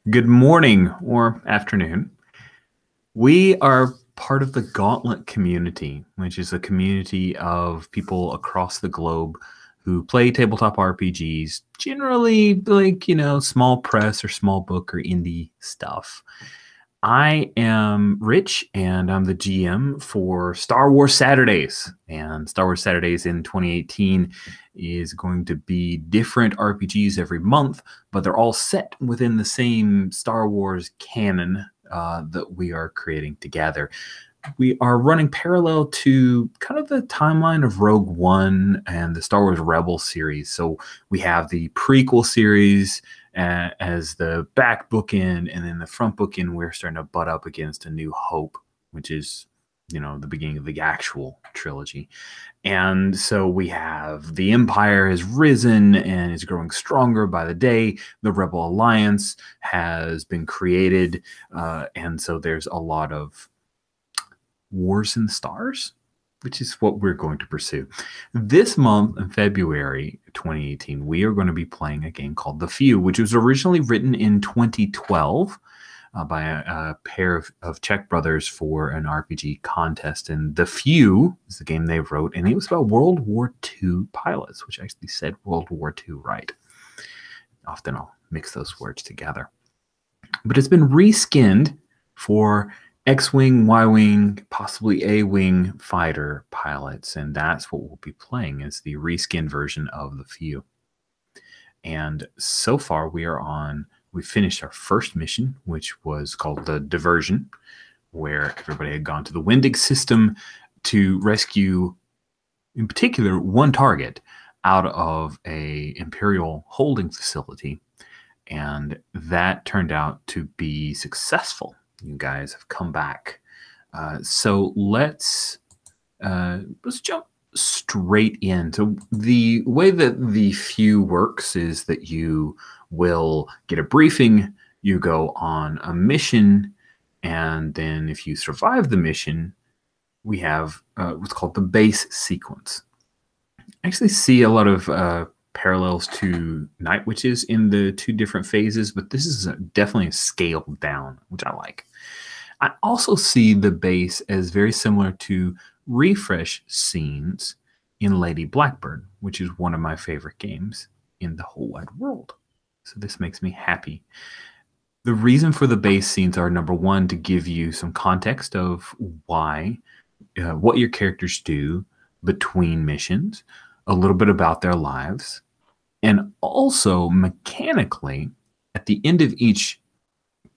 Good morning or afternoon. We are part of the Gauntlet community, which is a community of people across the globe who play tabletop RPGs, generally small press or small book or indie stuff. I am Rich, and I'm the GM for Star Wars Saturdays. And Star Wars Saturdays in 2018 is going to be different RPGs every month, but they're all set within the same Star Wars canon that we are creating together. We are running parallel to kind of the timeline of Rogue One and the Star Wars Rebel series. So we have the prequel series as the back bookend, and then the front bookend, we're starting to butt up against A New Hope, which is, the beginning of the actual trilogy. And so we have the Empire has risen and is growing stronger by the day. The Rebel Alliance has been created. And so there's a lot of Wars in the Stars, which is what we're going to pursue. This month, in February 2018, we are going to be playing a game called The Few, which was originally written in 2012 by a pair of Czech brothers for an RPG contest. And The Few is the game they wrote, and it was about World War II pilots, which actually said World War II right. Often I'll mix those words together. But it's been reskinned for X-Wing, Y-Wing, possibly A-Wing fighter pilots, and that's what we'll be playing is the reskin version of The Few. And so far we finished our first mission, which was called the Diversion, where everybody had gone to the Wendig system to rescue, in particular, one target out of a Imperial holding facility, and that turned out to be successful. You guys have come back. So let's jump straight in. So the way that The Few works is that you will get a briefing, you go on a mission, and then if you survive the mission, we have what's called the base sequence. I actually see a lot of parallels to Night Witches in the two different phases, but this is definitely a scaled down, which I like. I also see the base as very similar to refresh scenes in Lady Blackbird, which is one of my favorite games in the whole wide world. So this makes me happy. The reason for the base scenes are, number one, to give you some context of why, what your characters do between missions, a little bit about their lives, and also mechanically, at the end of each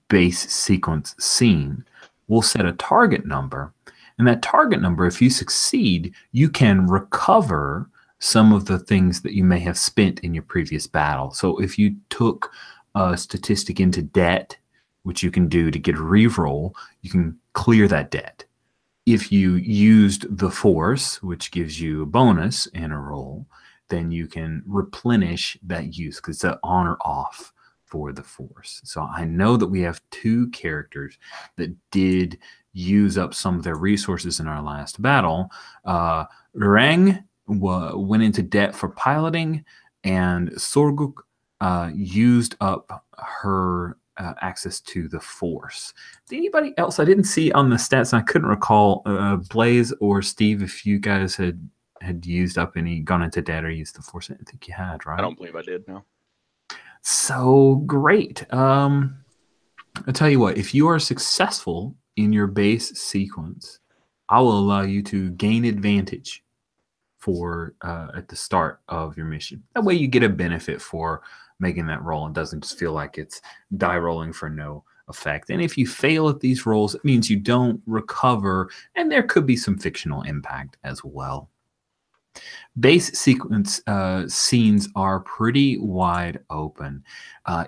base sequence scene, we'll set a target number. And that target number, if you succeed, you can recover some of the things that you may have spent in your previous battle. So if you took a statistic into debt, which you can do to get a reroll, you can clear that debt. If you used the Force, which gives you a bonus and a roll, then you can replenish that use because it's an on or off for the Force. So I know that we have two characters that did use up some of their resources in our last battle. Reng went into debt for piloting, and Sorguk used up her access to the Force. Did anybody else? I didn't see on the stats, and I couldn't recall, Blaze or Steve, if you guys had used up any, gone into debt or used the Force. I didn't think you had, right? I don't believe I did, no. So great. I'll tell you what, if you are successful in your base sequence, I will allow you to gain advantage for at the start of your mission. That way you get a benefit for making that roll and doesn't just feel like it's die rolling for no effect. And if you fail at these rolls, it means you don't recover, and there could be some fictional impact as well. Base sequence scenes are pretty wide open.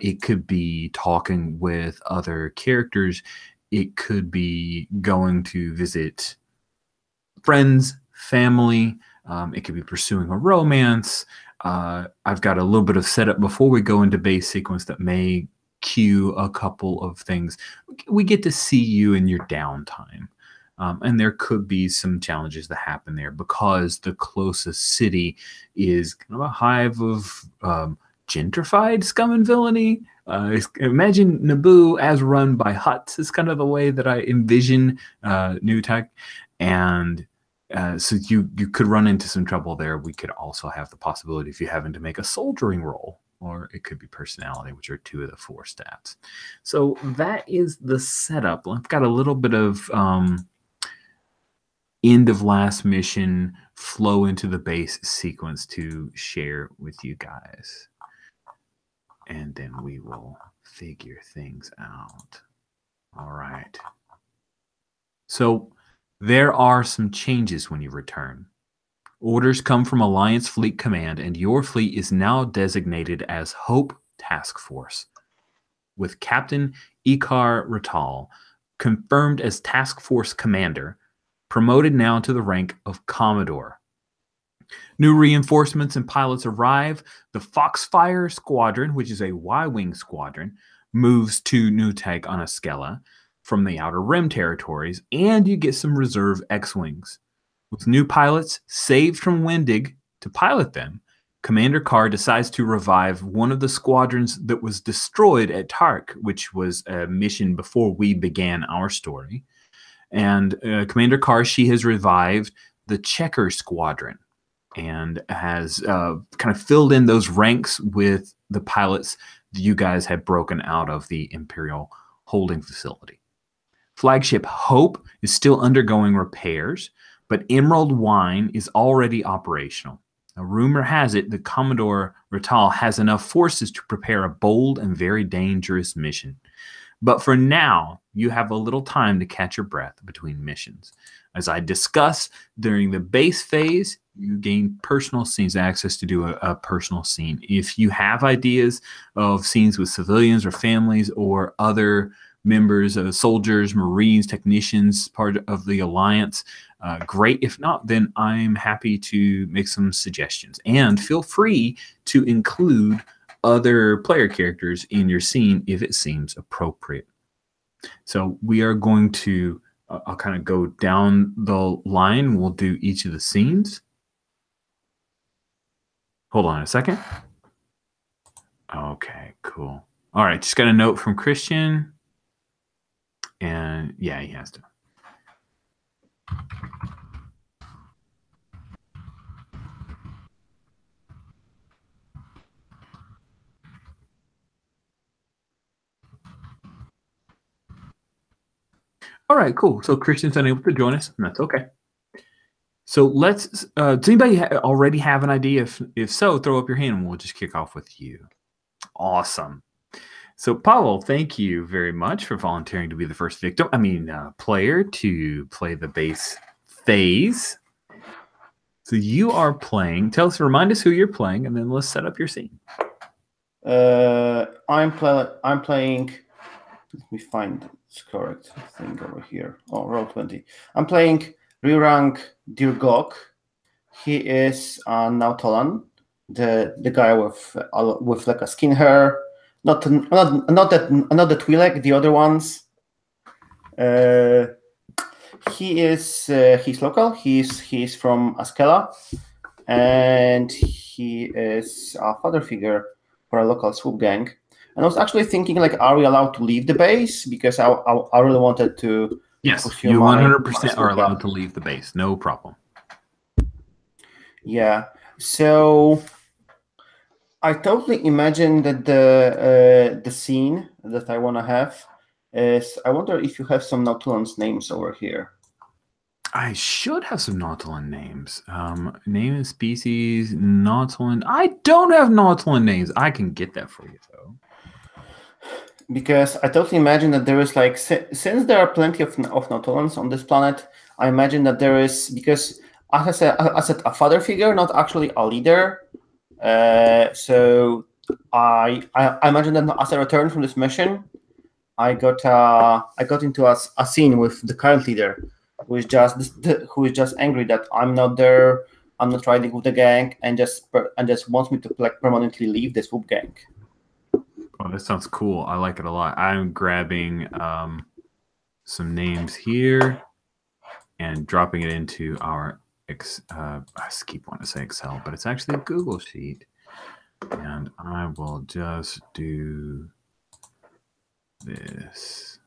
It could be talking with other characters. It could be going to visit friends, family. It could be pursuing a romance. I've got a little bit of setup before we go into base sequence that may cue a couple of things. We get to see you in your downtime. And there could be some challenges that happen there because the closest city is kind of a hive of gentrified scum and villainy. Imagine Naboo as run by Hutts is kind of the way that I envision New Tech. And so you could run into some trouble there. We could also have the possibility if you having to make a soldiering roll, or it could be personality, which are 2 of the 4 stats. So that is the setup. I've got a little bit of end of last mission flow into the base sequence to share with you guys. And then we will figure things out. All right. So there are some changes when you return. Orders come from Alliance Fleet Command, and your fleet is now designated as Hope Task Force, with Captain Ikar Ratal confirmed as Task Force Commander, promoted now to the rank of Commodore. New reinforcements and pilots arrive. The Foxfire Squadron, which is a Y-Wing squadron, moves to New Tech on a Skella from the Outer Rim territories, and you get some reserve X-Wings. With new pilots saved from Wendig to pilot them, Commander Carr decides to revive one of the squadrons that was destroyed at Tark, which was a mission before we began our story. And Commander Carr, she has revived the Checker Squadron and has kind of filled in those ranks with the pilots that you guys had broken out of the Imperial holding facility. Flagship Hope is still undergoing repairs, but Emerald Wine is already operational. Now, rumor has it that Commodore Ratal has enough forces to prepare a bold and very dangerous mission. But for now, you have a little time to catch your breath between missions. As I discussed during the base phase, you gain personal scenes, access to do a personal scene. If you have ideas of scenes with civilians or families or other members of soldiers, Marines, technicians, part of the Alliance, great. If not, then I'm happy to make some suggestions. And feel free to include other player characters in your scene if it seems appropriate. So we are going to, I'll kind of go down the line. We'll do each of the scenes. Hold on a second. Okay, cool. All right, just got a note from Christian. And yeah, he has to. All right, cool. So Christian's unable to join us, and that's okay. So let's. Does anybody already have an idea? If so, throw up your hand, and we'll just kick off with you. Awesome. So Pavel, thank you very much for volunteering to be the first victim. Player to play the base phase. So you are playing. Remind us who you're playing, and then let's set up your scene. I'm playing. Let me find this correct thing over here. Oh, roll 20. I'm playing Rirang Dirgok. He is Nautolan, the guy with like a skin hair. Not the Twi'lek, the other ones. He's local. He's from Askela, and he is a father figure for a local swoop gang. And I was actually thinking, like, are we allowed to leave the base? Because I really wanted to. Yes, you 100% are allowed to leave the base. No problem. Yeah. So I totally imagine that the scene that I want to have is. I wonder if you have some Nautolan's names over here. I should have some Nautolan names. Name and species, Nautolan. I don't have Nautolan names. I can get that for you, though. Because I totally imagine that there is, like, since there are plenty of Nautolans on this planet, I imagine that there is, because as I said, a father figure, not actually a leader. So I imagine that as I returned from this mission, I got into a scene with the current leader, who is just angry that I'm not there, I'm not riding with the gang, and just wants me to, like, permanently leave this swoop gang. Oh, that sounds cool. I like it a lot. I'm grabbing some names here and dropping it into our I keep wanting to say Excel, but it's actually a Google sheet. And I will just do this.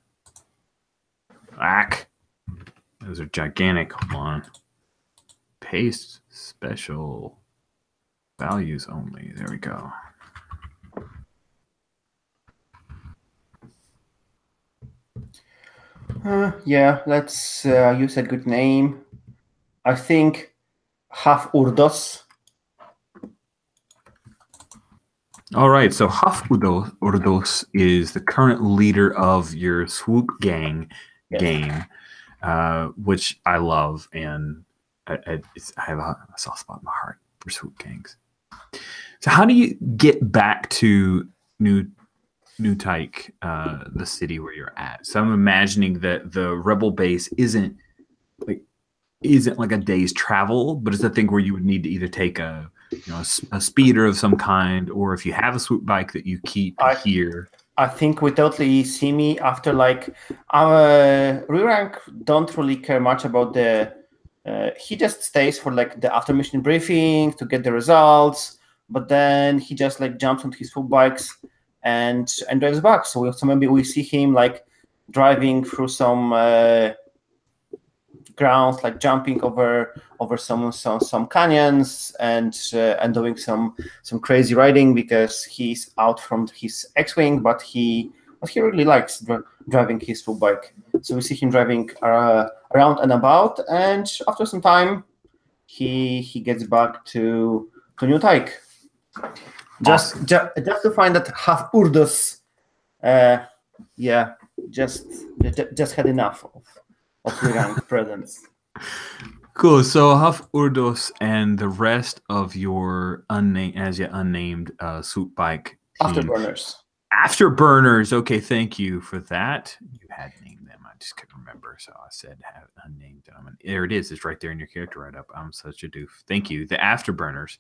Ack. Those are gigantic. Hold on. Paste special values only. There we go. Yeah, let's use a good name. I think half Urdos. All right, so Haf Urdos is the current leader of your swoop gang game, which I love, and I have a soft spot in my heart for swoop gangs. So, how do you get back to New Tyke, the city where you're at? So, I'm imagining that the rebel base isn't like a day's travel, but it's a thing where you would need to either take a speeder of some kind, or if you have a swoop bike that you keep here. I think we totally see me after like our re-rank don't really care much about the. He just stays for like the after mission briefing to get the results, but then he just like jumps onto his swoop bikes and drives back. So maybe we see him like driving through some grounds, like jumping over some canyons and doing some crazy riding because he's out from his X-wing, but he really likes driving his full bike. So we see him driving around and about, and after some time, he gets back to New Tyke. Just to find that half Urdos, just had enough of the rank presence. Cool. So Haf Urdos and the rest of your as yet unnamed swoop bike team. Afterburners. Okay, thank you for that. You had named them. I just couldn't remember, so I said have unnamed. There it is. It's right there in your character write-up. I'm such a doof. Thank you. The Afterburners.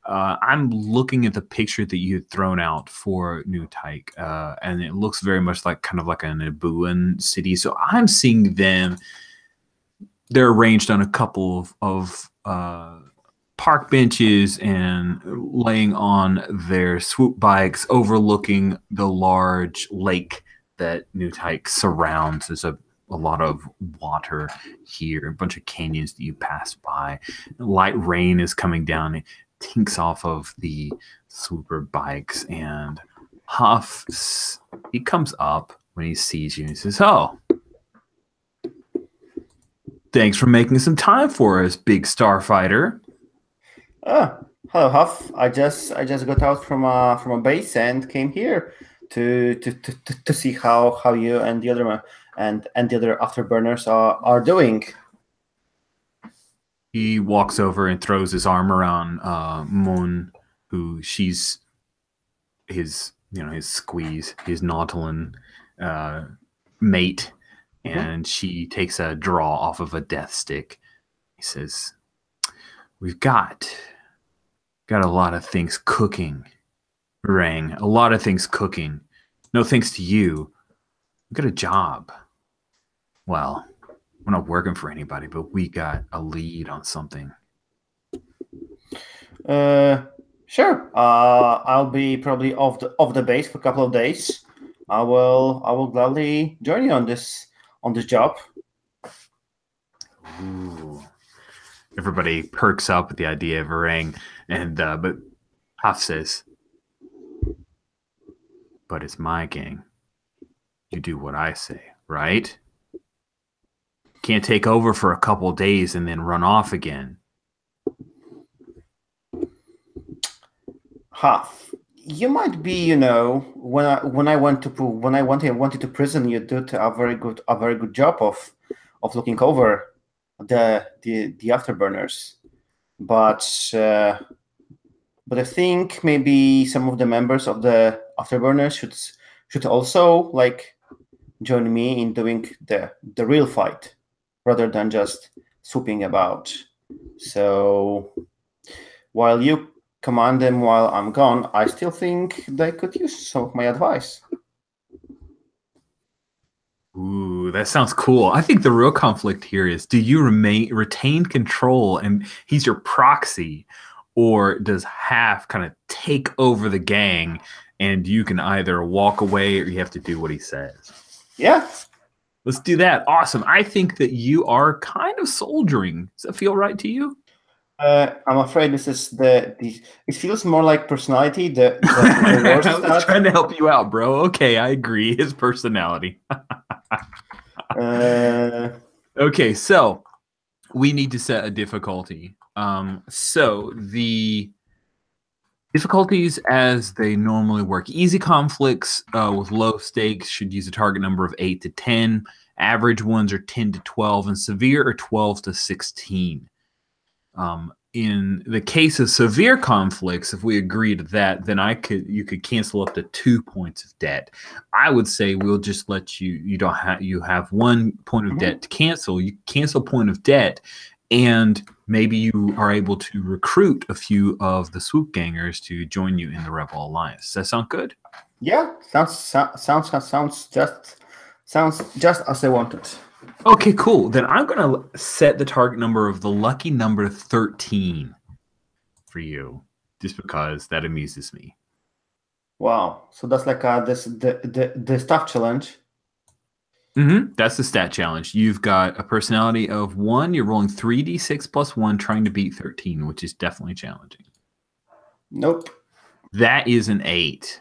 I'm looking at the picture that you had thrown out for New Tyke, and it looks very much like kind of like an Nabooan city. So I'm seeing them. They're arranged on a couple of park benches and laying on their swoop bikes, overlooking the large lake that New Tyke surrounds. There's a lot of water here, a bunch of canyons that you pass by. Light rain is coming down. It tinks off of the swooper bikes, and Huff, he comes up when he sees you and he says, "Oh, thanks for making some time for us, big starfighter." Hello, Huff. I just got out from a base and came here to see how you and the other afterburners are doing. He walks over and throws his arm around Moon, who she's his squeeze, his Nautilin mate, and she takes a draw off of a death stick. He says, "We've got a lot of things cooking, Rang. A lot of things cooking. No thanks to you. We've got a job. Well, we're not working for anybody, but we got a lead on something." Sure. I'll be probably off the base for a couple of days. I will gladly join you on this job. Ooh. Everybody perks up at the idea of Rang, and but Huff says, "But it's my gang. You do what I say, right? Can't take over for a couple of days and then run off again." Huff, you might be, when I wanted to prison, you did a very good job of looking over the afterburners, but I think maybe some of the members of the afterburners should also like join me in doing the real fight rather than just swooping about. So while you command them while I'm gone, I still think they could use some of my advice. Ooh, that sounds cool. I think the real conflict here is, do you retain control and he's your proxy, or does half kind of take over the gang, and you can either walk away or you have to do what he says? Yeah. Let's do that. Awesome. I think that you are kind of soldiering. Does that feel right to you? I'm afraid this is the it feels more like personality. The worst I was trying to help you out, bro. Okay, I agree. His personality. Okay, so we need to set a difficulty. So the difficulties as they normally work. Easy conflicts with low stakes should use a target number of 8 to 10. Average ones are 10 to 12, and severe are 12 to 16. In the case of severe conflicts, if we agree to that, then you could cancel up to 2 points of debt. I would say we'll just let you have 1 point of debt to cancel. You cancel point of debt, and maybe you are able to recruit a few of the swoop gangers to join you in the Rebel Alliance. Does that sound good? Yeah, sounds just as I wanted. Okay, cool. Then I'm going to set the target number of the lucky number 13 for you, just because that amuses me. Wow. So that's like the staff challenge. That's the stat challenge. You've got a personality of 1. You're rolling 3d6 plus 1, trying to beat 13, which is definitely challenging. Nope. That is an 8.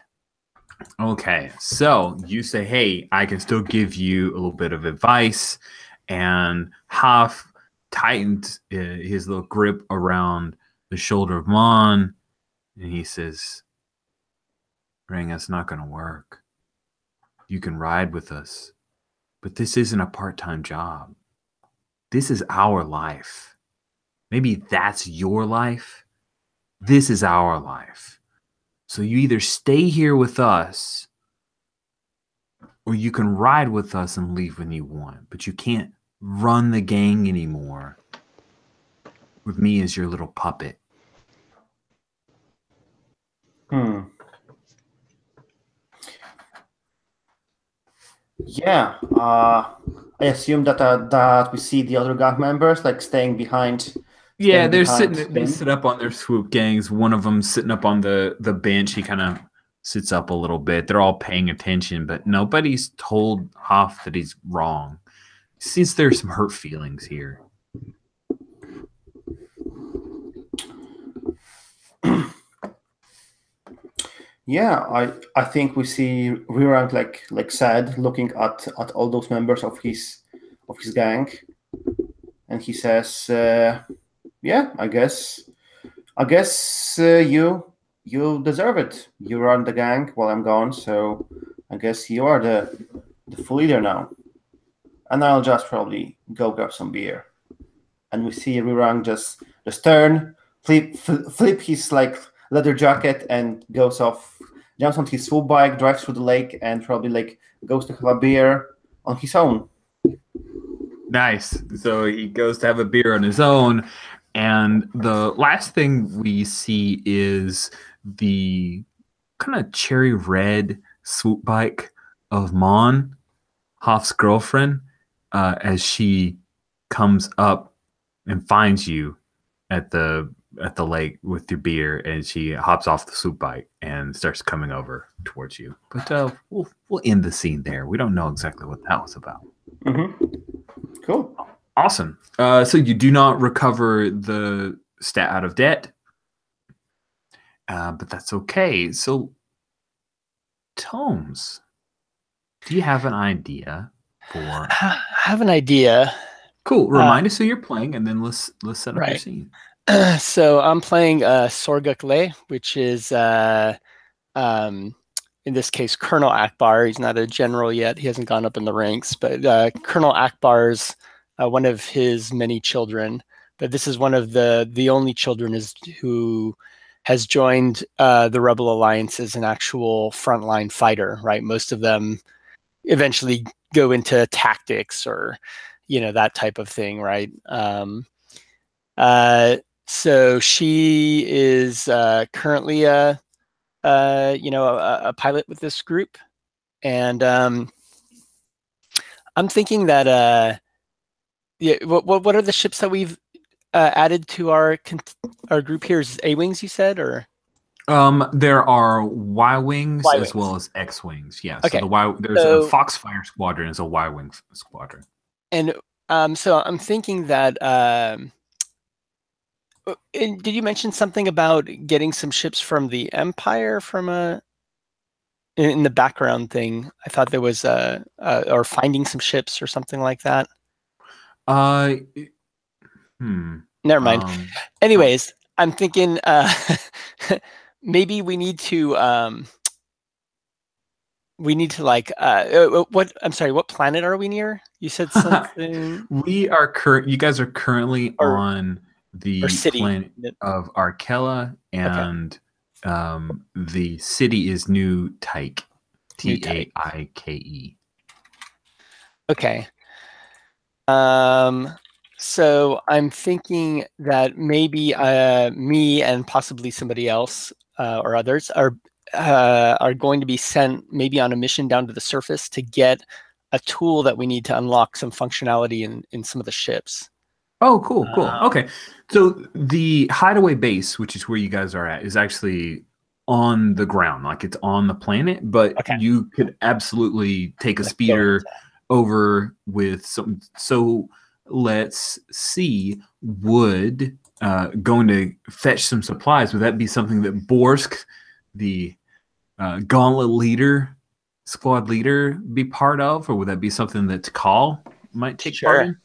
Okay, so you say, hey, I can still give you a little bit of advice. And Hoff tightened his little grip around the shoulder of Mon, and he says, Ring, that's not going to work. You can ride with us, but this isn't a part-time job. This is our life. Maybe that's your life. This is our life. So you either stay here with us, or you can ride with us and leave when you want, but you can't run the gang anymore with me as your little puppet. Yeah. I assume that we see the other gang members like staying behind. Yeah, they're sitting. They sit up on their swoop gangs. One of them sitting up on the bench. He kind of sits up a little bit. They're all paying attention, but nobody's told Hoff that he's wrong. Since there's some hurt feelings here. Yeah, I think we see Rirang like sad, looking at all those members of his gang, and he says, "Yeah, I guess you deserve it. You run the gang while I'm gone, so I guess you are the full leader now. And I'll just probably go grab some beer." And we see Rirang just turn, flip his like leather jacket and goes off, jumps on his swoop bike, drives through the lake, and probably like goes to have a beer on his own. Nice. So he goes to have a beer on his own, and the last thing we see is the kind of cherry red swoop bike of Mon, Hoff's girlfriend, as she comes up and finds you at the lake with your beer, and she hops off the swoop bike and starts coming over towards you. But we'll end the scene there. We don't know exactly what that was about. Cool. Awesome. So you do not recover the stat out of debt, but that's okay. So, Tomes, do you have an idea for? I have an idea. Cool. Remind us who you're playing, and then let's set up your scene. So I'm playing Sorgakle, which is in this case Colonel Akbar. He's not a general yet; he hasn't gone up in the ranks. But Colonel Akbar's one of his many children. But this is one of the only children who has joined the Rebel Alliance as an actual frontline fighter. Right, most of them eventually go into tactics or that type of thing. Right. So she is currently a pilot with this group, and I'm thinking that what are the ships that we've added to our group here is A-wings, you said, or? There are Y-wings as Y-wings. well as X-wings. Yeah. Okay. So there's a Foxfire squadron is a Y-wing squadron. And so I'm thinking that did you mention something about getting some ships from the Empire in the background thing? I thought there was or finding some ships or something like that. Never mind. Anyways, I'm thinking maybe we need to like what? I'm sorry. What planet are we near? You said something. You guys are currently on the planet of Arkella, and the city is New Tyke. Taike. Okay. So I'm thinking that maybe me and possibly somebody else or others are going to be sent maybe on a mission down to the surface to get a tool that we need to unlock some functionality in some of the ships. Oh, cool. Okay. So the hideaway base, which is where you guys are at, is actually on the ground, like it's on the planet, but you could absolutely take a speeder over with some. So let's see, would going to fetch some supplies, would that be something that Borsk, the gauntlet squad leader, be part of, or would that be something that Tikal might take part in?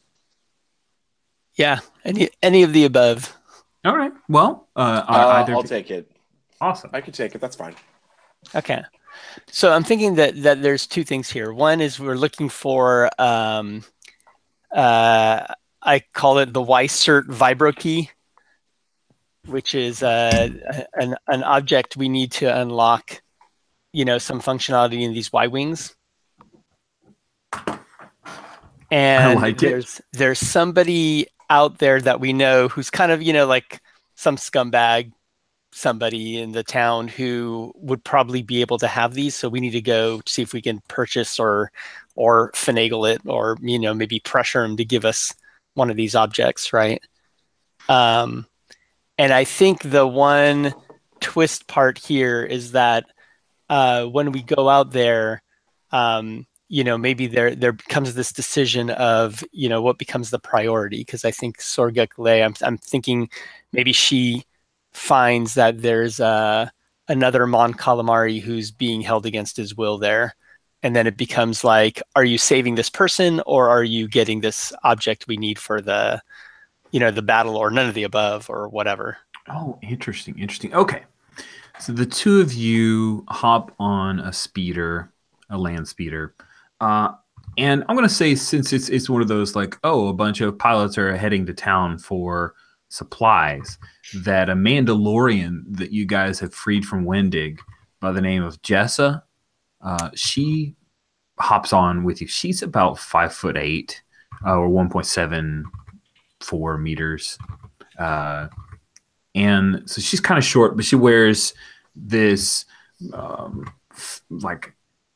Yeah, any of the above. All right. Well, I'll take it. Awesome. I could take it. That's fine. Okay. So I'm thinking that there's two things here. One is we're looking for I call it the Y-cert vibro key, which is an object we need to unlock, some functionality in these Y-wings. And I like there's somebody out there that we know who's kind of, like some scumbag, somebody in the town who would probably be able to have these. So we need to go see if we can purchase or finagle it, or, maybe pressure him to give us one of these objects. Right. And I think the one twist part here is that when we go out there, maybe there becomes this decision of, what becomes the priority. Because I think Sorga Kle, I'm thinking maybe she finds that there's another Mon Calamari who's being held against his will there. And then it becomes like, are you saving this person, or are you getting this object we need for the battle, or none of the above, or whatever? Oh, interesting. Okay. So the two of you hop on a land speeder. And I'm going to say, since it's one of those like, a bunch of pilots are heading to town for supplies, that a Mandalorian that you guys have freed from Wendig by the name of Jessa, she hops on with you. She's about 5'8", or 1.74 meters. And so she's kind of short, but she wears this like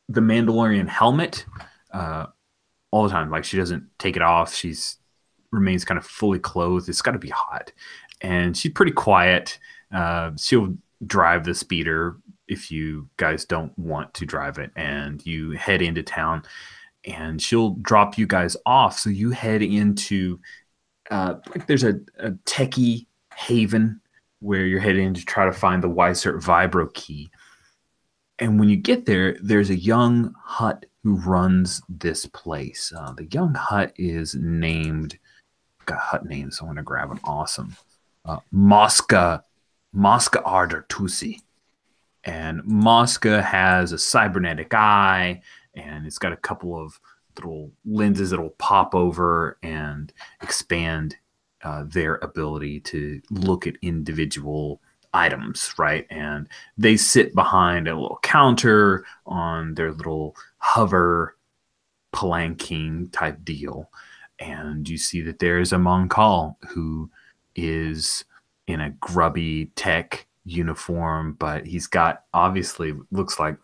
the Mandalorian helmet all the time. Like, she doesn't take it off. She's remains kind of fully clothed. It's got to be hot. And she's pretty quiet. She'll drive the speeder if you guys don't want to drive it, and you head into town, and she'll drop you guys off. So you head into like there's a techie haven where you're heading to try to find the Y-cert vibro key. And when you get there, there's a young Hutt who runs this place. The young Hutt is named, got Hutt names, so I'm going to grab an awesome. Mosca Ardor Tusi. And Mosca has a cybernetic eye, and it's got a couple of little lenses that'll pop over and expand their ability to look at individual items, right? And they sit behind a little counter on their little hover palanquin type deal. And you see that there is a Monkal who is in a grubby tech uniform, but he's got, obviously looks like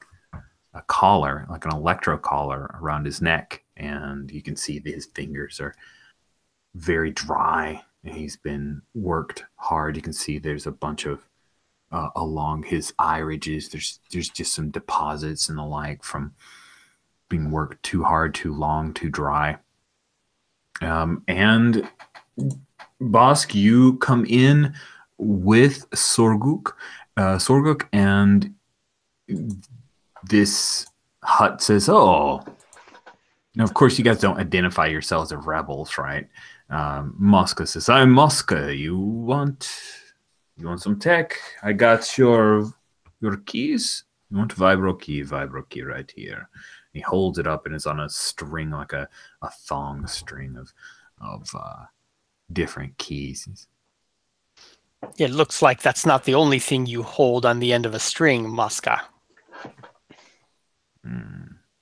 a collar, like an electro collar around his neck. And you can see that his fingers are very dry and he's been worked hard. You can see there's a bunch of along his eye ridges. There's just some deposits and the like from being worked too hard, too long, too dry. And Bosk, you come in with Sorguk, and this hut says, "Oh, now of course you guys don't identify yourselves as rebels, right?" Muska says, "I'm Muska. You want some tech? I got your keys. You want vibro key right here." He holds it up and it's on a string, like a thong string of different keys. It looks like that's not the only thing you hold on the end of a string, Muska.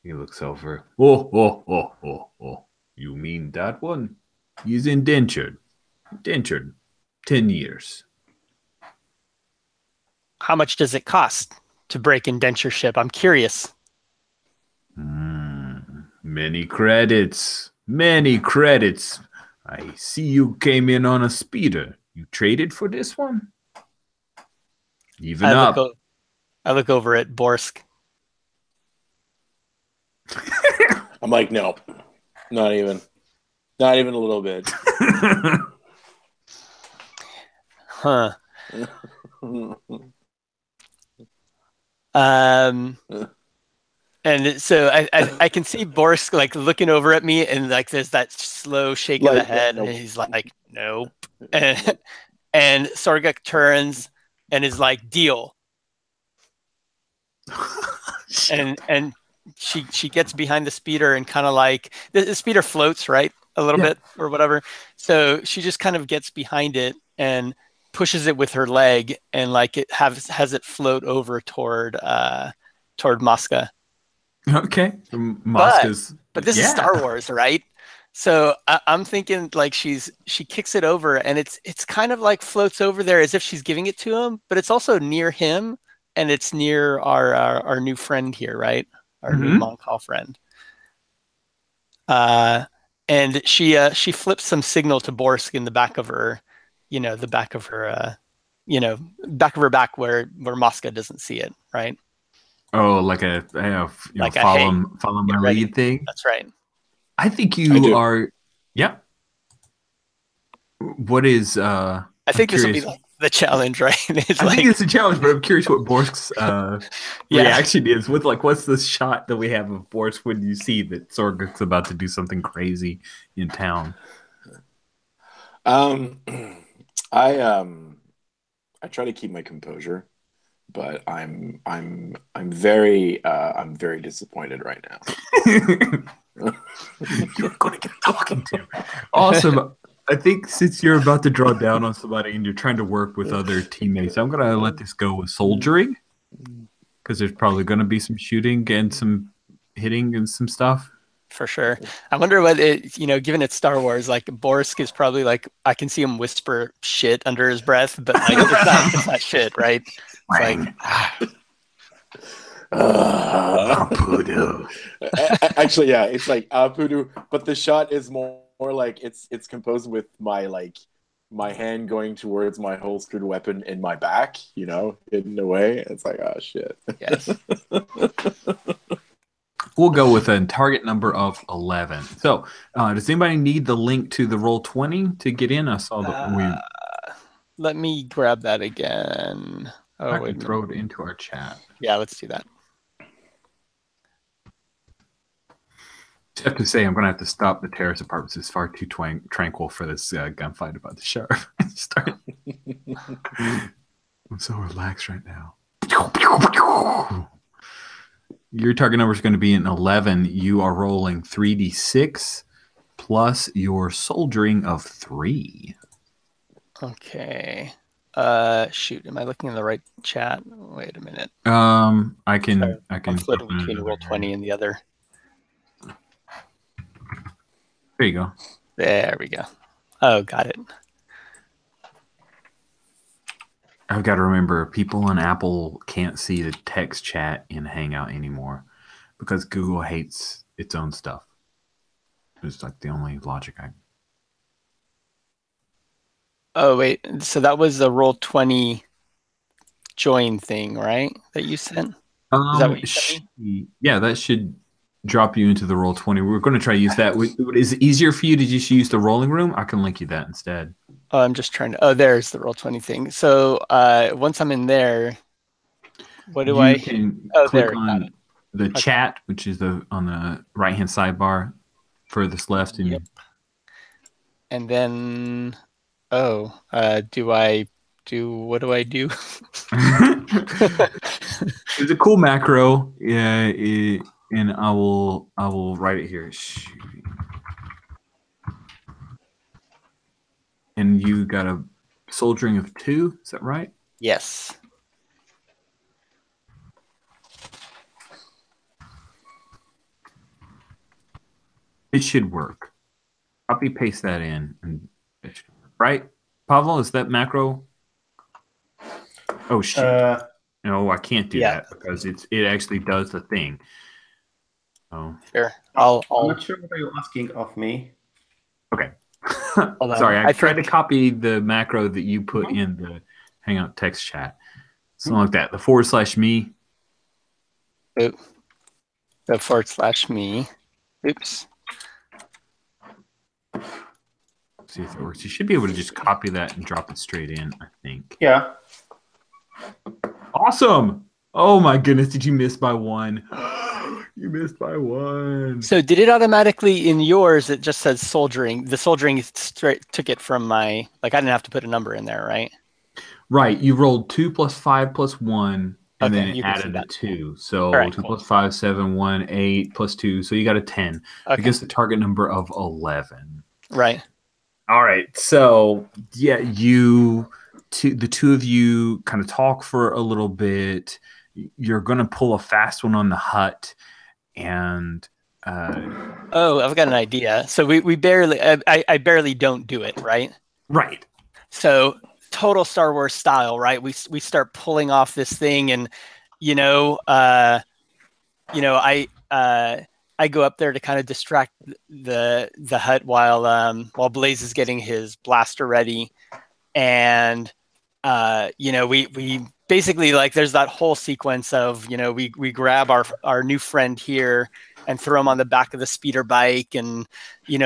He looks over. Oh. You mean that one? He's indentured. 10 years. How much does it cost to break indentureship? I'm curious. Many credits. I see you came in on a speeder. You traded for this one? Even up. I look over at Borsk. I'm like, nope. Not even a little bit. Huh. And so I can see Borsk like looking over at me, and like there's that slow shake of the head, nope. And he's like, nope. And Sorguk turns and is like, deal. and she gets behind the speeder and kind of like the speeder floats, right, a little bit or whatever. So she just kind of gets behind it and pushes it with her leg, and like it has it float over toward Muska. Okay, Muska's. But this is Star Wars, right? So I'm thinking like she kicks it over, and it's kind of like floats over there as if she's giving it to him, but it's also near him, and it's near our new friend here, right? Our new Moncal friend. And she flips some signal to Borsk in the back of her, the back of her, back of her back where Muska doesn't see it, right? Oh, like a follow my lead thing. That's right. I think you are. Yeah. What is? I think this will be like the challenge, right? I think it's a challenge, but I'm curious what Borsk's reaction is. What's the shot that we have of Borsk when you see that Sorguk's about to do something crazy in town? I try to keep my composure, but I'm very disappointed right now. You're gonna get talking to. Awesome. I think since you're about to draw down on somebody and you're trying to work with other teammates, I'm gonna let this go with soldiering, because there's probably gonna be some shooting and some hitting and some stuff. For sure. I wonder what given it's Star Wars, like Borsk is probably like, I can see him whisper shit under his breath, but like it's not shit, right? It's Apudu. Actually, yeah, it's like Apudu, but the shot is more like it's composed with my hand going towards my holstered weapon in my back, hidden away. It's like, oh shit. Yes. We'll go with a target number of 11. So, does anybody need the link to the Roll20 to get in? I saw that Let me grab that again. I can throw it into our chat. Yeah, let's do that. I have to say, I'm going to have to stop the terrace apartments. It's far too tranquil for this gunfight about the sheriff. I'm so relaxed right now. Your target number is going to be an 11. You are rolling 3d6 plus your soldiering of 3. Okay. Shoot, am I looking in the right chat? Wait a minute. I can flip between Roll20 and the other. There you go. There we go. Oh, got it. I've got to remember, people on Apple can't see the text chat in Hangout anymore because Google hates its own stuff. It's like the only logic Oh wait, so that was the roll 20 join thing, right? That you sent? Is that what you sent me? Yeah, that should drop you into the roll 20. We're going to try to use that. Is it easier for you to just use the rolling room? I can link you that instead. Oh, I'm just trying to. Oh, there's the roll 20 thing. So once I'm in there, what do You can Oh, click there. Got on it. the chat, which is on the right-hand sidebar, furthest left. And Yep. And then, what do I do? It's a cool macro. Yeah, and I will write it here. And you got a soldiering of 2. Is that right? Yes. It should work. Copy paste that in, and it should work. Right, Pavel? Is that macro? Oh shit! No, I can't do that because it actually does the thing. Oh, Sure. I'm not sure what are you asking of me. Okay. Sorry, I tried to copy the macro that you put in the Hangout text chat. Something like that. The /me. Oop. The /me. Oops. See if it works. You should be able to just copy that and drop it straight in, I think. Yeah. Awesome. Oh my goodness, did you miss by 1? You missed by 1. So did it automatically in yours? It just says soldiering. The soldiering took it from my, like, I didn't have to put a number in there, right? Right. You rolled 2 + 5 + 1, and Okay, then it added a 2. So right, 2 cool. + 5, 7, 1, 8 + 2. So you got a 10 against the target number of 11. Right. All right. So yeah, the two of you kind of talk for a little bit. You're gonna pull a fast one on the hut, and oh, I've got an idea. So we barely, I barely don't do it, right? Right. So total Star Wars style, right? We start pulling off this thing, and I go up there to kind of distract the hut while Blaze is getting his blaster ready, and we basically, like, there's that whole sequence of we grab our new friend here and throw him on the back of the speeder bike, and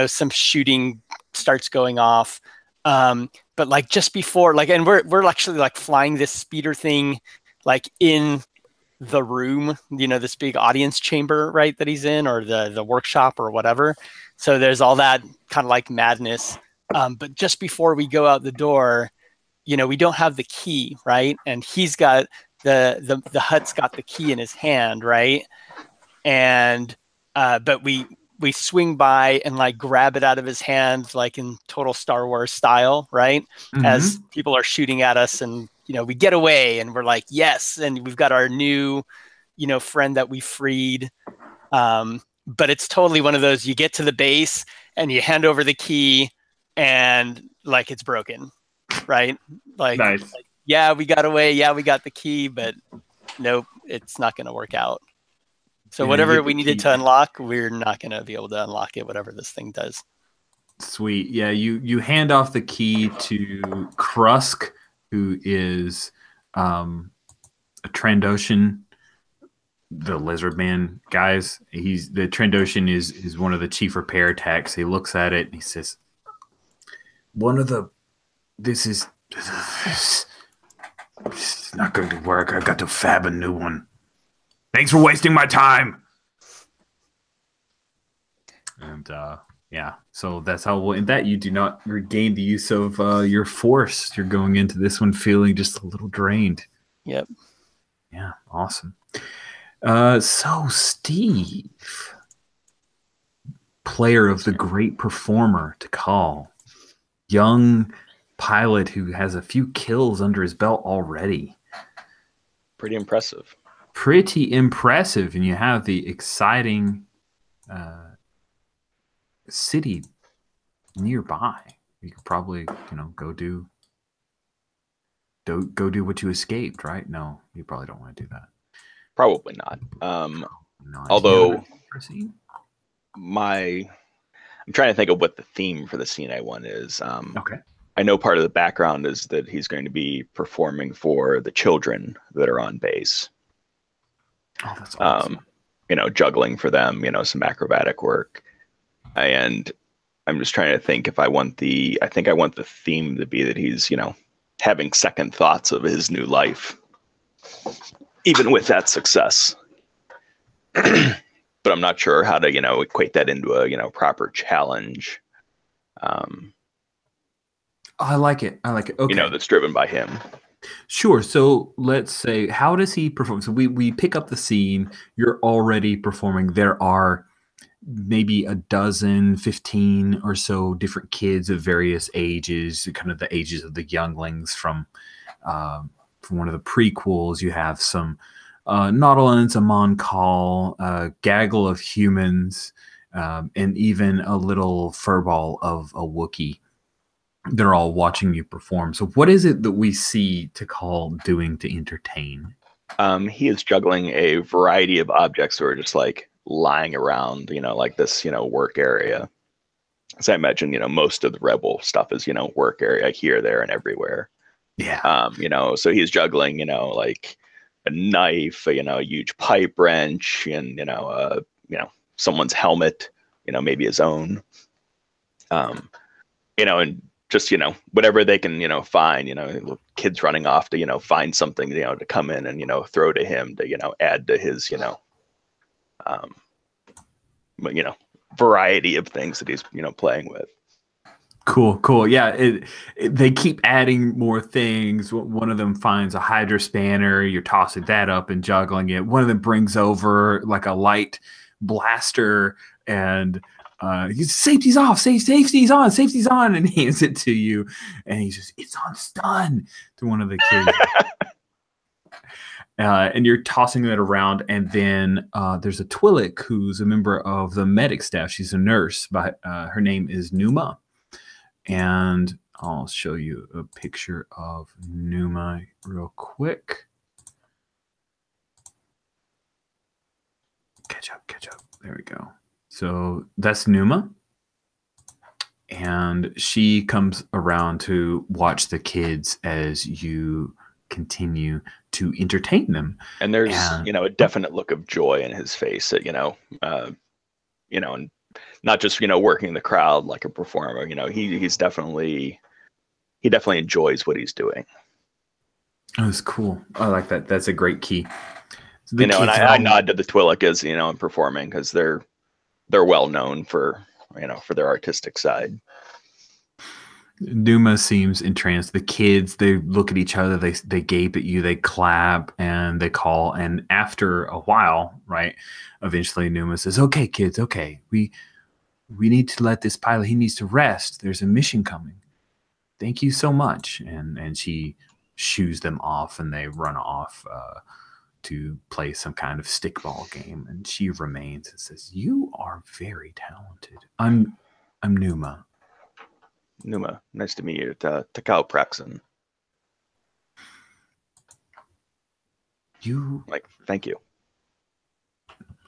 some shooting starts going off. But like just before, like, and we're actually like flying this speeder thing like in the room, this big audience chamber, right, that he's in, or the workshop or whatever. So there's all that kind of like madness. But just before we go out the door, we don't have the key, right? And he's got the hut's got the key in his hand, right? And but we swing by and like grab it out of his hand, like in total Star Wars style, right? Mm-hmm. As people are shooting at us, and we get away, and we're like, yes, and we've got our new friend that we freed. But it's totally one of those, you get to the base and you hand over the key and like it's broken, right? Like, nice. Like, yeah, we got away, yeah, we got the key, but nope, it's not going to work out. So whatever we needed to unlock, we're not going to be able to unlock it, whatever this thing does. Sweet. Yeah, you hand off the key to Krusk, who is a Trandoshan, the lizard man guys. The Trandoshan is one of the chief repair techs. He looks at it and he says, this is not going to work. I got to fab a new one. Thanks for wasting my time. And yeah, so that's how we'll end that. You do not regain the use of your force. You're going into this one feeling just a little drained. Yep. Yeah, awesome. So Steve, player of the great performer to call, young pilot who has a few kills under his belt already. Pretty impressive. Pretty impressive, and you have the exciting city nearby. You could probably, go do what you escaped, right? No, you probably don't want to do that. Probably not. Although I'm trying to think of what the theme for the scene I want is. Okay. I know part of the background is that he's going to be performing for the children that are on base. Oh, that's awesome. You know, juggling for them, you know, some acrobatic work. And I'm just trying to think if I want I think I want the theme to be that he's, you know, having second thoughts of his new life, even with that success. But I'm not sure how to, you know, equate that into a, you know, proper challenge. I like it. I like it. Okay. You know, that's driven by him. Sure. So let's say, how does he perform? So we pick up the scene. You're already performing. There are maybe a dozen, 15 or so different kids of various ages, kind of the ages of the younglings from one of the prequels. You have some Nautilans, a Mon-Cal, a gaggle of humans, and even a little furball of a Wookiee. They're all watching you perform. So what is it that we see Tikal doing to entertain? He is juggling a variety of objects that are just like lying around, you know, like this, you know, work area. As I imagine, you know, most of the rebel stuff is, you know, work area here, there, and everywhere. Yeah. You know, so he's juggling, you know, like a knife, you know, a huge pipe wrench, and you know, someone's helmet, you know, maybe his own. You know, and just, you know, whatever they can, you know, find, you know, kids running off to, you know, find something, you know, to come in and, you know, throw to him to, you know, add to his, you know, variety of things that he's, you know, playing with. Cool. Yeah, they keep adding more things. One of them finds a Hydra spanner. You're tossing that up and juggling it. One of them brings over like a light blaster, and safety's off, safety's on, and hands it to you. And he says, "It's on stun," to one of the kids. And you're tossing that around, and then there's a Twi'lek who's a member of the medic staff. She's a nurse, but her name is Numa. And I'll show you a picture of Numa real quick. Catch up. There we go. So that's Numa. And she comes around to watch the kids as you continue to entertain them. And there's, you know, a definite look of joy in his face that, you know, and not just, you know, working the crowd like a performer, you know, he definitely enjoys what he's doing. Oh, that's cool. I like that. That's a great key. So you know, and I nod to the Twi'lek as, you know, in performing, because they're well known for, you know, for their artistic side. Numa seems entranced. The kids, they look at each other, they gape at you, they clap, and they call. And after a while, right, eventually Numa says, "Okay, kids, okay, we need to let this pilot, he needs to rest. There's a mission coming. Thank you so much." And she shoos them off, and they run off to play some kind of stickball game. And she remains and says, "You are very talented. I'm Numa." Numa, nice to meet you. Tikal Praxon. Thank you.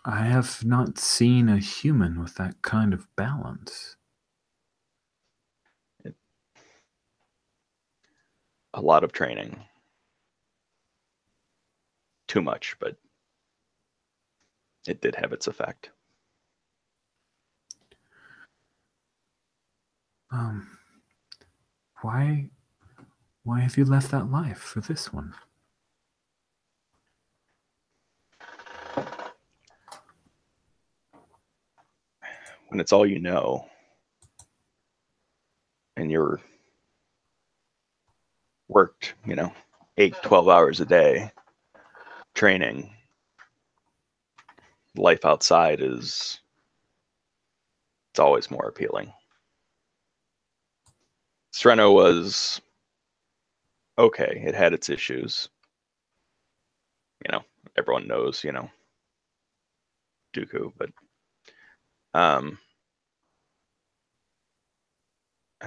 I have not seen a human with that kind of balance. A lot of training. Too much, but it did have its effect. Why have you left that life for this one? When it's all you know, and you're worked, you know, 8-12 hours a day training, life outside it's always more appealing. Sereno was okay. It had its issues. You know, everyone knows, you know, Dooku, but and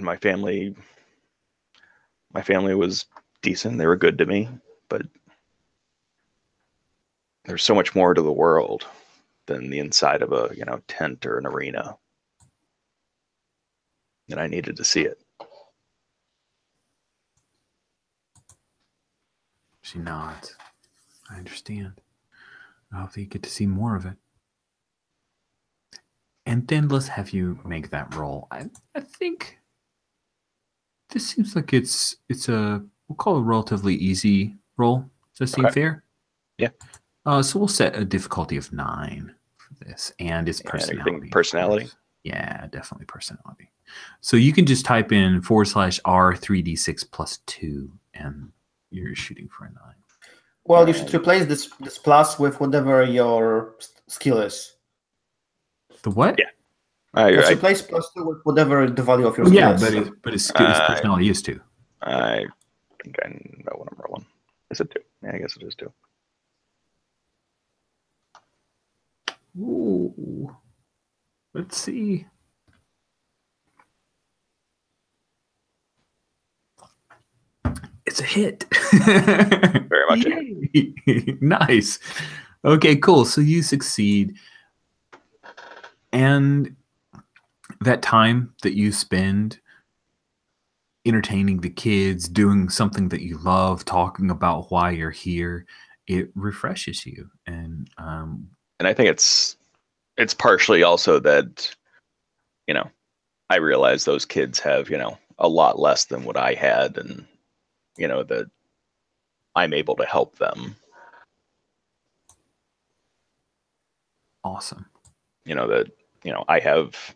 my family was decent. They were good to me, but there's so much more to the world than the inside of a, you know, tent or an arena. And I needed to see it. She nods. I understand. I hope that you get to see more of it. And then let's have you make that roll. I think this seems like it's a, we'll call it a relatively easy roll. Does that seem fair? Yeah. So we'll set a difficulty of 9 for this, and it's personality. Anything personality? Yeah, definitely personality. So you can just type in /R3d6 plus 2, and you're shooting for a 9. Well, you should replace this plus with whatever your skill is. The what? Yeah. Let's replace +2 with whatever the value of your skill is. Yeah, but his personality is 2. I think I know what I'm rolling. Is it 2? Yeah, I guess it is 2. Ooh. Let's see. It's a hit. Very much. Nice. Okay, cool. So you succeed. And that time that you spend entertaining the kids, doing something that you love, talking about why you're here, it refreshes you. And I think it's partially also that, you know, I realize those kids have, you know, a lot less than what I had, and, you know, that I'm able to help them. Awesome. You know, that, you know, I have,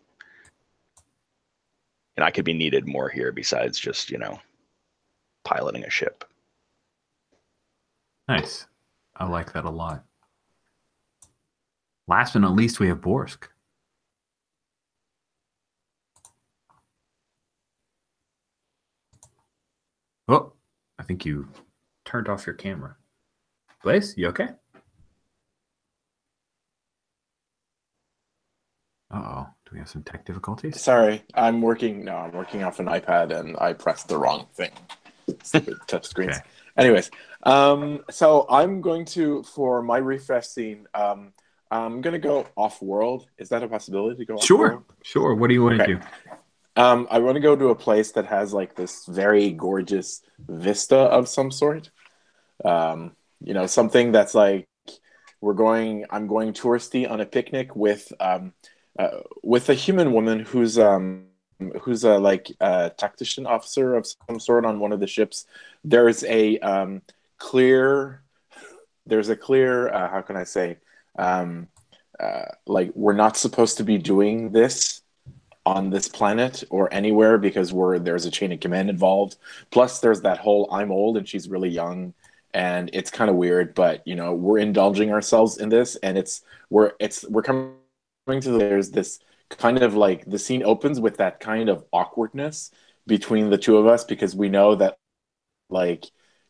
and I could be needed more here besides just, you know, piloting a ship. Nice. I like that a lot. Last but not least, we have Borsk. Oh, I think you turned off your camera. Blaze, you okay? Uh-oh. Do we have some tech difficulties? Sorry, I'm working off an iPad and I pressed the wrong thing. Stupid touch screens. Okay. Anyways, so I'm going to, for my refresh scene, I'm going to go off-world. Is that a possibility to go off-world? Sure. What do you want to do? I want to go to a place that has like this very gorgeous vista of some sort. You know, something that's like I'm going touristy on a picnic with a human woman who's a tactician officer of some sort on one of the ships. There's a clear how can I say, like, we're not supposed to be doing this on this planet or anywhere because there's a chain of command involved. Plus there's that whole I'm old and she's really young, and it's kind of weird, but you know, we're indulging ourselves in this, and we're coming to, there's this kind of like, the scene opens with that kind of awkwardness between the two of us because we know that, like,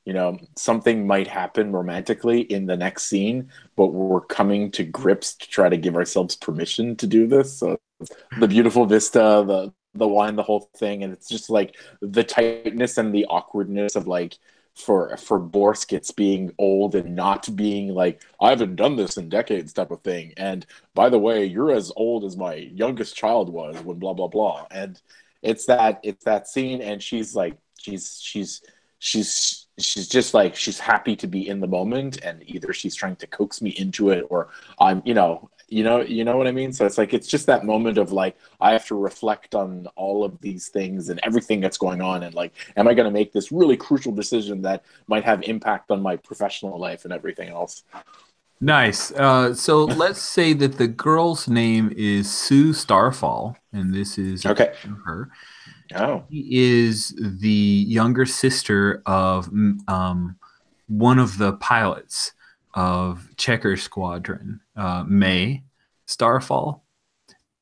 you know, something might happen romantically in the next scene, but we're coming to grips to try to give ourselves permission to do this. So the beautiful vista, the wine, the whole thing, and it's just like the tightness and the awkwardness of, like, for Borsk, it's being old and not being like, I haven't done this in decades type of thing. And by the way, you're as old as my youngest child was when blah blah blah. And it's that scene, and she's like, she's just like, she's happy to be in the moment, and either she's trying to coax me into it, or I'm, you know what I mean? So it's like, it's just that moment of like, I have to reflect on all of these things and everything that's going on, and like, am I going to make this really crucial decision that might have impact on my professional life and everything else? Nice. So let's say that the girl's name is Sue Starfall, and this is her. Oh. She is the younger sister of one of the pilots of Checker Squadron, May Starfall.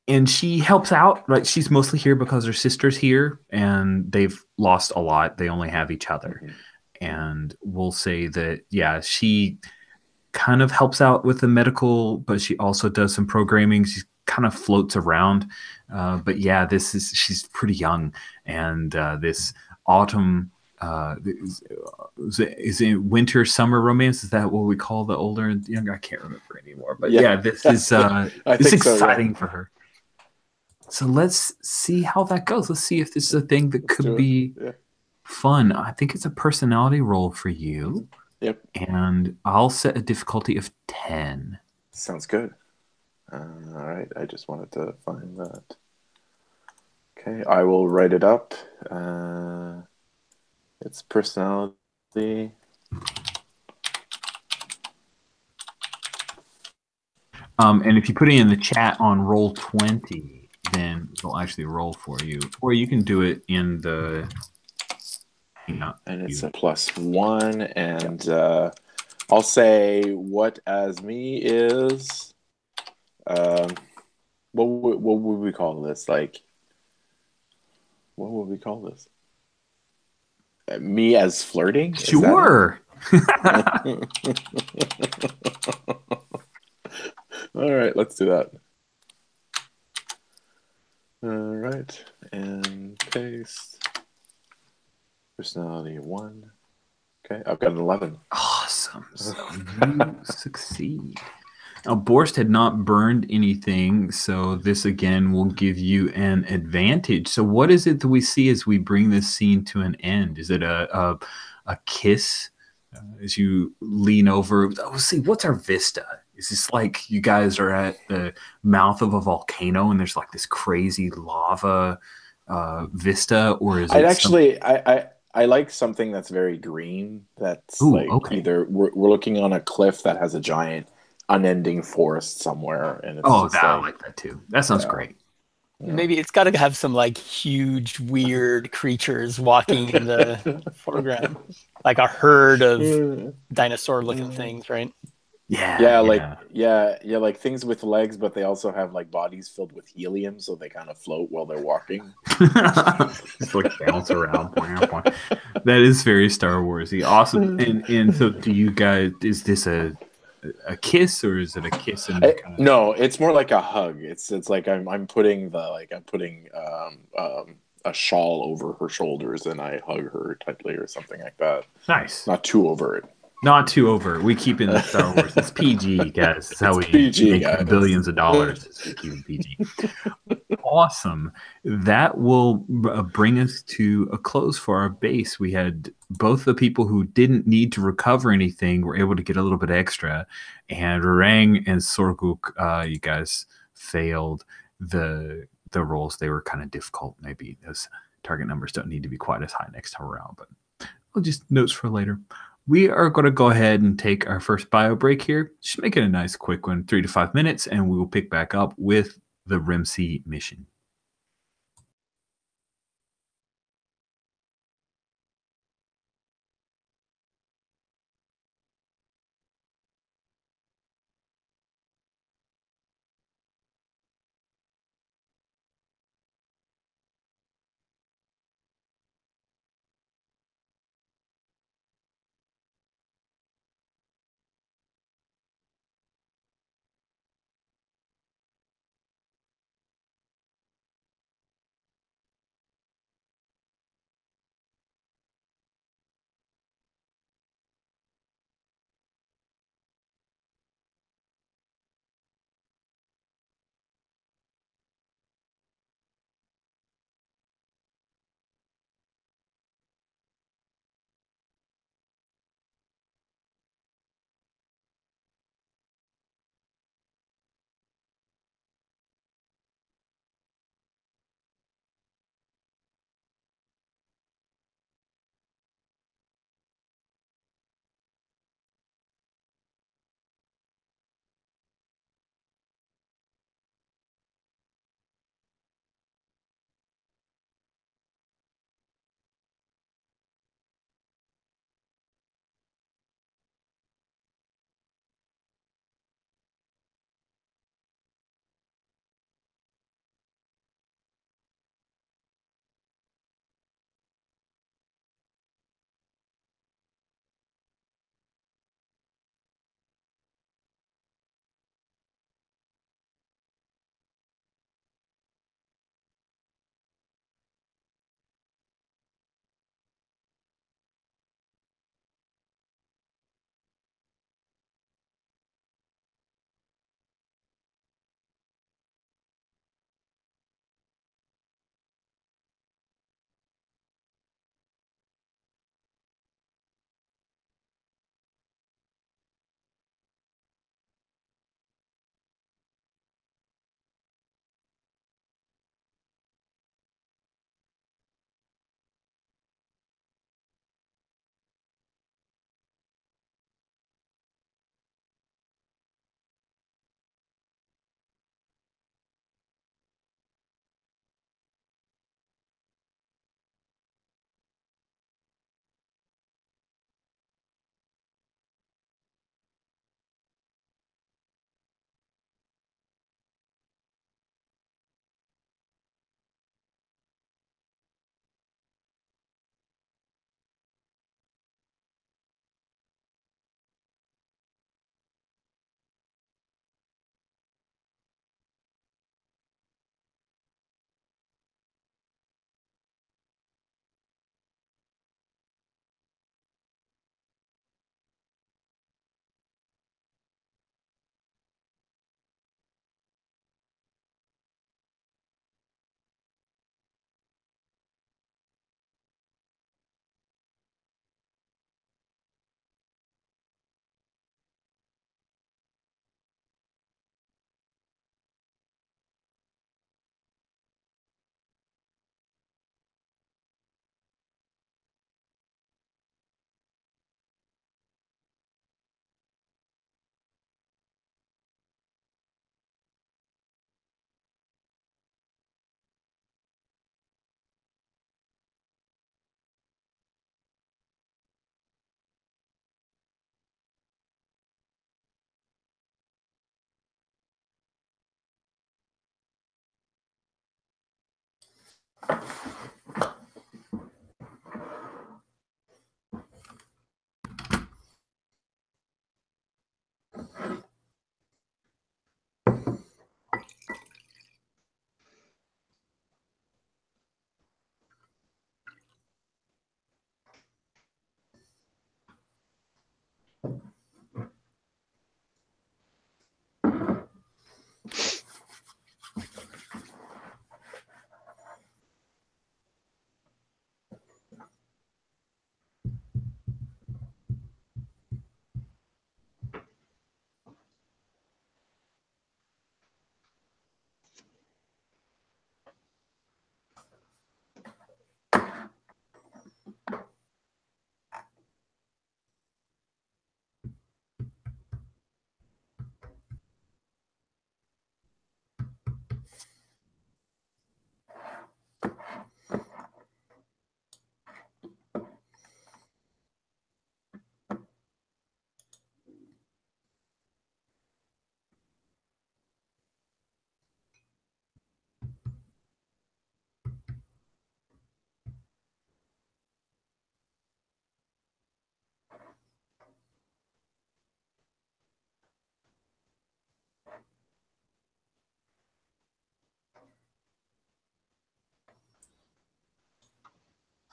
And she helps out. Like, she's mostly here because her sister's here, and they've lost a lot. They only have each other. Mm-hmm. And we'll say that, yeah, she kind of helps out with the medical, but she also does some programming. She kind of floats around. But yeah, she's pretty young. And this autumn, is it winter, summer romance? Is that what we call the older and younger? I can't remember anymore. But yeah, this is it's exciting for her. So let's see how that goes. Let's see if this is a thing that could be fun. I think it's a personality roll for you. Yep. And I'll set a difficulty of 10. Sounds good. All right. I just wanted to find that. Okay. I will write it up. Its personality. And if you put it in the chat on roll 20, then it'll actually roll for you. Or you can do it in the... And it's a +1. And I'll say what as me is... what would we call this? Like, what would we call this? Me as flirting? Sure. All right, let's do that. All right, and paste. Personality 1. Okay, I've got an 11. Awesome. So you succeed. Now, Borst had not burned anything, so this again will give you an advantage. So what is it that we see as we bring this scene to an end? Is it a kiss as you lean over? Oh, see, what's our vista? Is this like you guys are at the mouth of a volcano and there's like this crazy lava vista, or is I'd it actually I like something that's very green. That's Ooh, like okay. either we're looking on a cliff that has a giant unending forest somewhere, and it's just I like that too. That sounds great. Yeah. Maybe it's got to have some like huge, weird creatures walking in the foreground, like a herd of dinosaur-looking things, right? Yeah, like things with legs, but they also have like bodies filled with helium, so they kind of float while they're walking. Just like bounce around. That is very Star Warsy. Awesome. And so, do you guys? Is this a kiss, or is it a kiss and kind of... No, it's more like a hug. It's like I'm putting a shawl over her shoulders and I hug her tightly or something like that. Nice. Not too overt. Not too over. We keep in the Star Wars. It's PG, guys. It's how we PG, make guys. billions of dollars. We keep it PG. Awesome. That will bring us to a close for our base. We had both the people who didn't need to recover anything were able to get a little bit extra, and Rang and Sorguk, you guys failed the rolls. They were kind of difficult. Maybe those target numbers don't need to be quite as high next time around, but well, just notes for later. We are going to go ahead and take our first bio break here. Just make it a nice quick one, 3 to 5 minutes, and we will pick back up with the RIMC mission.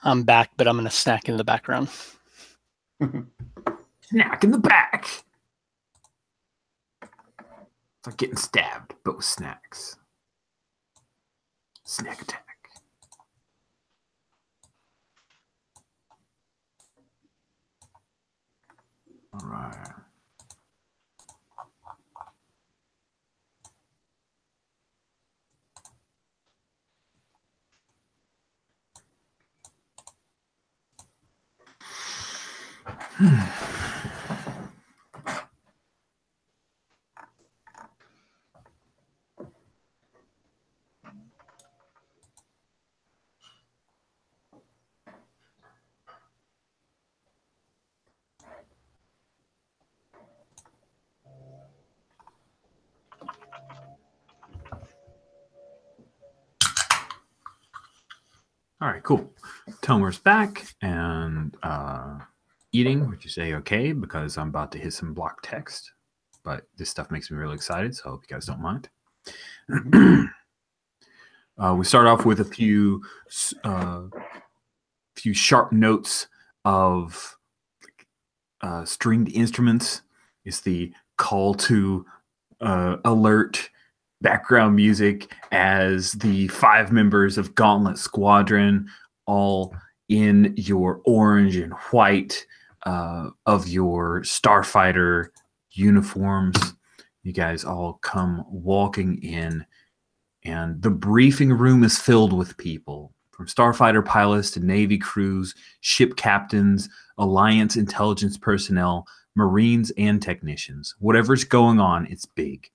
I'm back, but I'm going to snack in the background. Snack in the back. It's like getting stabbed, but with snacks. Snack attack. All right. All right, cool. Tomer's back and eating, which is A-okay because I'm about to hit some block text. But this stuff makes me really excited, so I hope you guys don't mind. We start off with a few sharp notes of stringed instruments. It's the call to alert background music as the 5 members of Gauntlet Squadron, all in your orange and white of your starfighter uniforms. You guys all come walking in, and the briefing room is filled with people, from starfighter pilots to Navy crews, ship captains, Alliance intelligence personnel, Marines, and technicians. Whatever's going on, it's big.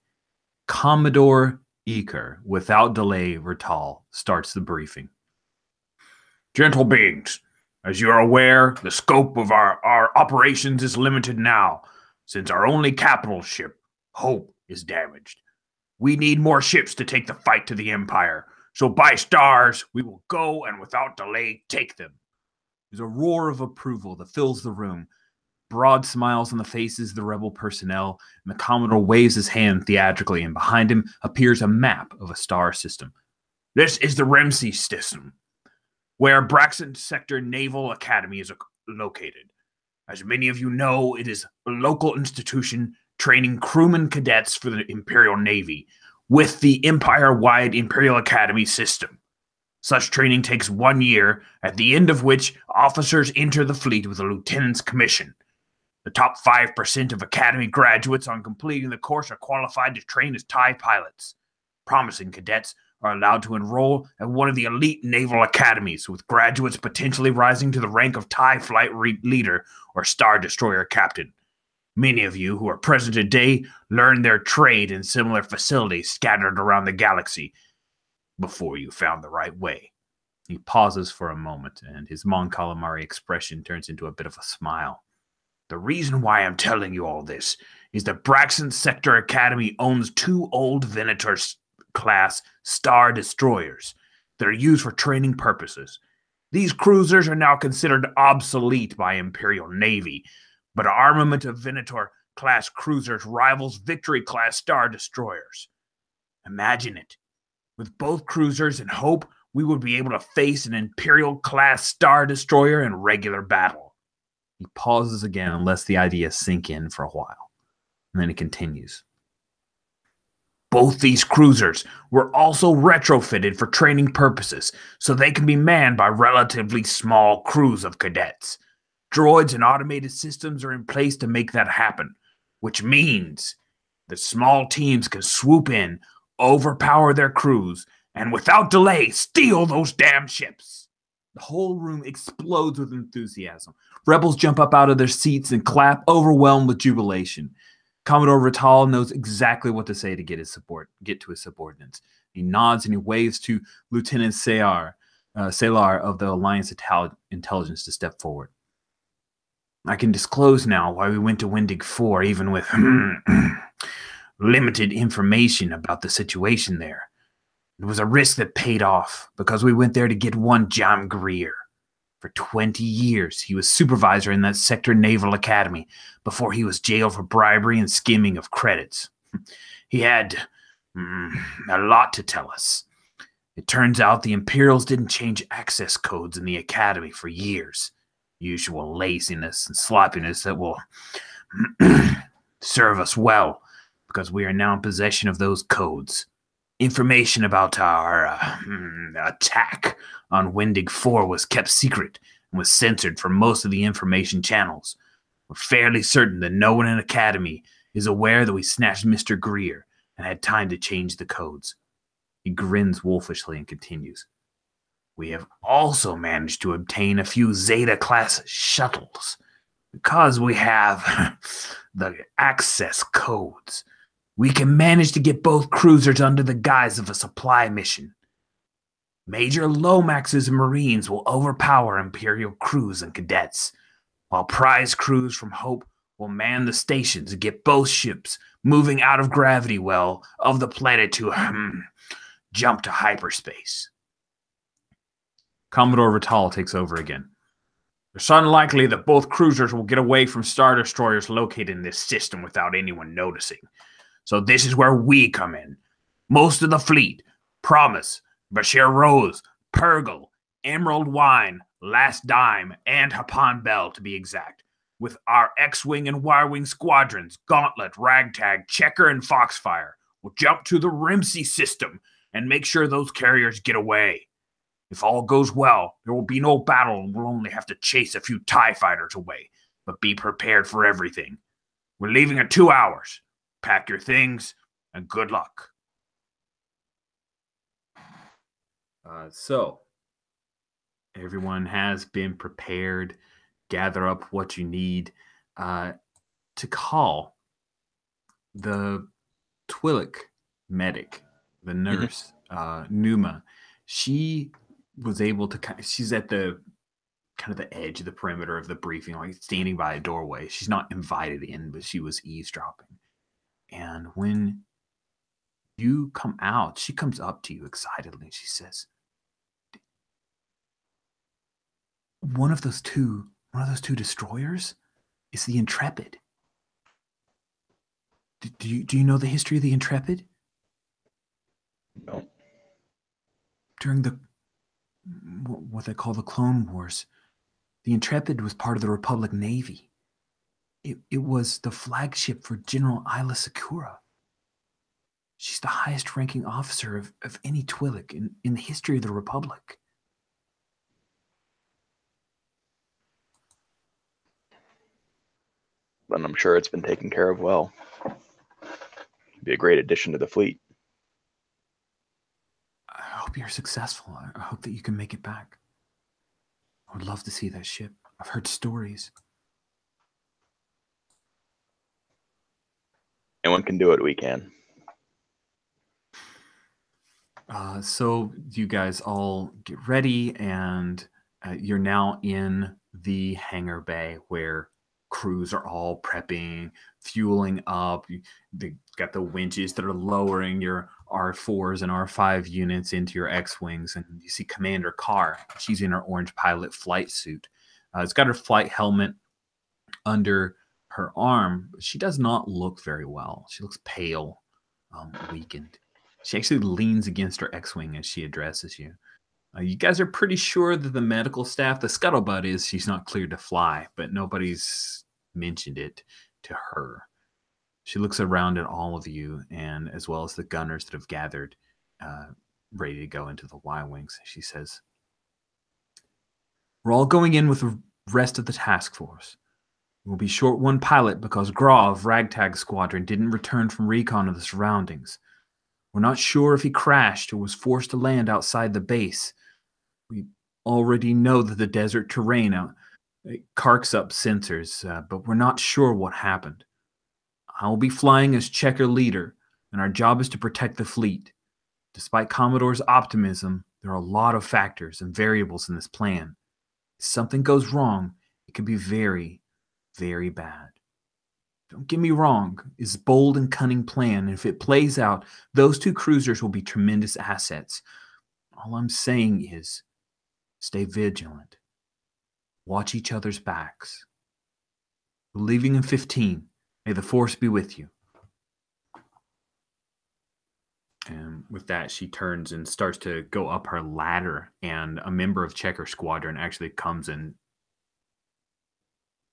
Commodore Eker, without delay, Ratal, starts the briefing. Gentle beings, as you are aware, the scope of our operations is limited now, since our only capital ship, Hope, is damaged. We need more ships to take the fight to the Empire, so by stars, we will go and without delay take them. There's a roar of approval that fills the room. Broad smiles on the faces of the rebel personnel, and the Commodore waves his hand theatrically, and behind him appears a map of a star system. This is the Ramsey system, where Braxton Sector Naval Academy is located. As many of you know, it is a local institution training crewmen cadets for the Imperial Navy, with the Empire-wide Imperial Academy system. Such training takes 1 year, at the end of which officers enter the fleet with a lieutenant's commission. The top 5% of Academy graduates on completing the course are qualified to train as TIE pilots. Promising cadets are allowed to enroll at one of the elite naval academies, with graduates potentially rising to the rank of TIE flight leader or Star Destroyer captain. Many of you who are present today learned their trade in similar facilities scattered around the galaxy before you found the right way. He pauses for a moment, and his Mon Calamari expression turns into a bit of a smile. The reason why I'm telling you all this is that Braxton Sector Academy owns 2 old Venator-class Star Destroyers that are used for training purposes. These cruisers are now considered obsolete by Imperial Navy, but our armament of Venator-class cruisers rivals Victory-class Star Destroyers. Imagine it. With both cruisers and Hope, we would be able to face an Imperial-class Star Destroyer in regular battle. He pauses again and lets the idea sink in for a while. And then he continues. Both these cruisers were also retrofitted for training purposes, so they can be manned by relatively small crews of cadets. Droids and automated systems are in place to make that happen, which means that small teams can swoop in, overpower their crews, and without delay, steal those damn ships. The whole room explodes with enthusiasm. Rebels jump up out of their seats and clap, overwhelmed with jubilation. Commodore Ratal knows exactly what to say to get to his subordinates. He nods and he waves to Lieutenant Salar of the Alliance Intelligence to step forward. I can disclose now why we went to Wendig 4, even with limited information about the situation there. It was a risk that paid off, because we went there to get one John Greer. For 20 years, he was supervisor in that Sector Naval Academy before he was jailed for bribery and skimming of credits. He had a lot to tell us. It turns out the Imperials didn't change access codes in the Academy for years. Usual laziness and sloppiness that will serve us well, because we are now in possession of those codes. Information about our attack on Wendig 4 was kept secret and was censored from most of the information channels. We're fairly certain that no one in Academy is aware that we snatched Mr. Greer and had time to change the codes. He grins wolfishly and continues. We have also managed to obtain a few Zeta-class shuttles. Because we have the access codes, we can manage to get both cruisers under the guise of a supply mission. Major Lomaxes and Marines will overpower Imperial crews and cadets, while prize crews from Hope will man the stations and get both ships moving out of gravity well of the planet to jump to hyperspace. Commodore Vital takes over again. It's unlikely that both cruisers will get away from Star Destroyers located in this system without anyone noticing. So this is where we come in. Most of the fleet, Promise, Bashir Rose, Purgle, Emerald Wine, Last Dime, and Hapan Bell to be exact, with our X-Wing and Y-Wing squadrons, Gauntlet, Ragtag, Checker, and Foxfire, will jump to the Rimsey system and make sure those carriers get away. If all goes well, there will be no battle and we'll only have to chase a few TIE fighters away, but be prepared for everything. We're leaving in 2 hours. Pack your things and good luck. So, everyone has been prepared. Gather up what you need to call the Twi'lek medic, the nurse, Numa. She was able to she's at the kind of the edge of the perimeter of the briefing, like standing by a doorway. She's not invited in, but she was eavesdropping. And when you come out, she comes up to you excitedly. She says, one of those two destroyers is the Intrepid. Do you know the history of the Intrepid? No. During the what they call the Clone Wars, the Intrepid was part of the Republic Navy. It was the flagship for General Isla Sakura. She's the highest ranking officer of any Twi'lek in the history of the Republic. And I'm sure it's been taken care of well. Be a great addition to the fleet. I hope you're successful. I hope that you can make it back. I would love to see that ship. I've heard stories. Anyone can do it, we can. So you guys all get ready, and you're now in the hangar bay where crews are all prepping, fueling up. They got the winches that are lowering your R4s and R5 units into your X-Wings, and you see Commander Carr. She's in her orange pilot flight suit. It's got her flight helmet under her arm. She does not look very well. She looks pale, weakened. She actually leans against her X-Wing as she addresses you. You guys are pretty sure that the medical staff, the scuttlebutt is she's not cleared to fly, but nobody's mentioned it to her. She looks around at all of you, and as well as the gunners that have gathered, ready to go into the Y-Wings. She says, "We're all going in with the rest of the task force. We'll be short one pilot because Grov, Ragtag Squadron, didn't return from recon of the surroundings. We're not sure if he crashed or was forced to land outside the base. We already know that the desert terrain carks up sensors, but we're not sure what happened. I will be flying as Checker leader, and our job is to protect the fleet. Despite Commodore's optimism, there are a lot of factors and variables in this plan. If something goes wrong, it could be very, very bad. Don't get me wrong, it's a bold and cunning plan, and if it plays out, those two cruisers will be tremendous assets. All I'm saying is, stay vigilant. Watch each other's backs. We're leaving in 15. May the Force be with you." And with that, she turns and starts to go up her ladder, and a member of Checker Squadron actually comes and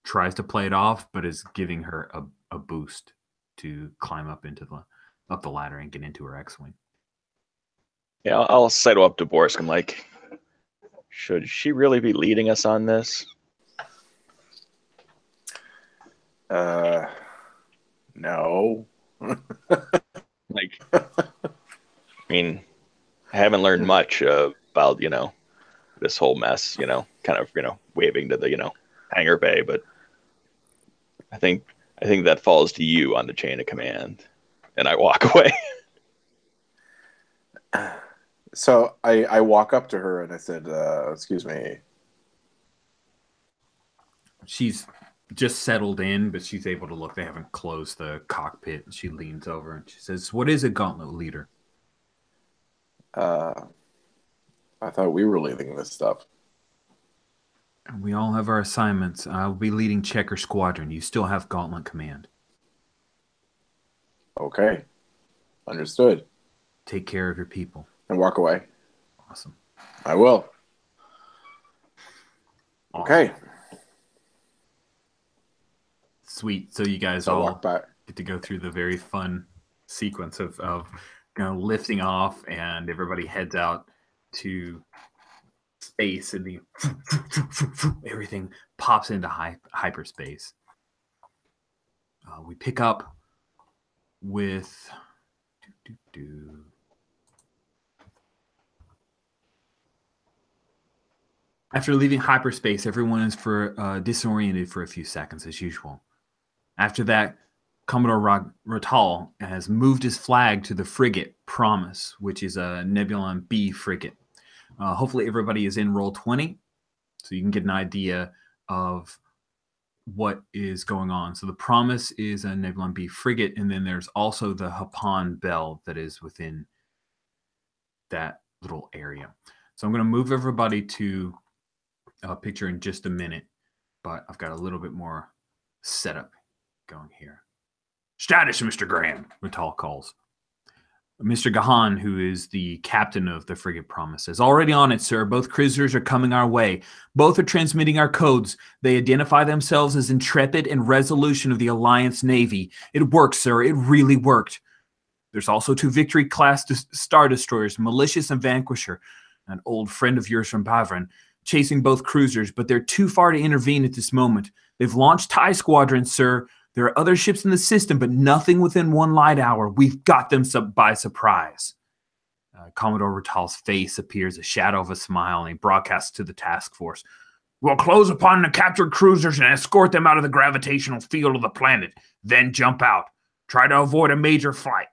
tries to play it off, but is giving her a boost to climb up the ladder and get into her X-wing. Yeah, I'll sidle up to Borsk. I'm like, should she really be leading us on this? No. Like, I mean, I haven't learned much about, this whole mess, kind of, waving to the, hangar bay, but I think that falls to you on the chain of command. And I walk away. So I walk up to her and I said, excuse me. She's just settled in, but she's able to look. They haven't closed the cockpit. She leans over and she says, "What is a Gauntlet leader?" I thought we were leading this stuff. We all have our assignments. I'll be leading Checker Squadron. You still have Gauntlet command. Okay. Understood. Take care of your people. And walk away. Awesome. I will. Awesome. Okay. Sweet. So you guys I'll all walk back. get to go through the very fun sequence of lifting off, and everybody heads out to space, and everything pops into hyperspace. We pick up with after leaving hyperspace, everyone is disoriented for a few seconds as usual. After that, Commodore Ratal has moved his flag to the frigate Promise, which is a Nebulon B frigate. Hopefully everybody is in roll 20, so you can get an idea of what is going on. So the Promise is a Nebulon B frigate, and then there's also the Hapan Bell that is within that little area. So I'm going to move everybody to a picture in just a minute, but I've got a little bit more setup going here. Status, Mr. Graham, Ratal calls. Mr. Gahan, who is the captain of the frigate Promise, says, "Already on it, sir. Both cruisers are coming our way. Both are transmitting our codes. They identify themselves as Intrepid and Resolution of the Alliance Navy. It worked, sir. It really worked. There's also 2 Victory-class Star Destroyers, Malicious and Vanquisher, an old friend of yours from Bavran, chasing both cruisers, but they're too far to intervene at this moment. They've launched TIE squadrons, sir. There are other ships in the system, but nothing within 1 light hour. We've got them by surprise." Commodore Ratal's face appears a shadow of a smile, and he broadcasts to the task force. "We'll close upon the captured cruisers and escort them out of the gravitational field of the planet, then jump out. Try to avoid a major fight,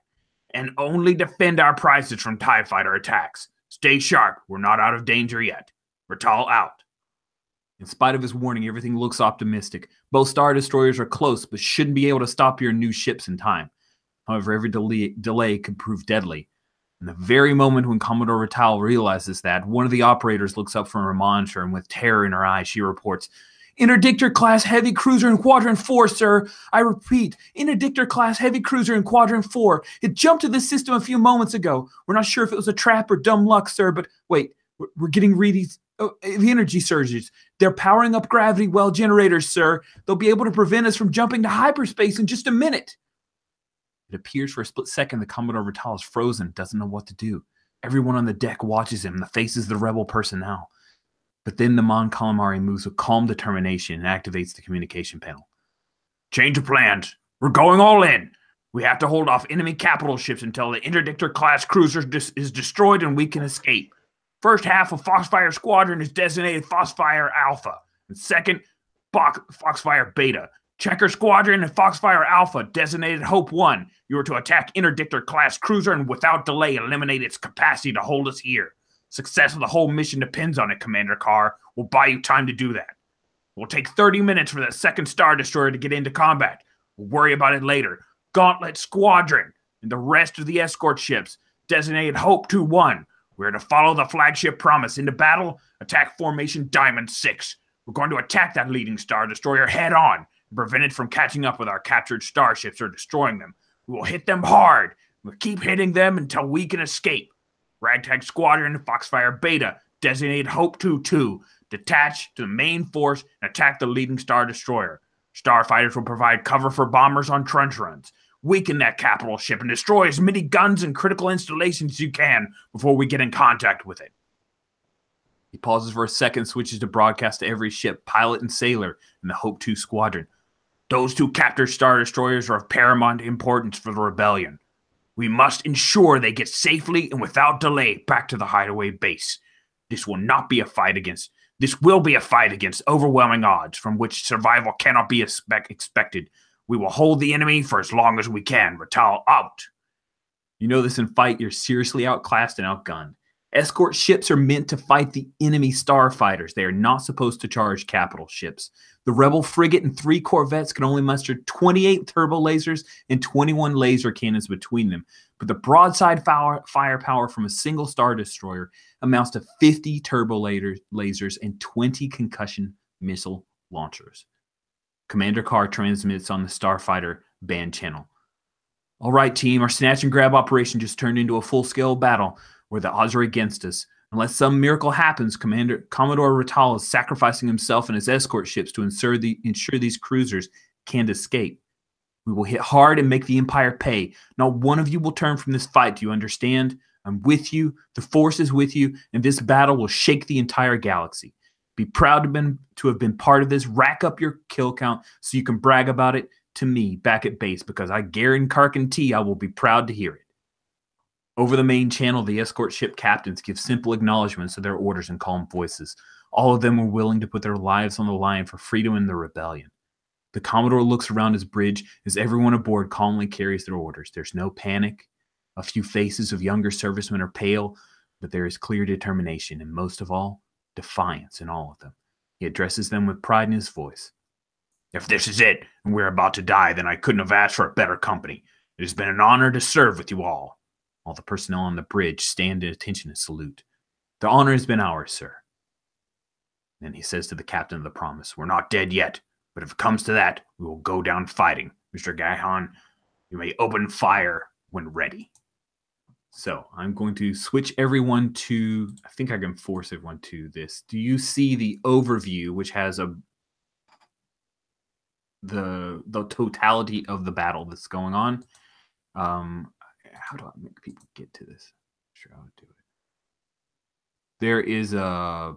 and only defend our prizes from TIE fighter attacks. Stay sharp. We're not out of danger yet. Ratal out." In spite of his warning, everything looks optimistic. Both Star Destroyers are close, but shouldn't be able to stop your new ships in time. However, every delay could prove deadly. In the very moment when Commodore Ratal realizes that, one of the operators looks up from her monitor, and with terror in her eyes, she reports, "Interdictor-class heavy cruiser in Quadrant 4, sir. I repeat, Interdictor-class heavy cruiser in Quadrant 4. It jumped to the system a few moments ago. We're not sure if it was a trap or dumb luck, sir, but wait, we're getting readies. Oh, the energy surges. They're powering up gravity well generators, sir. They'll be able to prevent us from jumping to hyperspace in just a minute." It appears for a split second that Commodore Ratal is frozen, doesn't know what to do. Everyone on the deck watches him, the faces of the rebel personnel. But then the Mon Calamari moves with calm determination and activates the communication panel. "Change of plans. We're going all in. We have to hold off enemy capital ships until the Interdictor-class cruiser is destroyed and we can escape. First half of Foxfire Squadron is designated Foxfire Alpha, and second, Foxfire Beta. Checker Squadron and Foxfire Alpha, designated Hope 1. You are to attack Interdictor-class cruiser and without delay eliminate its capacity to hold us here. Success of the whole mission depends on it, Commander Carr. We'll buy you time to do that. It will take 30 minutes for the second Star Destroyer to get into combat. We'll worry about it later. Gauntlet Squadron and the rest of the escort ships, designated Hope 2-1. We're to follow the flagship Promise into battle, attack formation Diamond 6. We're going to attack that leading Star Destroyer head on and prevent it from catching up with our captured starships or destroying them. We will hit them hard. We'll keep hitting them until we can escape. Ragtag Squadron and Foxfire Beta, designate Hope 2-2, detach to the main force and attack the leading Star Destroyer. Starfighters will provide cover for bombers on trench runs. Weaken that capital ship and destroy as many guns and critical installations as you can before we get in contact with it. He pauses for a second, switches to broadcast to every ship, pilot and sailor in the Hope 2 Squadron. Those 2 captured Star Destroyers are of paramount importance for the rebellion. We must ensure they get safely and without delay back to the hideaway base. This will be a fight against overwhelming odds from which survival cannot be expected. We will hold the enemy for as long as we can. Ratal out. You know this in fight, you're seriously outclassed and outgunned. Escort ships are meant to fight the enemy starfighters. They are not supposed to charge capital ships. The Rebel frigate and 3 corvettes can only muster 28 turbo lasers and 21 laser cannons between them. But the broadside firepower from a single Star Destroyer amounts to 50 turbo lasers and 20 concussion missile launchers. Commander Carr transmits on the Starfighter band channel. All right, team, our snatch and grab operation just turned into a full-scale battle where the odds are against us. Unless some miracle happens, Commodore Ratal is sacrificing himself and his escort ships to ensure these cruisers can't escape. We will hit hard and make the Empire pay. Not one of you will turn from this fight, do you understand? I'm with you, the Force is with you, and this battle will shake the entire galaxy. Be proud to have been part of this. Rack up your kill count so you can brag about it to me back at base, because I guarantee I will be proud to hear it. Over the main channel, the escort ship captains give simple acknowledgments of their orders in calm voices. All of them are willing to put their lives on the line for freedom and the rebellion. The Commodore looks around his bridge as everyone aboard calmly carries their orders. There's no panic. A few faces of younger servicemen are pale, but there is clear determination, and most of all, defiance in all of them. He addresses them with pride in his voice. If this is it, and we're about to die, then I couldn't have asked for a better company. It has been an honor to serve with you all. All the personnel on the bridge stand at attention and salute. The honor has been ours, sir. Then he says to the captain of the Promise, we're not dead yet, but if it comes to that, we will go down fighting. Mr. Gahan, you may open fire when ready. So I'm going to switch everyone to, I think I can force everyone to this. Do you see the overview, which has the totality of the battle that's going on? How do I make people get to this? I'm sure I would do it. There is a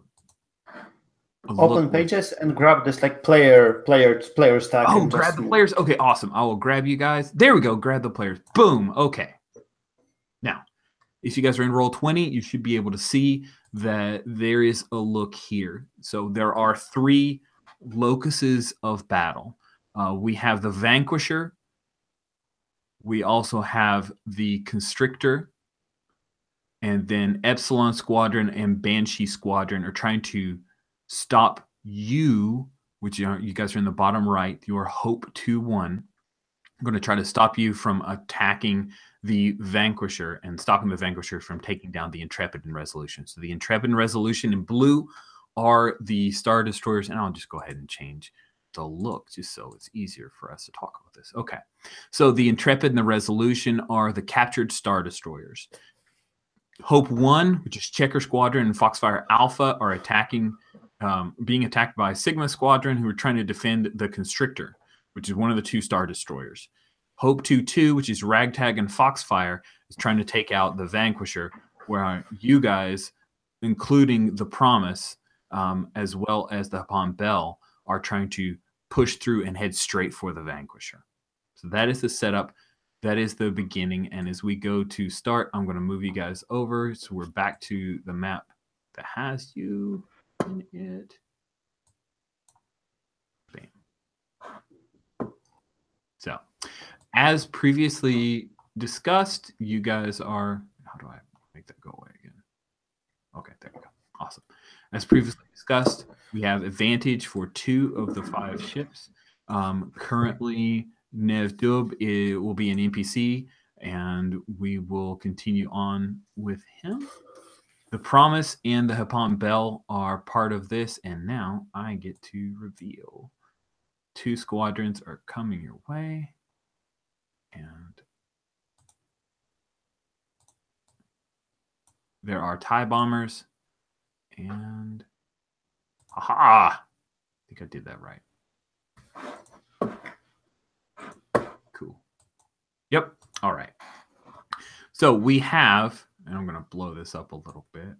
open pages and grab this like player stack. Oh, grab the players. Okay, awesome. I will grab you guys. There we go. Grab the players. Boom. Okay. Now, if you guys are in Roll20, you should be able to see that there is a look here. So there are 3 locuses of battle. We have the Vanquisher. We also have the Constrictor, and then Epsilon Squadron and Banshee Squadron are trying to stop you, which you guys are in the bottom right. You are Hope 2-1. I'm going to try to stop you from attacking the Vanquisher and stopping the Vanquisher from taking down the Intrepid and Resolution. So the Intrepid and Resolution in blue are the Star Destroyers, and I'll just go ahead and change the look just so it's easier for us to talk about this. Okay, so the Intrepid and the Resolution are the captured Star Destroyers. Hope 1, which is Checker Squadron, and Foxfire Alpha are being attacked by Sigma Squadron, who are trying to defend the Constrictor, which is one of the 2 Star Destroyers. Hope 2-2, which is Ragtag and Foxfire, is trying to take out the Vanquisher, where you guys, including the Promise, as well as the Hapon Bell, are trying to push through and head straight for the Vanquisher. So that is the setup. That is the beginning. And as we go to start, I'm going to move you guys over. So we're back to the map that has you in it. Bam. So as previously discussed, you guys are, how do I make that go away again? Okay, there we go. Awesome. As previously discussed, we have advantage for 2 of the 5 ships. Currently, Nev Dub will be an NPC, and we will continue on with him. The Promise and the Hapon Bell are part of this, and now I get to reveal 2 squadrons are coming your way, and there are TIE bombers. And aha! I think I did that right. Cool. Yep. All right. So we have, and I'm going to blow this up a little bit.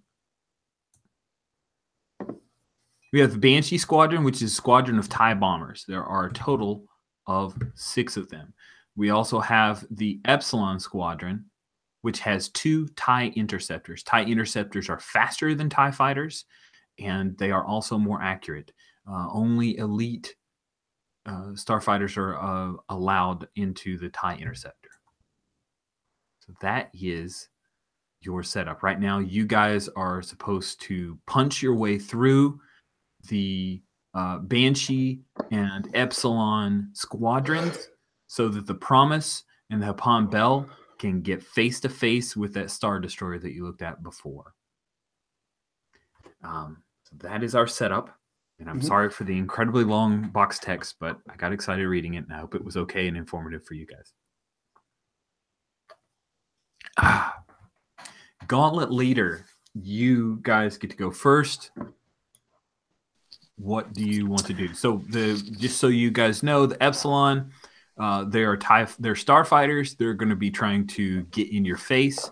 We have the Banshee Squadron, which is a squadron of TIE bombers. There are a total of 6 of them. We also have the Epsilon Squadron, which has 2 TIE interceptors. TIE interceptors are faster than TIE fighters, and they are also more accurate. Only elite starfighters are allowed into the TIE interceptor. So that is your setup. Right now, you guys are supposed to punch your way through the Banshee and Epsilon squadrons so that the Promise and the Hapan Bell can get face-to-face with that Star Destroyer that you looked at before. So that is our setup. And I'm sorry for the incredibly long box text, but I got excited reading it, and I hope it was okay and informative for you guys. Gauntlet Leader, you guys get to go first. What do you want to do? So just so you guys know, the Epsilon, they're starfighters. They're going to be trying to get in your face,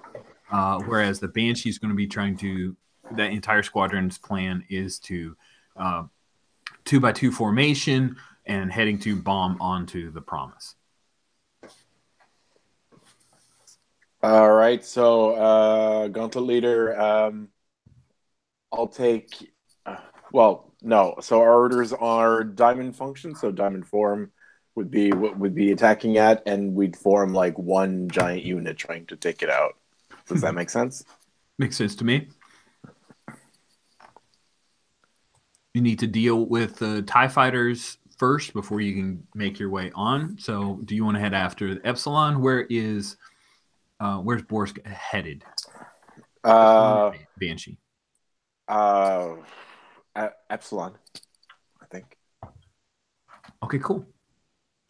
whereas the Banshee is going to be trying to. That entire squadron's plan is to 2x2 formation and heading to bomb onto the Promise. All right, so Gauntlet Leader, I'll take. Well, no. So our orders are diamond function. So diamond form would be what would be attacking at, and we'd form like one giant unit trying to take it out. Does that make sense? Makes sense to me. You need to deal with the TIE fighters first before you can make your way on. So do you want to head after the Epsilon? Where's Borsk headed? Banshee. Epsilon, I think. Okay, cool.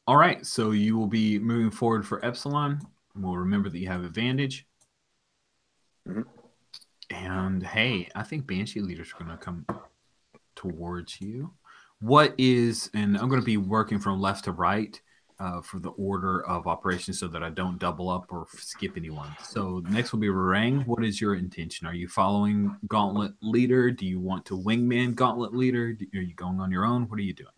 All right, so you will be moving forward for Epsilon. We'll remember that you have advantage. And hey, I think Banshee leaders are going to come towards you. What is, and I'm going to be working from left to right for the order of operations so that I don't double up or skip anyone. So next will be Rang. What is your intention? Are you following Gauntlet Leader? Do you want to wingman Gauntlet Leader? Are you going on your own? What are you doing?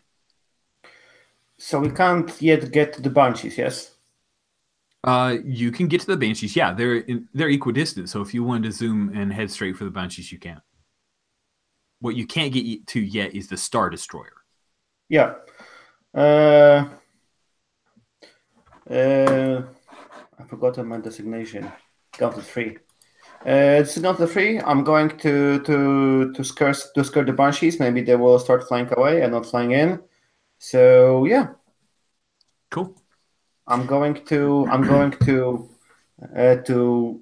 So we can't yet get to the Banshees, yes? You can get to the Banshees. Yeah, they're equidistant. So if you wanted to zoom and head straight for the Banshees, you can. What you can't get to yet is the Star Destroyer. Yeah. I forgot my designation. Gauntlet 3. It's Gauntlet 3. I'm going to scare the Banshees. Maybe they will start flying away and not flying in. So yeah. Cool. I'm going to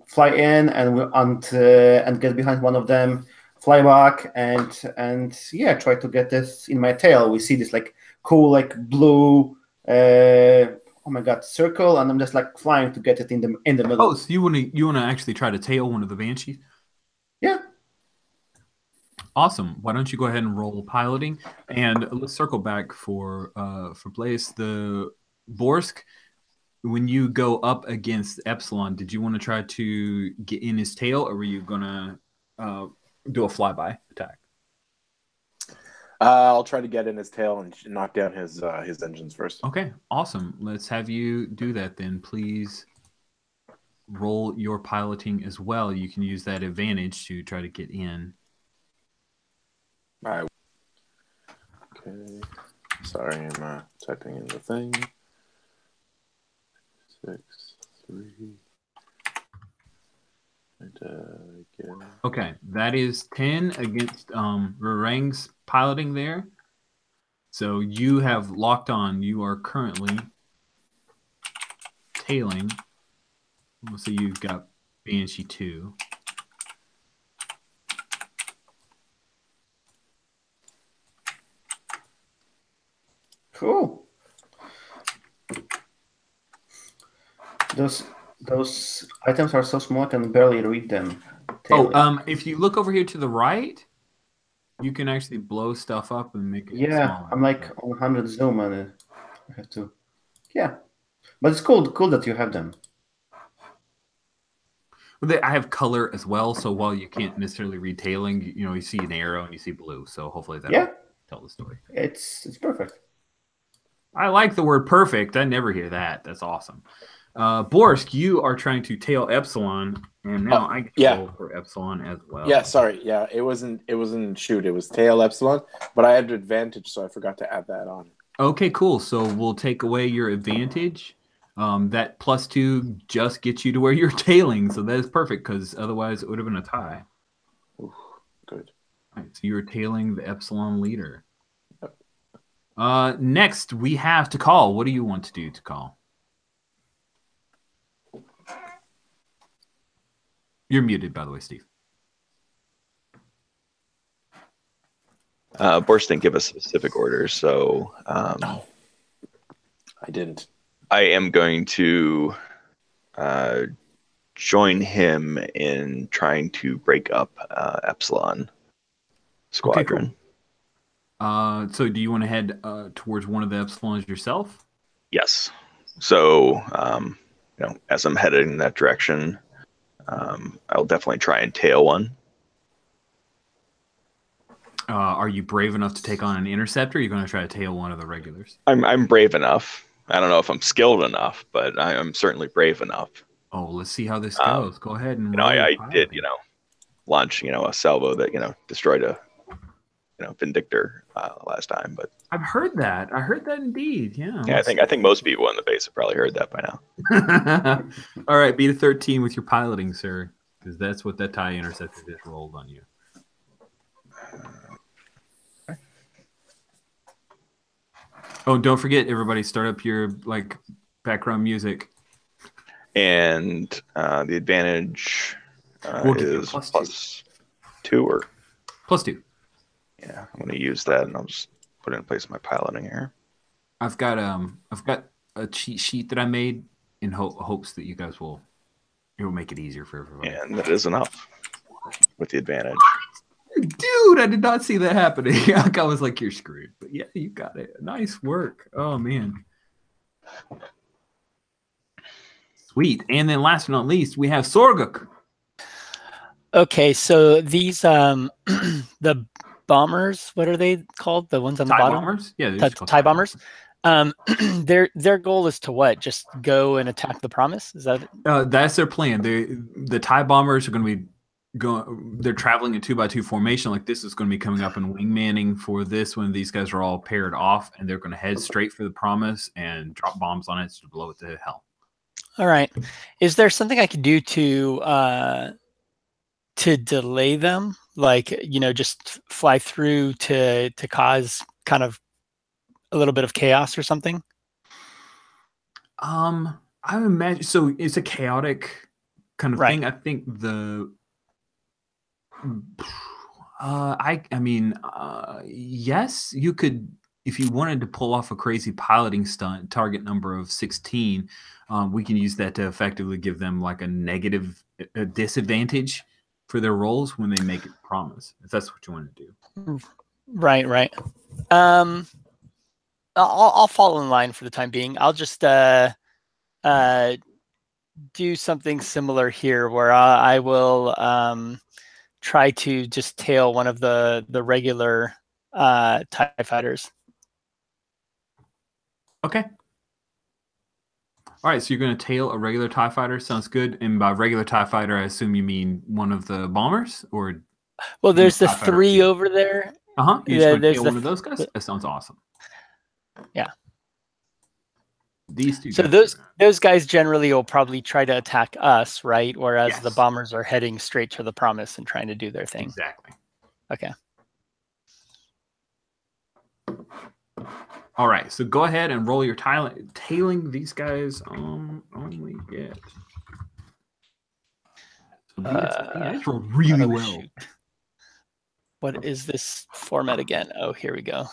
fly in and get behind one of them, fly back, and yeah, try to get this in my tail. We see this like cool like blue oh my god circle, and I'm just like flying to get it in the middle. Oh, so you want to actually try to tail one of the Banshees? Yeah. Awesome. Why don't you go ahead and roll piloting, and let's circle back for Blaze. The Borsk, when you go up against Epsilon, did you want to try to get in his tail, or were you gonna do a flyby attack? I'll try to get in his tail and knock down his engines first. Okay, awesome. Let's have you do that then. Please roll your piloting as well. You can use that advantage to try to get in. All right. Okay. Sorry, I'm typing in the thing. 6, 3. And, again. Okay, that is 10 against Rarang's piloting there. So you have locked on. You are currently tailing. Let's see, you've got Banshee 2. Cool. Those items are so small I can barely read them. tailing. If you look over here to the right, you can actually blow stuff up and make it Yeah, smaller. I'm like on 100 zoom and I have to. Yeah, but it's cool that you have them. I have color as well, so while you can't necessarily read tailing, you see an arrow and you see blue. So hopefully that'll tell the story. It's perfect. I like the word perfect. I never hear that. That's awesome. Borsk, you are trying to tail Epsilon, and now I get to roll for Epsilon as well. Yeah, sorry. Yeah, it wasn't shoot. It was tail Epsilon, but I had advantage, so I forgot to add that on. Okay, cool. So we'll take away your advantage. That +2 just gets you to where you're tailing, so that is perfect because otherwise it would have been a tie. Ooh, good. All right, so you're tailing the Epsilon leader. Next, we have Tikal. What do you want to do, Tikal? You're muted, by the way, Steve. Borst didn't give a specific order, so No, I didn't. I am going to join him in trying to break up Epsilon Squadron. Okay, cool. So do you want to head towards one of the Epsilons yourself? Yes. So, as I'm headed in that direction, I'll definitely try and tail one. Are you brave enough to take on an interceptor? Or are you going to try to tail one of the regulars? I'm brave enough. I don't know if I'm skilled enough, but I'm certainly brave enough. Oh, let's see how this goes. Go ahead and I did, launch, a salvo that, destroyed a, Vindictor last time. But I've heard that. I heard that indeed. Yeah. Yeah, I think most people on the base have probably heard that by now. All right, beat a 13 with your piloting, sir, because that's what that TIE interceptor just rolled on you. Oh, don't forget, everybody, start up your background music. And the advantage is +2 or +2. Yeah, I'm going to use that, and I'll just put it in place of my piloting here. I've got a cheat sheet that I made in hopes that you guys it will make it easier for everybody. And that is enough with the advantage. Dude, I did not see that happening. I was like, you're screwed. But yeah, you got it. Nice work. Oh, man. Sweet. And then last but not least, we have Sorguk. Okay, so these the bombers, what are they called? The ones on the bottom? Bombers? Yeah, TIE bombers. Their goal is to what? Just go and attack the Promise? Is that that's their plan. The TIE bombers are going to be they're traveling in 2x2 formation. Like this is going to be coming up in wing manning for this when these guys are all paired off, and they're going to head straight for the Promise and drop bombs on it to blow it to hell. All right. Is there something I could do to delay them? Like, just fly through to cause kind of a little bit of chaos or something? I imagine so. It's a chaotic kind of thing. I think yes, you could, if you wanted to pull off a crazy piloting stunt, target number of 16, we can use that to effectively give them like a disadvantage for their rolls when they make it Promise, if that's what you want to do. Right. I'll fall in line for the time being. I'll just do something similar here where I will try to just tail one of the regular TIE fighters. Okay. All right, so you're going to tail a regular TIE fighter. Sounds good. And by regular TIE fighter, I assume you mean one of the bombers? Or well, there's the 3 over there. Uh-huh. You're just going to tail one of those guys? That sounds awesome. Yeah. These two. So those guys generally will probably try to attack us, right? Whereas the bombers are heading straight to the Promise and trying to do their thing. Exactly. Okay. All right. So go ahead and roll your tailing. These guys only get. These roll really well. Shoot. What is this format again? Oh, here we go.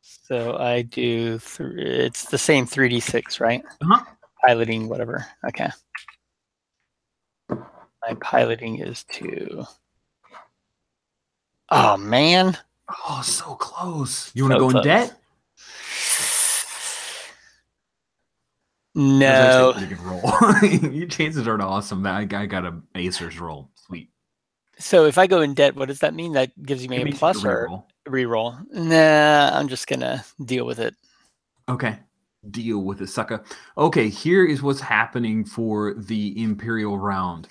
So I do, it's the same 3d6, right? Uh-huh. Piloting, whatever. Okay. My piloting is 2. Oh man. Oh, so close. You want to So go in close. debt? No. That's actually a pretty good roll. Your chances are awesome. That guy got a Acer's roll. Sweet. So if I go in debt, what does that mean? That gives me It a means plus you or reroll. reroll? Nah, I'm just gonna deal with it. Okay. Deal with it, sucker. Okay, here is what's happening for the Imperial round.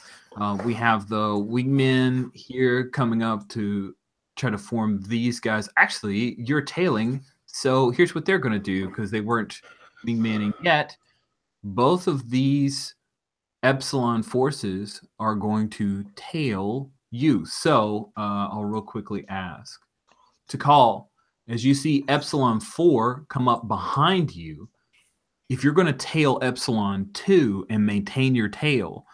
We have the wingmen here coming up to try to form these guys. Actually, you're tailing. So here's what they're going to do because they weren't wingmanning yet. Both of these Epsilon forces are going to tail you. So I'll real quickly ask to call as you see Epsilon 4 come up behind you. If you're going to tail Epsilon 2 and maintain your tail,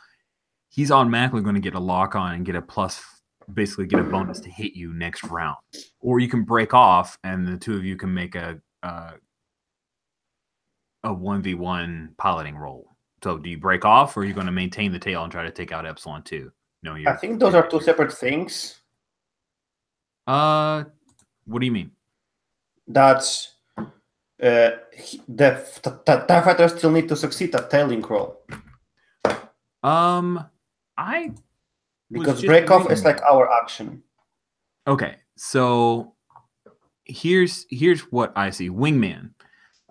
he's automatically going to get a lock on and get a plus, basically get a bonus to hit you next round. Or you can break off and the two of you can make a 1v1 piloting roll. So do you break off or are you going to maintain the tail and try to take out Epsilon 2? No, I think those are two separate things. What do you mean? That's the TIE fighters still need to succeed at tailing roll. Because break off is like our action. Okay, so here's what I see. Wingman.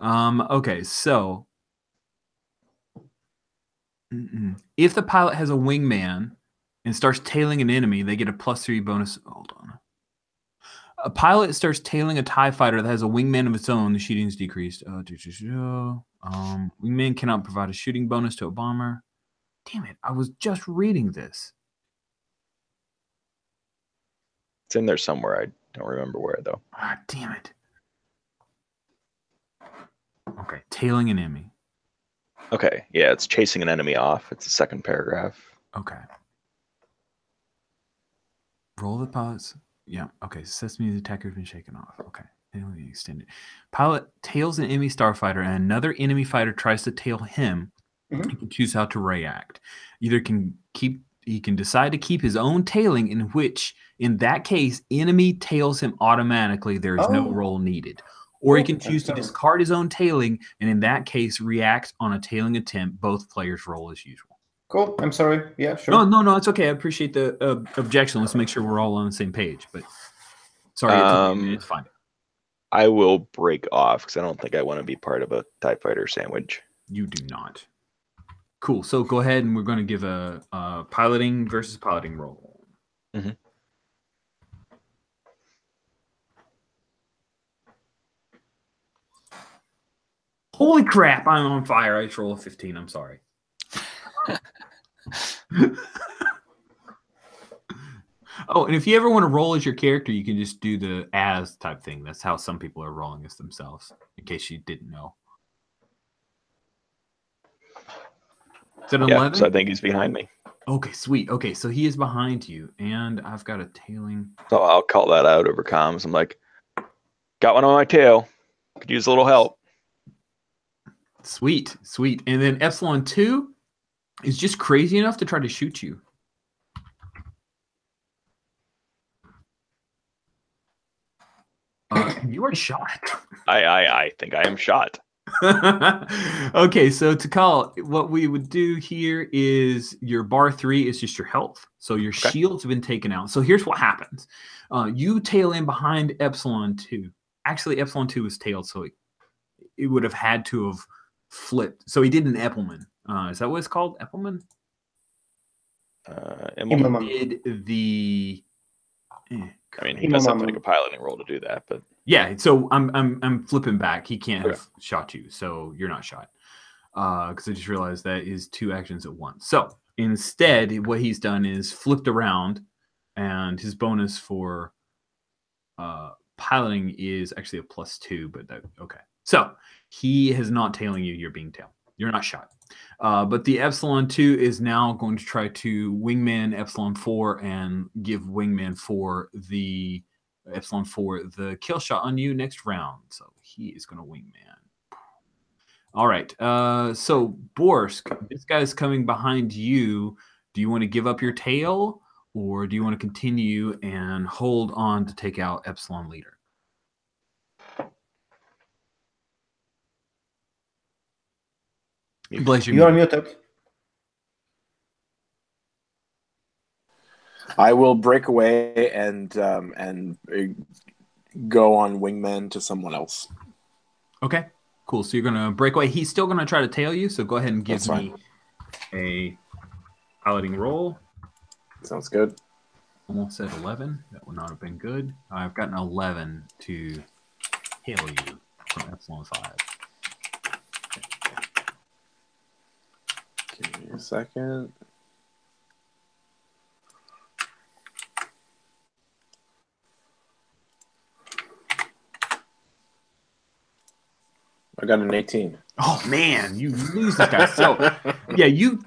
Okay, so if the pilot has a wingman and starts tailing an enemy, they get a +3 bonus. Hold on. A pilot starts tailing a TIE fighter that has a wingman of its own. The shooting is decreased. Wingman cannot provide a shooting bonus to a bomber. Damn it, I was just reading this. It's in there somewhere. I don't remember where, though. Ah, damn it. Okay, tailing an enemy. Okay, yeah, it's chasing an enemy off. It's the second paragraph. Okay. Roll the pilots. Yeah, okay. Sesame, the attacker has been shaken off. Okay. Extended. Pilot tails an enemy starfighter and another enemy fighter tries to tail him. He can choose how to react. Either he can decide to keep his own tailing, in that case, enemy tails him automatically. There is no roll needed. Or he can choose to discard his own tailing, and in that case, react on a tailing attempt. Both players roll as usual. Cool. I'm sorry. Yeah, sure. No, it's okay. I appreciate the objection. Let's make sure we're all on the same page. But sorry, it took me a minute to find it. I will break off because I don't think I want to be part of a TIE fighter sandwich. You do not. Cool. So go ahead, and we're going to give a piloting versus piloting roll. Mm-hmm. Holy crap! I'm on fire. I just rolled a 15. I'm sorry. Oh, and if you ever want to roll as your character, you can just do the as type thing. That's how some people are rolling as themselves, in case you didn't know. Is it 11? So I think he's behind me. Okay, sweet. Okay, so he is behind you, and I've got a tailing. So I'll call that out over comms. I'm like, got one on my tail. Could use a little help. Sweet. And then Epsilon 2 is just crazy enough to try to shoot you. You are shot. I think I am shot. Okay, so to call, what we would do here is your bar 3 is just your health. So your shields have been taken out. So here's what happens. You tail in behind Epsilon 2. Actually, Epsilon 2 was tailed, so it would have had to have flipped. So he did an Eppelman. Is that what it's called? Eppelman? He did the... I mean, he must have to make a piloting roll to do that, but yeah. So I'm flipping back. He can't have shot you, so you're not shot. Because I just realized that is 2 actions at once. So instead, what he's done is flipped around, and his bonus for piloting is actually a +2. But okay. So he is not tailing you. You're being tailed. You're not shot. But the Epsilon 2 is now going to try to wingman Epsilon 4 and give wingman 4 the Epsilon 4 the kill shot on you next round. So he is going to wingman. All right. So Borsk, this guy's coming behind you. Do you want to give up your tail, or do you want to continue and hold on to take out Epsilon Leader? Blaze, You are muted. I will break away and go on wingman to someone else. Okay, cool. So you're gonna break away. He's still gonna try to tail you. So go ahead and give That's me a piloting roll. Sounds good. Almost said 11. That would not have been good. I've got an 11 to tail you from Epsilon 5. Give me a second. I got an 18. Oh man, you lose this guy. So yeah, you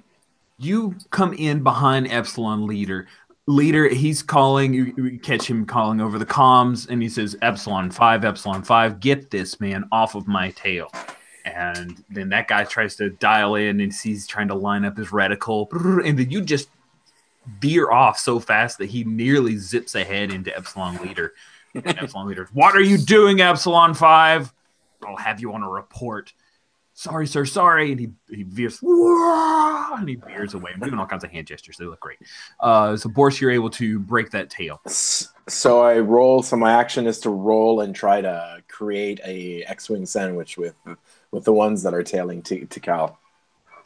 come in behind Epsilon Leader. Leader, he's calling. You catch him calling over the comms, and he says, "Epsilon 5, get this man off of my tail." And then that guy tries to dial in, and he's trying to line up his reticle, and then you just veer off so fast that he nearly zips ahead into Epsilon Leader. And Epsilon Leader, what are you doing, Epsilon 5? I'll have you on a report. Sorry, sir, sorry. And he veers, and he veers away. I'm doing all kinds of hand gestures. They look great. So, Boris, you're able to break that tail. So I roll. So my action is to roll and try to create a X-wing sandwich with the ones that are tailing Tikal.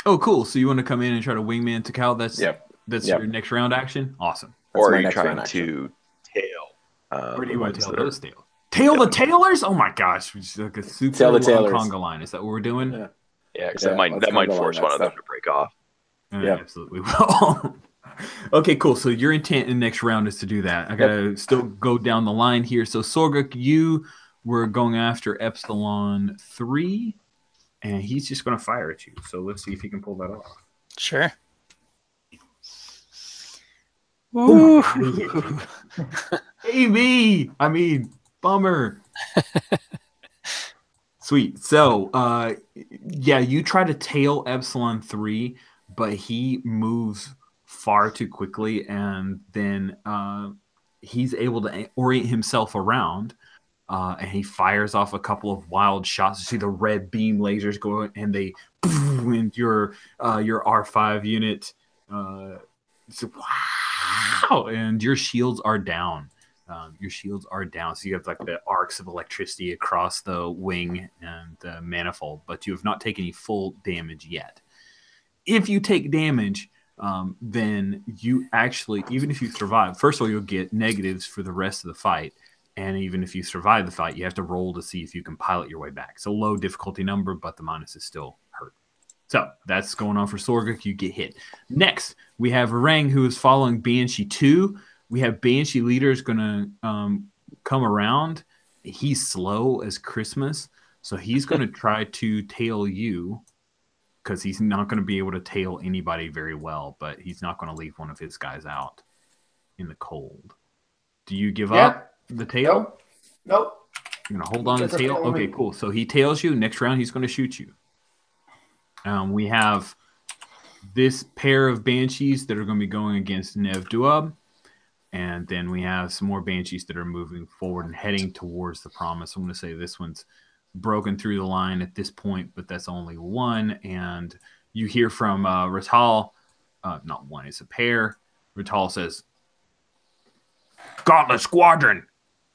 Oh, cool. So you want to come in and try to wingman Tikal? That's your next round action? Awesome. Or are you trying to tail? Where do you want to tail those tails? Tail the tailers? Oh my gosh. It's like a super long conga line. Is that what we're doing? Yeah, because that might force one of them to break off. Yeah, absolutely will. Okay, cool. So your intent in the next round is to do that. I gotta still go down the line here. So Sorguk, you were going after Epsilon 3, and he's just gonna fire at you. So let's see if he can pull that off. Sure. Ooh. Amy! I mean, bummer. Sweet. So, you try to tail Epsilon 3, but he moves far too quickly, and then he's able to orient himself around, and he fires off a couple of wild shots. You see the red beam lasers go, and they and your R5 unit. Wow! And your shields are down. So you have like the arcs of electricity across the wing and the manifold, but you have not taken any full damage yet. If you take damage, then you actually, even if you survive, first of all, you'll get negatives for the rest of the fight. And even if you survive the fight, you have to roll to see if you can pilot your way back. So low difficulty number, but the minus is still hurt. So that's going on for Sorguk. You get hit. Next, we have Rang, who is following Banshee 2. We have Banshee Leaders going to come around. He's slow as Christmas, so he's going to try to tail you because he's not going to be able to tail anybody very well, but he's not going to leave one of his guys out in the cold. Do you give up the tail? Nope. You're going to hold on to the tail? Okay, cool. So he tails you. Next round, he's going to shoot you. We have this pair of Banshees that are going to be going against Nev Duab. And then we have some more Banshees that are moving forward and heading towards the Promise. I'm going to say this one's broken through the line at this point, but that's only one. And you hear from Ratal, not one, it's a pair. Ratal says, Gauntlet Squadron,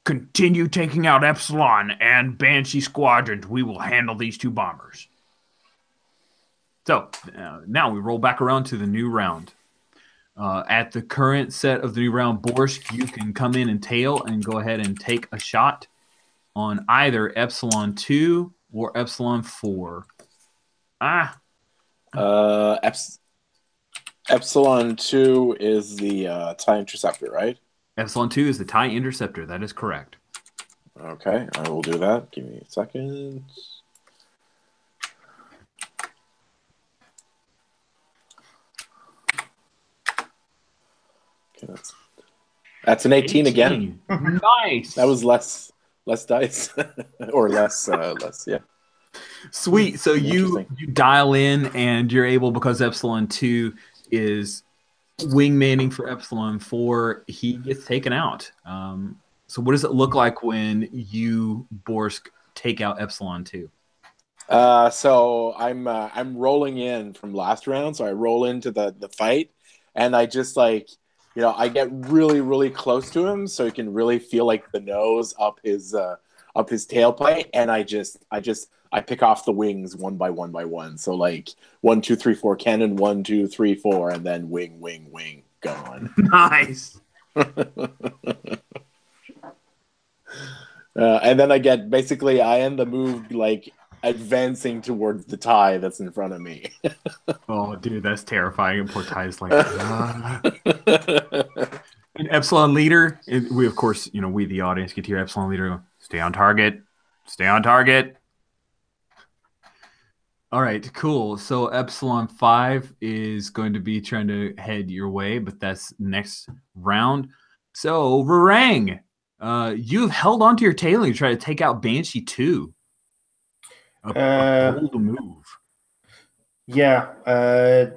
continue taking out Epsilon and Banshee Squadrons. We will handle these two bombers. So now we roll back around to the new round. At the current set of the new round, Borsk, you can come in and tail and go ahead and take a shot on either Epsilon 2 or Epsilon 4. Epsilon 2 is the TIE Interceptor, right? Epsilon 2 is the TIE Interceptor. That is correct. Okay, I will do that. Give me a second. Okay, that's an 18 again. Nice. That was less dice, or less, yeah. Sweet. So you dial in, and you're able, because Epsilon 2 is wing manning for Epsilon 4, he gets taken out. So what does it look like when you, Borsk, take out Epsilon 2? So I'm rolling in from last round, so I roll into the fight, and I just like, I get really, really close to him, so you can really feel like the nose up his tailpipe, and I pick off the wings one by one. So like 1, 2, 3, 4 cannon, 1, 2, 3, 4, and then wing going. Nice. And then I end the move like advancing towards the tie that's in front of me. Oh, dude, that's terrifying. And poor Ty's like, An Epsilon leader. We, of course, we the audience get to hear Epsilon leader. Stay on target. Stay on target. All right, cool. So Epsilon 5 is going to be trying to head your way, but that's next round. So Varang, you've held onto your tail and you try to take out Banshee 2. A bold move. Yeah.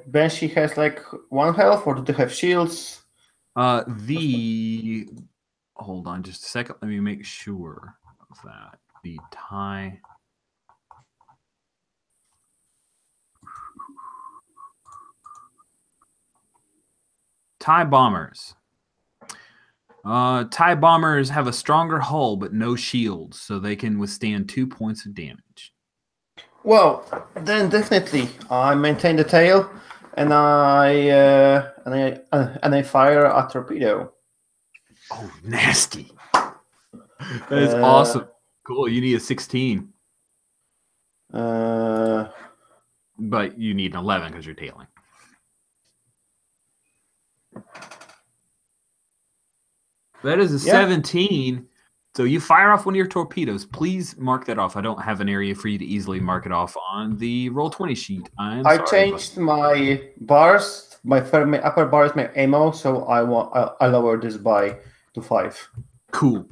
Banshee has like 1 health, or do they have shields? Hold on just a second. Let me make sure of that. The tie. TIE bombers. TIE bombers have a stronger hull but no shields, so they can withstand 2 points of damage. Well, then definitely I maintain the tail, and I fire a torpedo. Oh, nasty! That is awesome. Cool. You need a 16, but you need an 11 because you're tailing. That is a 17. So you fire off one of your torpedoes. Please mark that off. I don't have an area for you to easily mark it off on the Roll20 sheet. I changed my bars. My upper bar is my ammo, so I lower this to 5. Cool.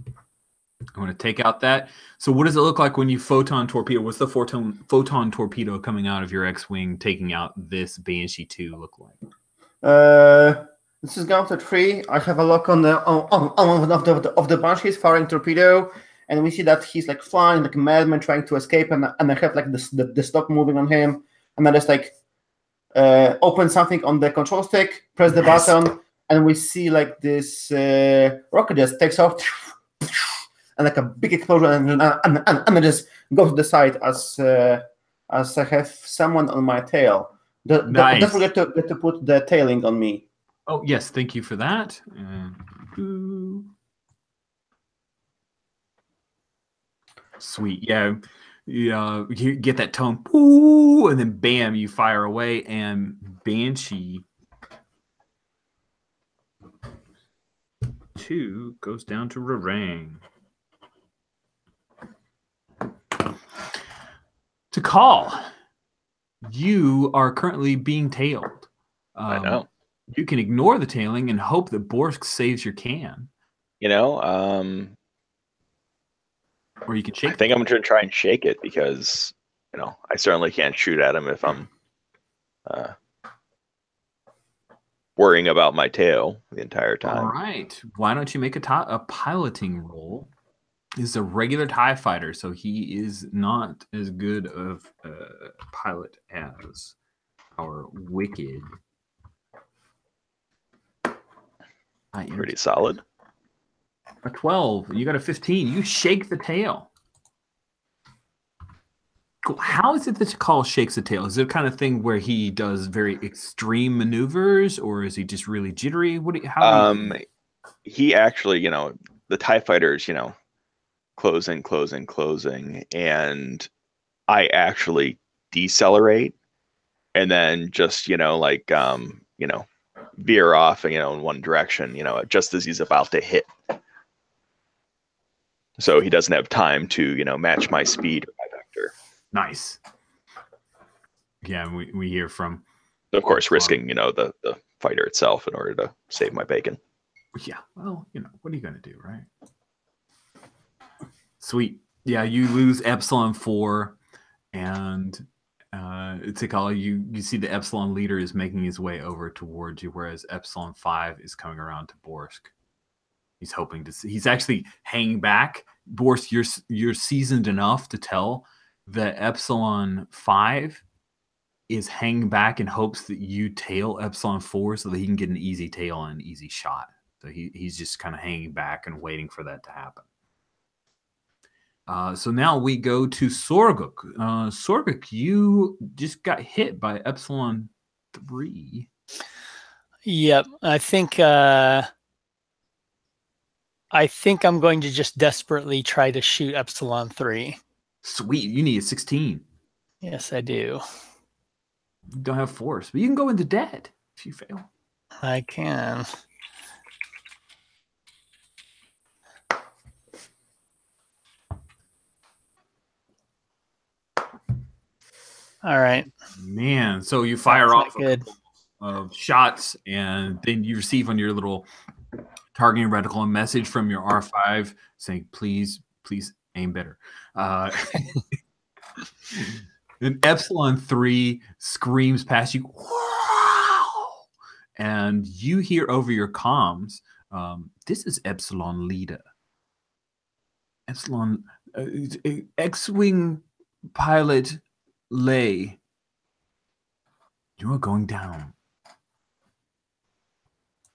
I'm going to take out that. So what does it look like when you photon torpedo? What's the photon torpedo coming out of your X-Wing taking out this Banshee 2 look like? This is Gauntlet 3. I have a look on one of the Banshees firing torpedo, and we see that he's like flying like a madman trying to escape, and I have like the stock moving on him, and I just like open something on the control stick, press the button, and we see like this rocket just takes off, and like a big explosion, and I just go to the side as I have someone on my tail. Nice. Don't forget to put the tailing on me. Oh, yes. Thank you for that. Sweet. Yeah. You get that tone. Ooh, and then bam, you fire away. And Banshee 2 goes down to Rarang. To call. You are currently being tailed. I know. You can ignore the tailing and hope that Borsk saves your can. Or you can shake. I think I'm going to try and shake it because, I certainly can't shoot at him if I'm worrying about my tail the entire time. All right. Why don't you make a piloting roll? He's a regular TIE fighter, so he is not as good of a pilot as our Wicked. Pretty solid. A 12. You got a 15. You shake the tail. Cool. How is it that Call shakes the tail? Is it the kind of thing where he does very extreme maneuvers, or is he just really jittery? He actually, the TIE fighters, closing, and I actually decelerate and then just, veer off, in one direction, just as he's about to hit. So he doesn't have time to, match my speed or my vector. Nice. Yeah, we hear from... Of course, risking, the fighter itself in order to save my bacon. Yeah, well, what are you going to do, right? Sweet. Yeah, you lose Epsilon 4, and Tikal, you see the Epsilon leader is making his way over towards you, whereas Epsilon 5 is coming around to Borsk. He's hoping to see. He's actually hanging back. Borsk, you're seasoned enough to tell that Epsilon 5 is hanging back in hopes that you tail Epsilon 4 so that he can get an easy tail and an easy shot. So he's just kind of hanging back and waiting for that to happen. So now we go to Sorguk. Sorguk, you just got hit by Epsilon 3. Yep, I think I'm going to just desperately try to shoot Epsilon 3. Sweet, you need a 16. Yes, I do. You don't have force, but you can go into debt if you fail. I can. All right. Man, so you fire That's off not good. of shots, and then you receive on your little targeting reticle a message from your R5 saying, please aim better. Then Epsilon 3 screams past you, wow! And you hear over your comms, this is Epsilon leader. Epsilon X-Wing pilot Lay. You are going down.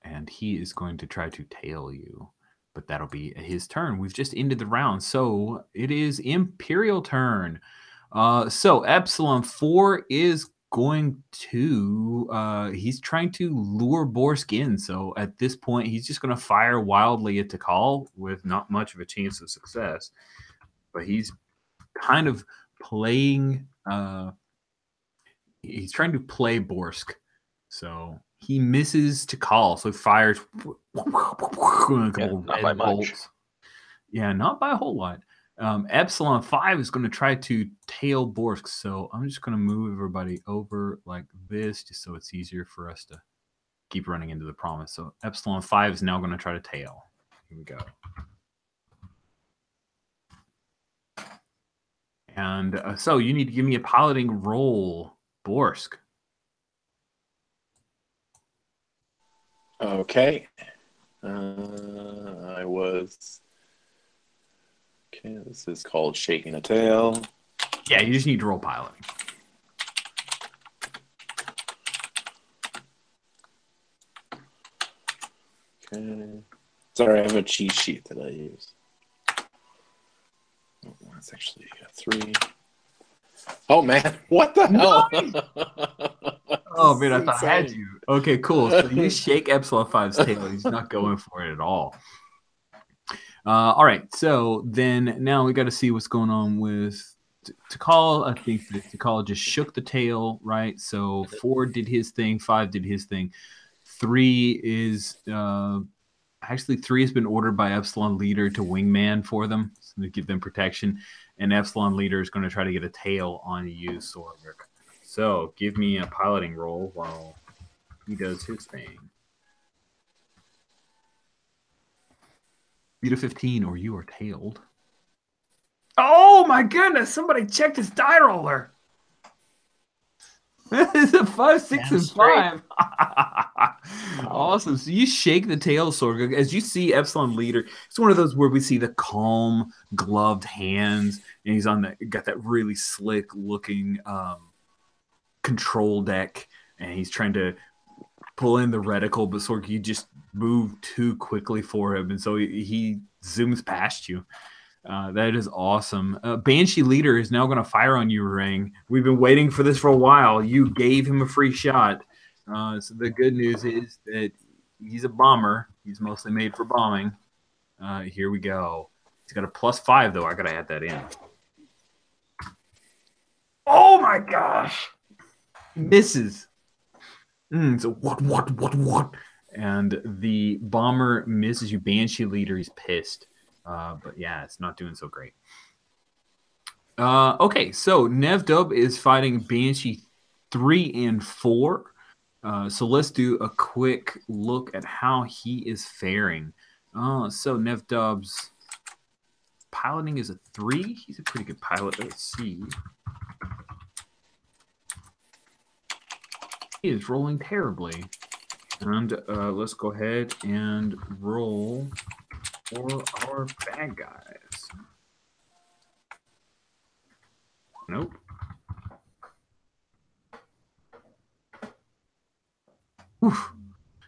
And he is going to try to tail you. But that'll be his turn. We've just ended the round. So it is Imperial turn. So Epsilon 4 is going to... he's trying to lure Borsk in. So at this point, he's just going to fire wildly at Tikal with not much of a chance of success. But he's kind of playing... he's trying to play Borsk. So he misses Tikal. So he fires... not by much. Yeah, not by a whole lot. Epsilon 5 is going to try to tail Borsk, so I'm just going to move everybody over like this, just so it's easier for us to keep running into the promise. So Epsilon 5 is now going to try to tail. Here we go. And so you need to give me a piloting roll, Borsk. Okay. I was... Okay, this is called shaking a tail. Yeah, you just need to roll piloting. Okay. Sorry, I have a cheat sheet that I use. Oh, that's actually a 3. Oh, man. What the hell? Oh, man, I thought I had you. Okay, cool. So you shake Epsilon 5's tail. He's not going for it at all. All right, so then now we got to see what's going on with Tikal. I think that Tikal just shook the tail, right? So 4 did his thing, 5 did his thing. 3 is actually 3 has been ordered by Epsilon Leader to wingman for them, so to give them protection. And Epsilon Leader is going to try to get a tail on you, Sorguk. So give me a piloting roll while he does his thing. Beat a 15 or you are tailed. Oh my goodness! Somebody checked his die roller. It's a 5, 6, and 5. Awesome. So you shake the tail, Sorguk. As you see Epsilon Leader, it's one of those where we see the calm, gloved hands, and he's on got that really slick looking control deck, and he's trying to pull in the reticle, but Sorguk, you just move too quickly for him, and so he zooms past you. That is awesome. Banshee Leader is now going to fire on you, Ring. We've been waiting for this for a while. You gave him a free shot. So the good news is that he's a bomber. He's mostly made for bombing. Here we go. He's got a +5, though. I got to add that in. Oh, my gosh. Misses. So what? And the bomber misses you. Banshee Leader, he's pissed. But yeah, it's not doing so great. Okay, so Nevdub is fighting Banshee 3 and 4. So let's do a quick look at how he is faring. So Nevdub's piloting is a 3. He's a pretty good pilot. Let's see. He is rolling terribly. And let's go ahead and roll for our bad guys. Nope. Oof.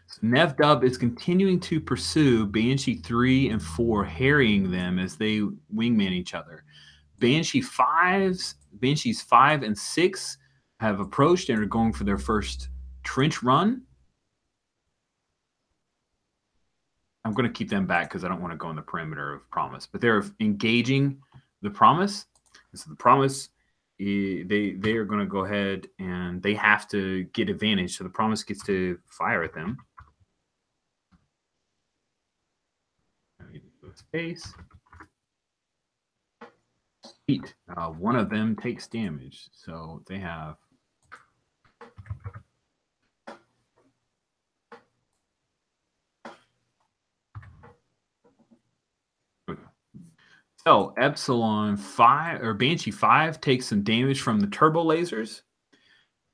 So Nevdub is continuing to pursue Banshee 3 and 4, harrying them as they wingman each other. Banshees 5 and 6 have approached and are going for their first trench run. I'm going to keep them back because I don't want to go on the perimeter of Promise. But they're engaging the Promise. So the Promise, they are going to go ahead and they have to get advantage. So the Promise gets to fire at them. Space. Sweet. One of them takes damage. So they have... So Epsilon 5 or Banshee 5 takes some damage from the turbo lasers.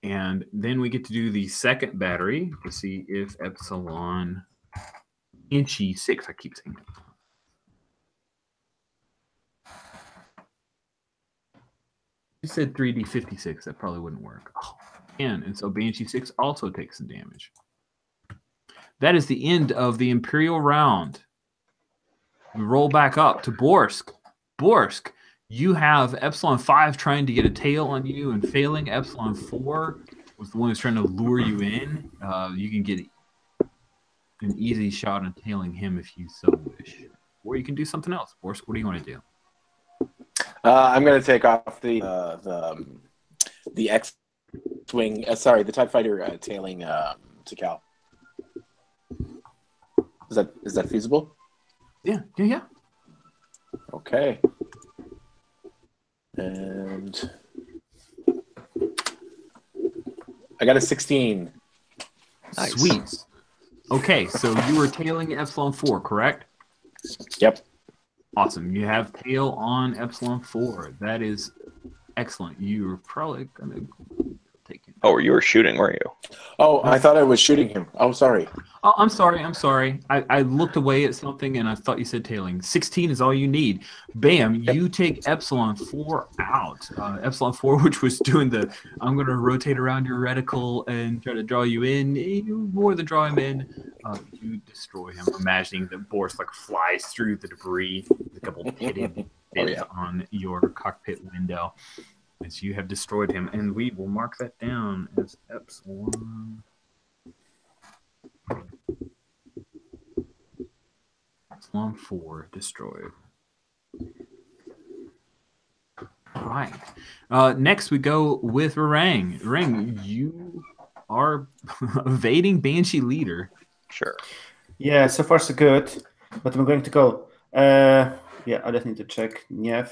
And then we get to do the second battery to see if Epsilon Banshee 6, I keep saying it. You said 3D56, that probably wouldn't work. Oh, man. And so Banshee 6 also takes some damage. That is the end of the Imperial round. We roll back up to Borsk. Borsk, you have Epsilon 5 trying to get a tail on you and failing. Epsilon 4 was the one who's trying to lure you in. You can get an easy shot on tailing him if you so wish. Or you can do something else. Borsk, what do you want to do? I'm going to take off the X-wing. Sorry, the TIE fighter tailing Tikal. Is that feasible? Yeah. Okay. And I got a 16. Nice. Sweet. Okay, so you were tailing Epsilon 4, correct? Yep. Awesome. You have tail on Epsilon 4. That is excellent. You're probably going to take it. Oh, you were shooting, weren't you? Oh, I thought I was shooting him. Oh, sorry. Oh, I'm sorry. I looked away at something and I thought you said tailing. 16 is all you need. Bam, you take Epsilon 4 out. Epsilon 4, which was doing the, I'm going to rotate around your reticle and try to draw you in. You more than draw him in. You destroy him. Imagining that Boris like flies through the debris, a couple pitted bits on your cockpit window. As you have destroyed him. And we will mark that down as Epsilon. Epsilon 4 destroyed. All right. Next, we go with Rarang. Rarang, you are evading Banshee leader. Sure. Yeah, so far so good. But I'm going to go. I just need to check. Niev.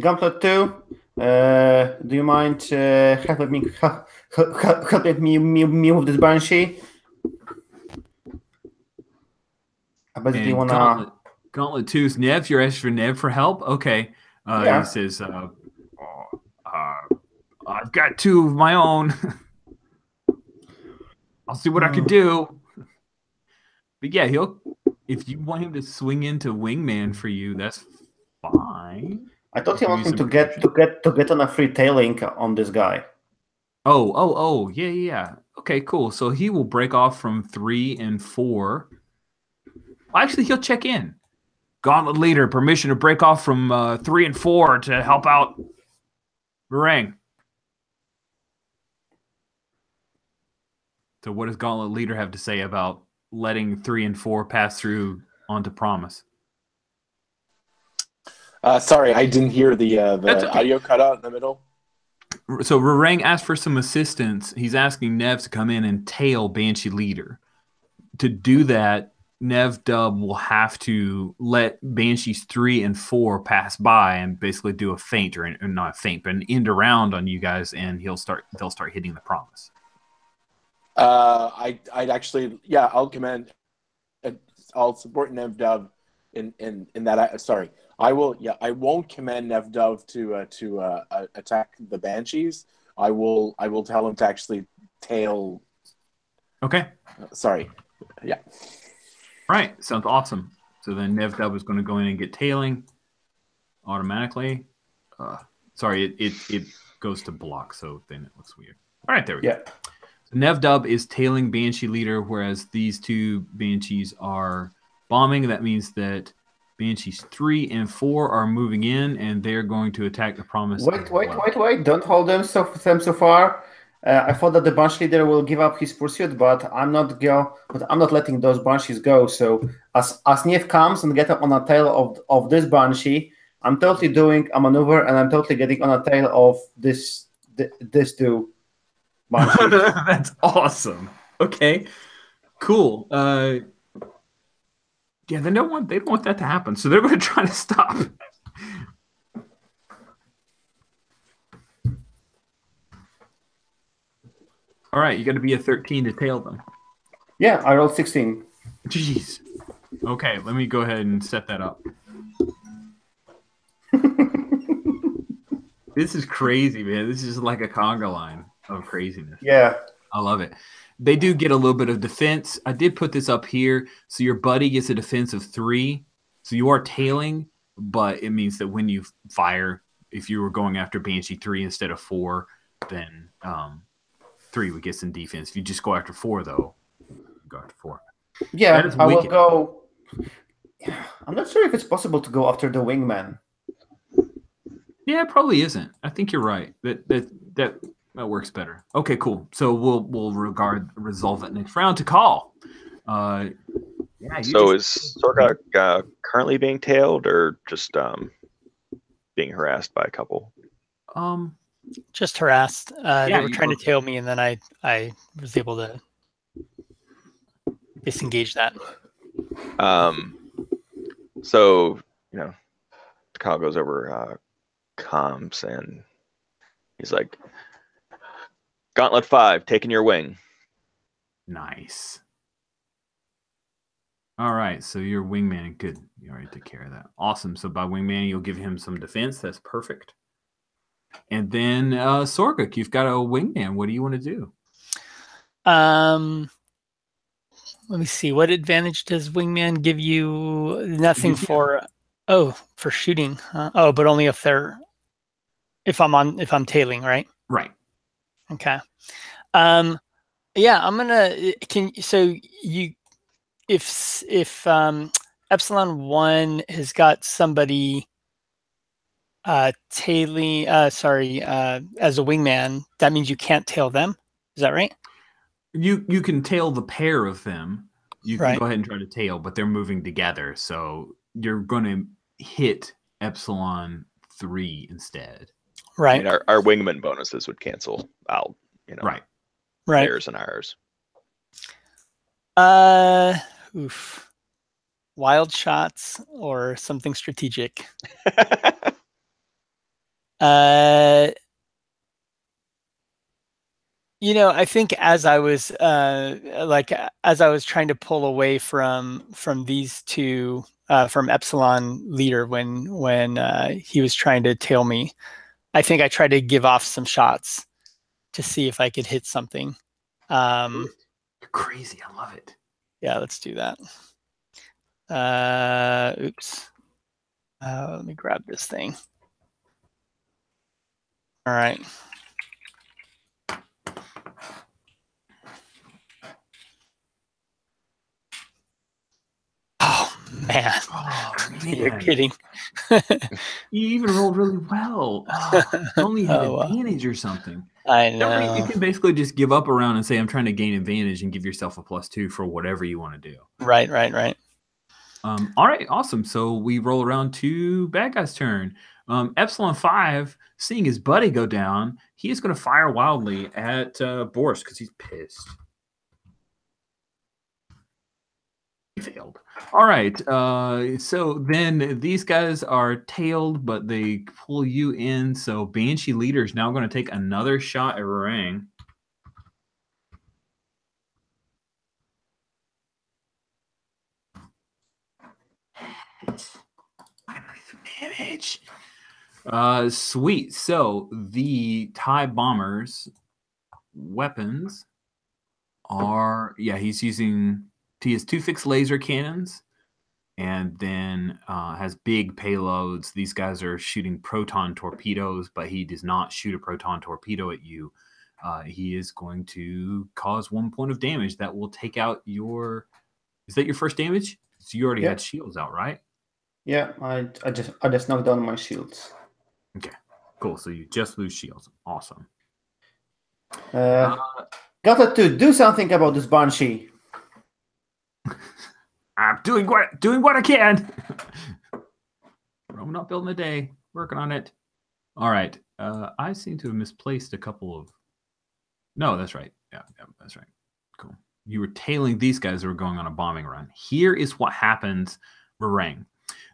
Gauntlet 2. Do you mind helping me with this Banshee? I basically want to... Gauntlet 2 is Nev. You're asking for Nev for help? Okay. He says, I've got 2 of my own. I'll see what I can do. But yeah, if you want him to swing into Wingman for you, that's fine. I thought he wanted to get on a free tailing on this guy. Oh, yeah. Okay, cool. So he will break off from 3 and 4. Actually, he'll check in. Gauntlet leader, permission to break off from 3 and 4 to help out Rarang. So what does Gauntlet leader have to say about letting 3 and 4 pass through onto Promise? Sorry, I didn't hear the okay. audio cut out in the middle. So Rarang asked for some assistance. He's asking Nev to come in and tail Banshee leader. To do that, Nev Dub will have to let Banshees 3 and 4 pass by and basically do a feint, or not a feint, but an end around on you guys, and they'll start hitting the Promise. I'd actually, I'll command. I'll support Nev Dub in that. Sorry, I will. Yeah, I won't command Nev Dub to attack the Banshees, I will tell him to actually tail. Okay. Sorry. Yeah. Right. Sounds awesome. So then NevDub is going to go in and get tailing automatically. Sorry, it goes to block, so then it looks weird. All right, there we go. So NevDub is tailing Banshee leader, whereas these two Banshees are bombing. That means that Banshees 3 and 4 are moving in, and they're going to attack the Promise. Wait! Don't hold them so far. I thought that the Banshee leader will give up his pursuit, but I'm not letting those Banshees go. So as Niev comes and get up on the tail of this Banshee, I'm totally doing a maneuver, and I'm totally getting on the tail of this two Banshees. That's awesome. Okay, cool. Yeah, they don't want that to happen, so they're going to try to stop. All right, you got to be a 13 to tail them. Yeah, I rolled 16. Jeez. Okay, let me go ahead and set that up. This is crazy, man. This is like a conga line of craziness. Yeah. I love it. They do get a little bit of defense. I did put this up here. So your buddy gets a defense of 3. So you are tailing, but it means that when you fire, if you were going after Banshee 3 instead of 4, then 3 would get some defense. If you just go after 4, though, go after 4. Yeah, I will go. I'm not sure if it's possible to go after the wingman. Yeah, it probably isn't. I think you're right. That works better. Okay, cool. So we'll resolve that next round to call. So is Sorga currently being tailed or just being harassed by a couple? Just harassed. They were trying to tail me, and then I was able to disengage that. So Kyle goes over comms and he's like, Gauntlet 5, taking your wing. Nice. All right, so your wingman, good. You already took care of that. Awesome. So by wingman, you'll give him some defense. That's perfect. And then Sorguk, you've got a wingman. What do you want to do? Let me see. What advantage does wingman give you? Nothing for shooting. Oh, but only if I'm tailing, right? Right. Okay. Yeah, I'm gonna. If Epsilon 1 has got somebody tailing, as a wingman, that means you can't tail them. Is that right? You can tail the pair of them. You can Right. go ahead and try to tail, but they're moving together, so you're going to hit Epsilon 3 instead. Right. I mean, our wingman bonuses would cancel out. Right. Theirs and ours. Wild shots or something strategic. I think as I was trying to pull away from these two, from Epsilon leader when he was trying to tail me, I think I tried to give off some shots to see if I could hit something. You're crazy. I love it. Yeah, let's do that. Oops. Let me grab this thing. All right. Oh, man. You're kidding. You even rolled really well. Only had advantage or something. I know. You can basically just give up a round and say, I'm trying to gain advantage and give yourself a +2 for whatever you want to do. Right. All right, awesome. So we roll around to bad guy's turn. Epsilon 5, seeing his buddy go down, he is going to fire wildly at Boris because he's pissed. He failed. All right. So then these guys are tailed, but they pull you in. So Banshee leader is now going to take another shot at Rang. Damage. Sweet. So the TIE bombers weapons are he has 2 fixed laser cannons, and then has big payloads. These guys are shooting proton torpedoes, but he does not shoot a proton torpedo at you. He is going to cause 1 point of damage that will take out your. Is that your first damage? So you already had shields out, right? Yeah, I just knocked down my shields. Okay, cool. So you just lose shields. Awesome. Got to do something about this Banshee. I'm doing what I can. I'm not building a day. Working on it. All right. I seem to have misplaced a couple of. No, that's right. Yeah, that's right. Cool. You were tailing these guys that were going on a bombing run. Here is what happens, Rarang.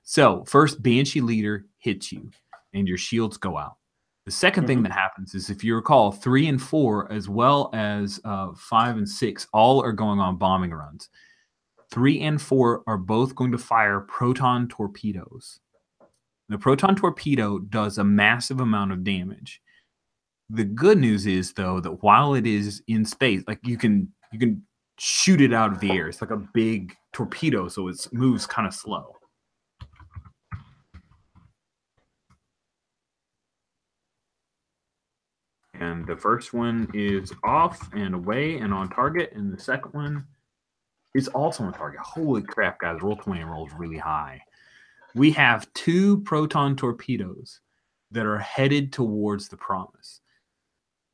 So first, Banshee leader hits you, and your shields go out. The second thing that happens is, if you recall, 3 and 4, as well as 5 and 6, all are going on bombing runs. 3 and 4 are both going to fire proton torpedoes. The proton torpedo does a massive amount of damage. The good news is, though, that while it is in space, like you can shoot it out of the air. It's like a big torpedo, so it moves kind of slow. And the first one is off and away and on target, and the second one is also on target. Holy crap, guys! Roll 20 rolls really high. We have 2 proton torpedoes that are headed towards the Promise.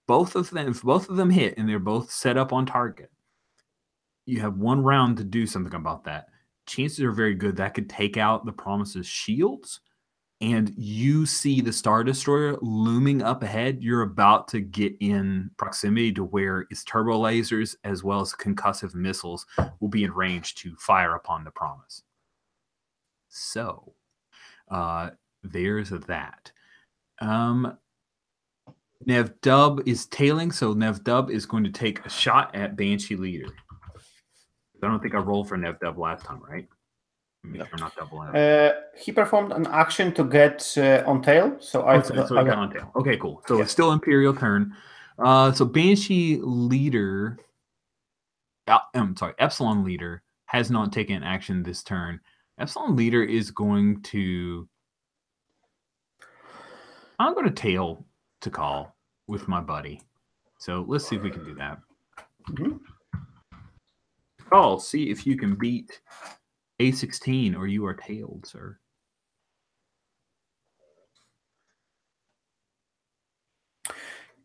If both of them hit and they're both set up on target, you have 1 round to do something about that. Chances are very good that could take out the Promise's shields, and you see the Star Destroyer looming up ahead. You're about to get in proximity to where its turbo lasers as well as concussive missiles will be in range to fire upon the Promise. So, there's that. Nev Dub is tailing, so Nev Dub is going to take a shot at Banshee leader. I don't think I rolled for Nev Dub last time, right? Make sure I'm not doubling up. He performed an action to get on tail, so I got on tail. Okay, cool. So it's still Imperial turn. So Banshee leader, Epsilon leader has not taken action this turn. Epsilon leader is going to. I'm going to tail to call with my buddy. So let's see if we can do that. Call, see if you can beat A16 or you are tailed, sir.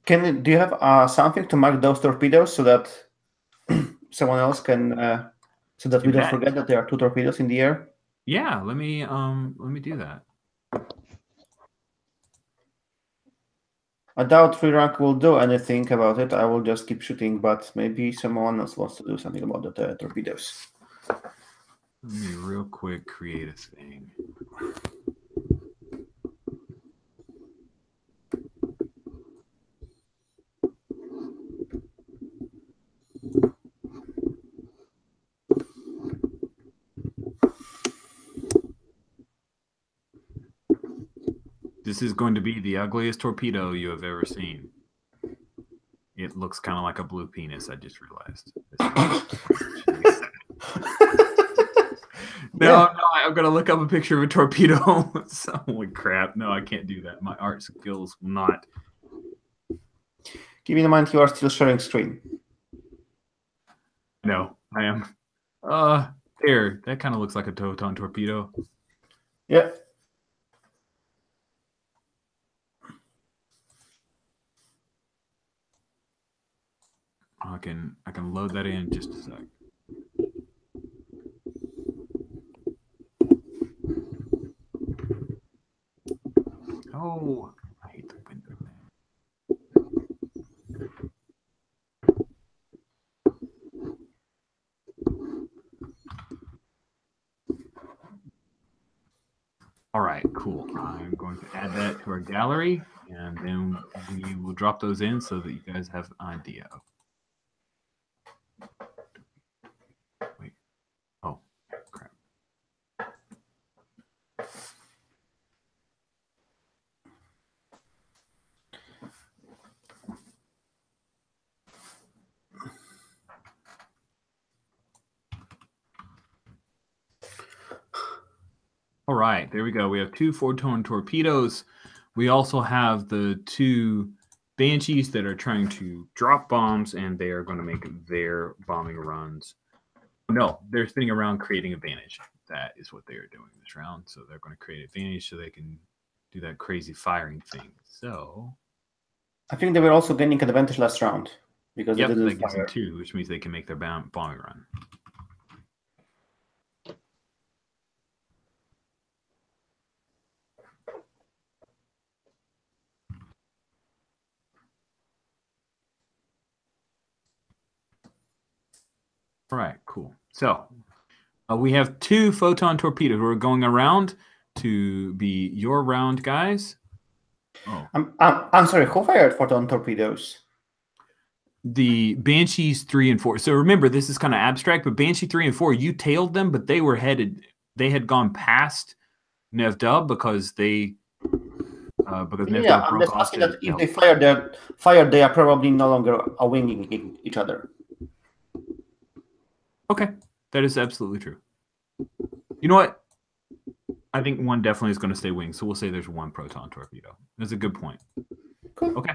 Do you have something to mark those torpedoes so that someone else can, so that we don't forget that there are 2 torpedoes in the air? Yeah, let me do that. I doubt 3 rank will do anything about it. I will just keep shooting, but maybe someone else wants to do something about the torpedoes. Let me real quick create a thing. This is going to be the ugliest torpedo you have ever seen. It looks kind of like a blue penis, I just realized. No, I'm going to look up a picture of a torpedo. Holy crap. No, I can't do that. My art skills will not. Keep in mind you are still sharing screen. No, I am. There. That kind of looks like a Toton torpedo. Yeah. I can load that in just a sec. Oh, I hate the window. All right, cool. I'm going to add that to our gallery, and then we will drop those in so that you guys have an idea. Wait. Oh, crap. right, there we go. We have 2 photon torpedoes. We also have the 2 Banshees that are trying to drop bombs, and they are going to make their bombing runs. No, they're spinning around creating advantage. That is what they are doing this round. So they're going to create advantage so they can do that crazy firing thing. So I think they were also gaining advantage last round because yep, they that didn't gives them fire. 2, which means they can make their bombing run. All right, cool. So we have 2 photon torpedoes. We're going around to be your round, guys. Oh, I'm sorry. Who fired photon torpedoes? the Banshees 3 and 4. So remember, this is kind of abstract, but Banshee 3 and 4, you tailed them, but they were headed. They had gone past Nev Dub because they. Because Nev Yeah, Dub I'm broke just off asking that to- if they fired, they are probably no longer winging each other. Okay, that is absolutely true. You know what? I think one definitely is going to stay winged, so we'll say there's 1 proton torpedo. That's a good point. Cool. Okay.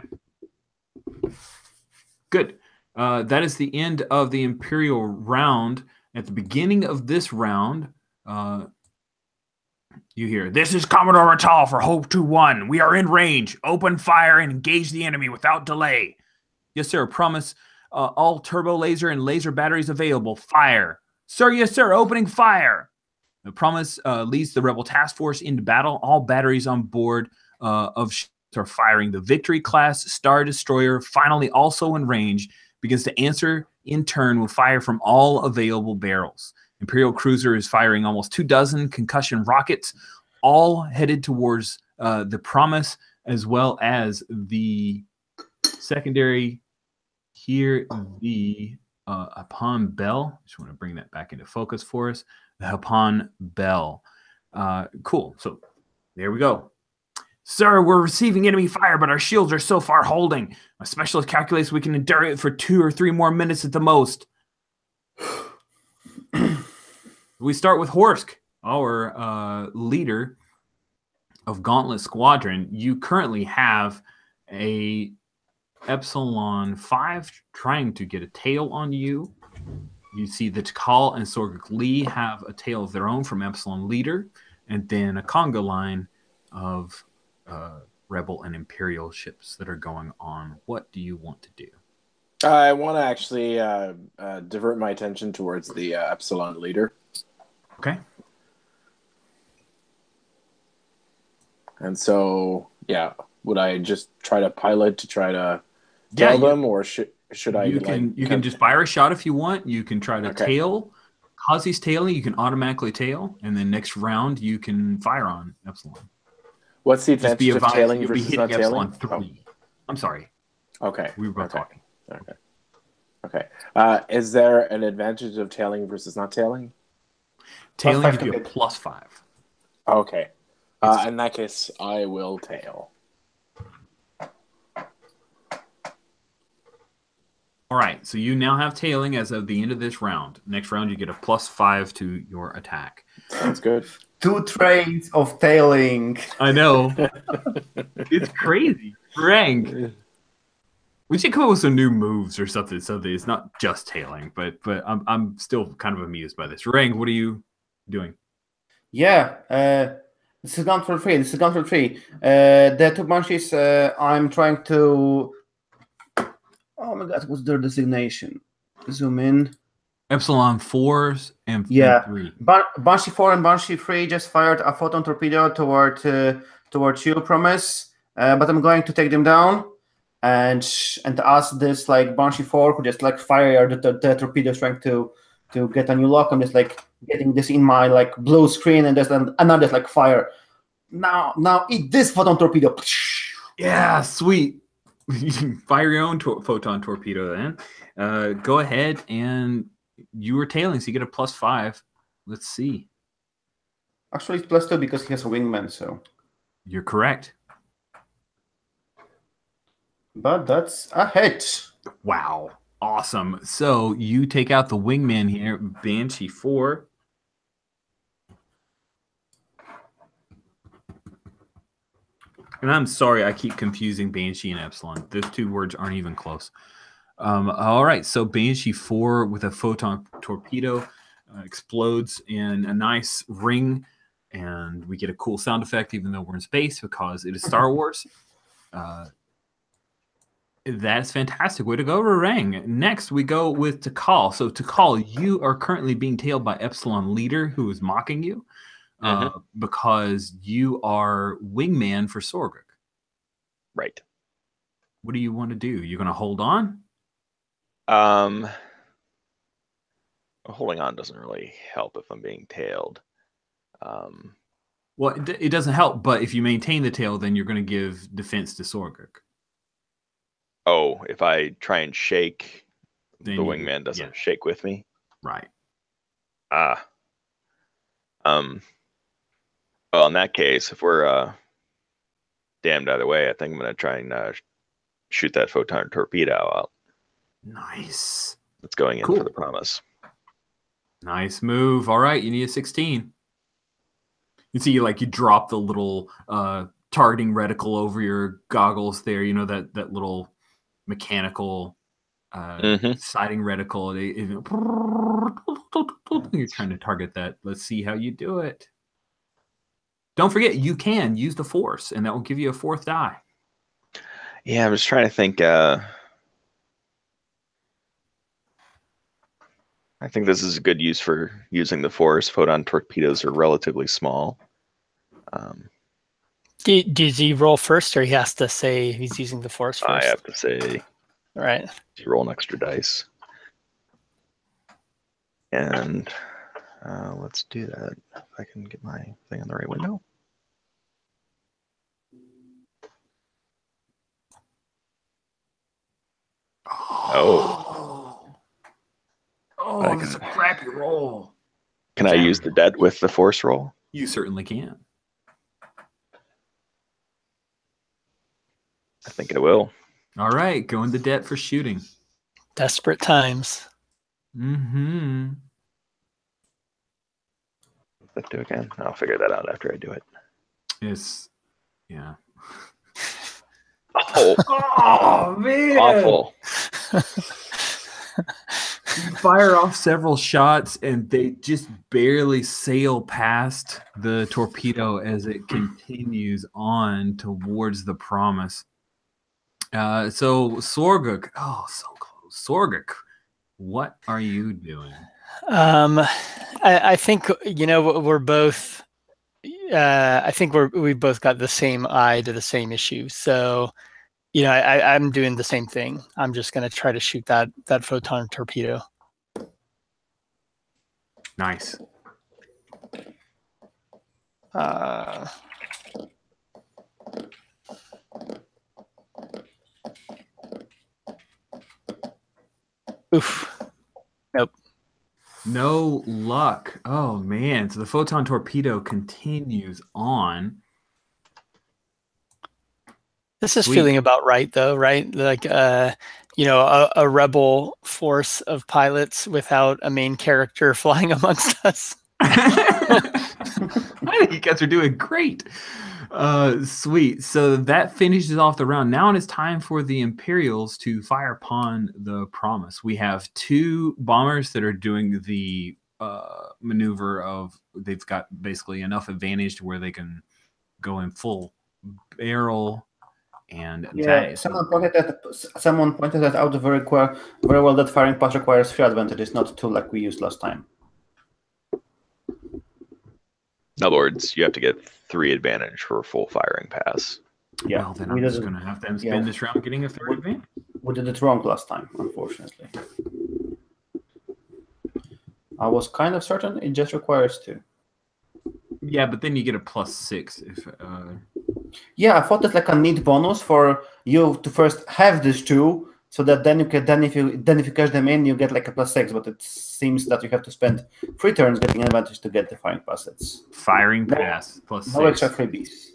Good. That is the end of the Imperial round. At the beginning of this round, you hear, "This is Commodore Ratal for Hope 2-1. We are in range. Open fire and engage the enemy without delay." "Yes, sir. Promise. All turbo laser and laser batteries available. Fire." "Sir, yes, sir. Opening fire." The Promise leads the rebel task force into battle. All batteries on board of ships are firing. The Victory-class Star Destroyer, finally also in range, begins to answer in turn with fire from all available barrels. Imperial cruiser is firing almost 24 concussion rockets, all headed towards the Promise, as well as the secondary here, the Upon Bell. Just want to bring that back into focus for us. The Upon Bell. Cool. So there we go. "Sir, we're receiving enemy fire, but our shields are so far holding. My specialist calculates we can endure it for 2 or 3 more minutes at the most." We start with Horsk, our leader of Gauntlet Squadron. You currently have a Epsilon 5 trying to get a tail on you. You see that Tikal and Sorgak Lee have a tail of their own from Epsilon Leader, and then a conga line of Rebel and Imperial ships that are going on. What do you want to do? I want to actually divert my attention towards the Epsilon Leader. Okay. And so, yeah, would I just try to pilot to try to tell them, or should I? You can just fire a shot if you want. You can try to tail. Cause he's tailing, you can automatically tail, and then next round you can fire on Epsilon. What's the advantage of tailing you'll versus be not hitting tailing? Epsilon 3. Oh. I'm sorry. Okay. We were both talking. Okay. Is there an advantage of tailing versus not tailing? Tailing gives you a +5. Okay. In that case, I will tail. All right, so you now have tailing as of the end of this round. Next round, you get a +5 to your attack. Sounds good. 2 trains of tailing. I know. It's crazy. Rank. We should come up with some new moves or something so that it's not just tailing, but I'm still kind of amused by this. Rank, what are you doing? Yeah, this is Gunfire 3. The 2 Banshees, I'm trying to... Oh my god, what's their designation? Zoom in. Epsilon 4s and 3. Banshee 4 and Banshee 3 just fired a photon torpedo toward you, Promise. But I'm going to take them down and ask this like Banshee 4 who just like fired the torpedoes trying to get a new lock. I'm just like getting this in my like blue screen and there's another like fire. Now eat this photon torpedo. Yeah, sweet. You can fire your own photon torpedo then. Go ahead, and you were tailing, so you get a +5. Let's see. Actually, it's +2 because he has a wingman, so. You're correct. But that's a hit. Wow. Awesome. So you take out the wingman here, Banshee 4. And I'm sorry, I keep confusing Banshee and Epsilon. Those two words aren't even close. All right, so Banshee 4 with a photon torpedo explodes in a nice ring, and we get a cool sound effect, even though we're in space, because it is Star Wars. That's fantastic. Way to go, Rarang. Next, we go with Takal. So, Takal, you are currently being tailed by Epsilon Leader, who is mocking you because you are wingman for Sorguk. Right. What do you want to do? You're going to hold on? Holding on doesn't really help if I'm being tailed. Well, it doesn't help, but if you maintain the tail, then you're going to give defense to Sorguk. Oh, if I try and shake, Then the wingman doesn't shake with me? Right. Well, in that case, if we're damned either way, I think I'm going to try and shoot that photon torpedo out. Nice. It's going in for the promise. Nice move. All right, you need a 16. You see, you drop the little targeting reticle over your goggles there. You know that little mechanical sighting reticle. You're trying to target that. Let's see how you do it. Don't forget, you can use the force, and that will give you a 4th die. Yeah, I'm just trying to think. I think this is a good use for using the force. Photon torpedoes are relatively small. Does he roll first, or he has to say he's using the force first? I have to say, right. You roll an extra dice, and let's do that. If I can get my thing on the right window. Oh, that's a crappy roll. Can I use the debt with the force roll? You certainly can. I think I will. All right, go into debt for shooting. Desperate times. Mm-hmm. Let's do it again. I'll figure that out after I do it. Yeah. Oh, man. Awful. You fire off several shots, and they just barely sail past the torpedo as it continues on towards the promise. So Sorguk, so close. Sorguk, what are you doing? I think we're both. I think we both got the same eye to the same issue. So, I'm doing the same thing. I'm just going to try to shoot that photon torpedo. Nice. Oof. Nope. No luck. Oh, man. So the photon torpedo continues on. This is feeling about right, though, right? Like, a rebel force of pilots without a main character flying amongst us. I think you guys are doing great. Sweet. So that finishes off the round. Now it is time for the Imperials to fire upon the promise. We have 2 bombers that are doing the maneuver of they've got basically enough advantage to where they can go in full barrel. And someone pointed that out very well, that firing pass requires 3 advantages, not 2 like we used last time. In other words, you have to get 3 advantage for a full firing pass. Yeah, well, then I'm just going to have them spend this round getting a 3rd advantage. We did it wrong last time, unfortunately. I was kind of certain it just requires 2. Yeah, but then you get a +6 if. Yeah, I thought it's like a neat bonus for you to first have these 2, so that then you can if you cash them in, you get like a +6. But it seems that you have to spend 3 turns getting an advantage to get the firing pass. It's firing pass +6. No extra freebies.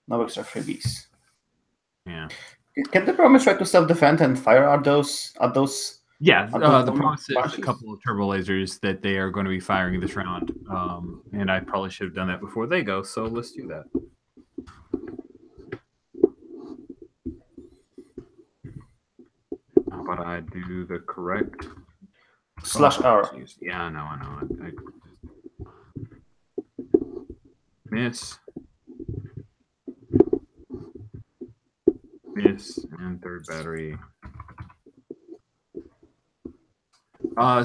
No extra freebies. Yeah. Can the promise try to self-defend and fire at those? Yeah, the promise is a couple of turbo lasers that they are going to be firing this round, and I probably should have done that before they go. So let's do that. I do the correct /R. Yeah, I know. Miss, and third battery.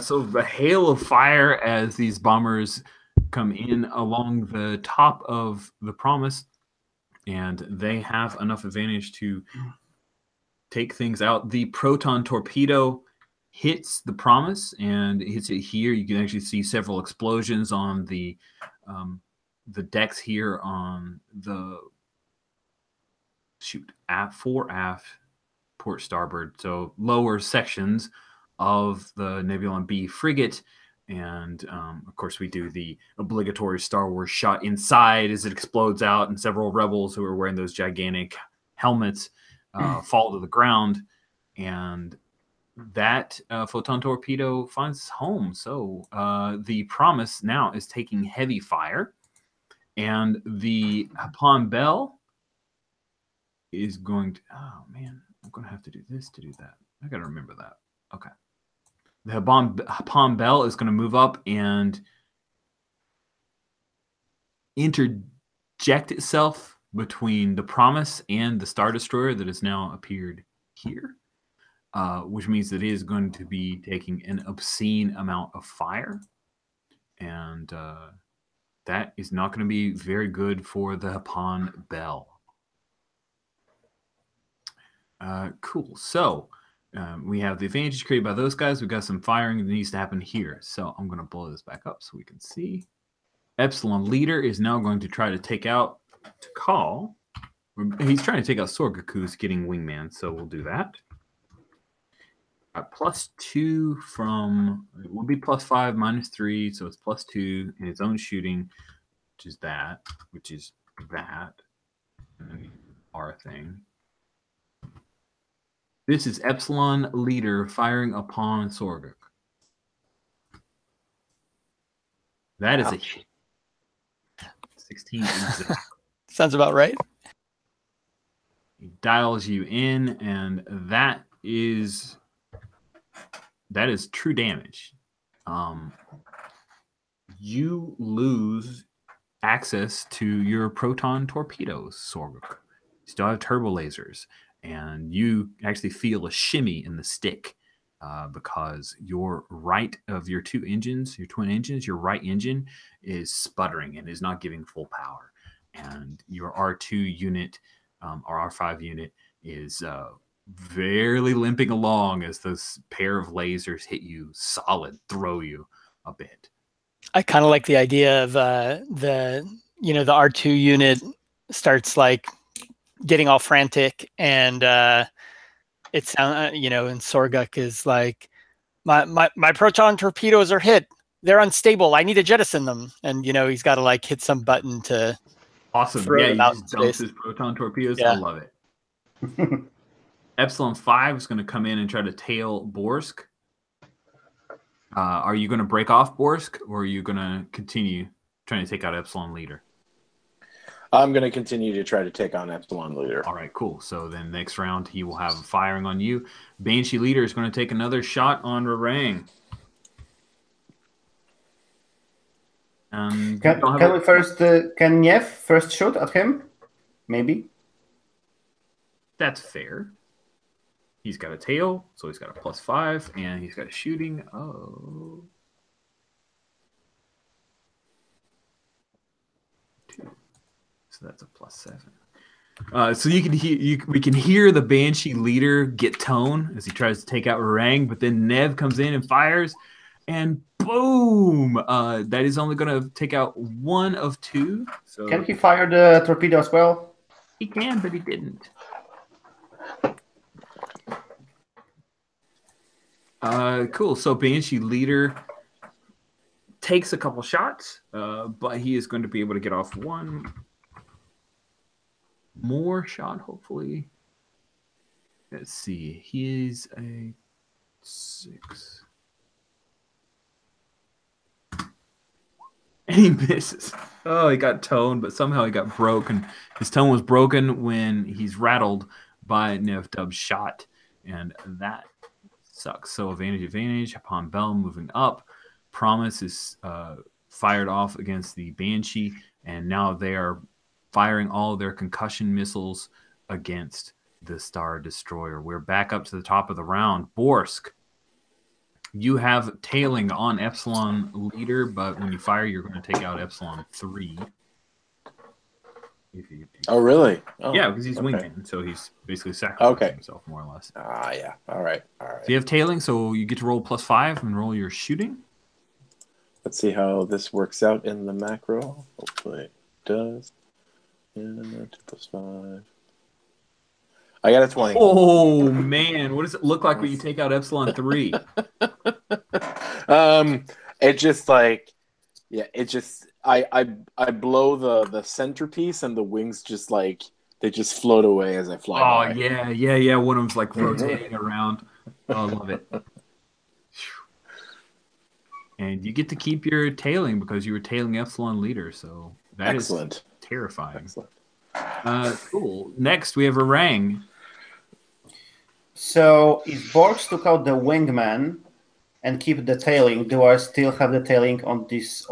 So the hail of fire as these bombers come in along the top of the Promise, and they have enough advantage to take things out. The proton torpedo hits the Promise and hits it here. You can actually see several explosions on the decks here on the fore aft, port starboard, so lower sections of the Nebulon B frigate. And of course, we do the obligatory Star Wars shot inside as it explodes out, and several rebels who are wearing those gigantic helmets fall to the ground. And that photon torpedo finds home. So the Promise now is taking heavy fire, and the Hapon Bell is going to. Oh man, I'm going to have to do this to do that. I got to remember that. Okay. The Hapon Bell is going to move up and interject itself between the Promise and the Star Destroyer that has now appeared here, which means that it is going to be taking an obscene amount of fire. And that is not going to be very good for the Hapon Bell. Cool. So we have the advantage created by those guys. We've got some firing that needs to happen here. So I'm going to blow this back up so we can see. Epsilon Leader is now going to try to take out Call. He's trying to take out Sorgaku's getting wingman, so we'll do that. +2 from, it will be +5 -3, so it's +2 in its own shooting, which is that, and then our thing. This is Epsilon Leader firing upon Sorgak. That is a 16. Sounds about right. He dials you in, and that is true damage. You lose access to your proton torpedoes, Sorgak. You still have turbo lasers, and you actually feel a shimmy in the stick because your right of your two engines, your twin engines, your right engine is sputtering and is not giving full power. And your R2 unit, or R5 unit, is barely limping along as those pair of lasers hit you solid, throw you a bit. I kind of like the idea of the R2 unit starts like getting all frantic, and it sounds, and Sorgak is like, my proton torpedoes are hit. They're unstable. I need to jettison them. And he's got to like hit some button to. Awesome. Yeah, he just dumps his proton torpedoes. Yeah. I love it. Epsilon 5 is going to come in and try to tail Borsk. Are you going to break off Borsk, or are you going to continue trying to take out Epsilon Leader? I'm going to continue to try to take on Epsilon Leader. All right, cool. So then next round, he will have firing on you. Banshee Leader is going to take another shot on Rarang. Can Niev first shoot at him? Maybe. That's fair. He's got a tail, so he's got a +5, and he's got a shooting. Oh. 2. So that's a +7. So you can we can hear the Banshee Leader get tone as he tries to take out Rarang, but then Nev comes in and fires, and boom! That is only going to take out 1 of 2. So can he fire the torpedo as well? He can, but he didn't. Cool. So Banshee Leader takes a couple shots, but he is going to be able to get off 1 more shot, hopefully. Let's see. He's a 6. And he misses. Oh, he got toned, but somehow he got broken. His tone was broken when he's rattled by Nev Dub's shot, and that sucks. So advantage upon Bell moving up. Promise is fired off against the Banshee, and now they are firing all their concussion missiles against the Star Destroyer. We're back up to the top of the round. Borsk, you have tailing on Epsilon leader, but when you fire, you're going to take out Epsilon 3. Oh, really? Oh, yeah, because he's wingman, so he's basically sacrificing himself more or less. Yeah. All right. So you have tailing, so you get to roll +5 and roll your shooting. Let's see how this works out in the macro. Hopefully it does. Yeah, 2 + 5. I got a 20. Oh man, what does it look like when you take out Epsilon 3? It just like, yeah, it just I blow the centerpiece and the wings just like they just float away as I fly by. Yeah. One of them's like rotating around. Oh, I love it. And you get to keep your tailing because you were tailing Epsilon leader, so that Excellent. is terrifying. Excellent. Cool. Next, we have Orang. So if Borgs took out the wingman and keep the tailing, do I still have the tailing on this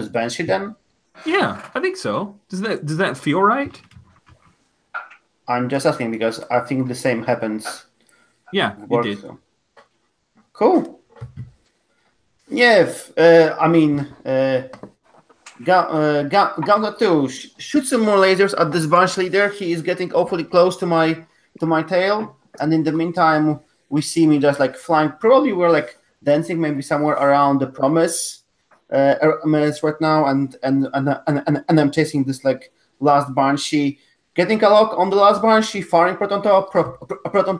Banshee then? Yeah, I think so. Does that feel right? I'm just asking because I think the same happens. Yeah, it did. So. Cool. Yeah, Gauntlet 2, shoot some more lasers at this Banshee leader. He is getting awfully close to my tail, and in the meantime, we see me just like flying. Probably we're like dancing maybe somewhere around the Promise right now, and I'm chasing this like last Banshee, getting a lock on the last Banshee, firing proton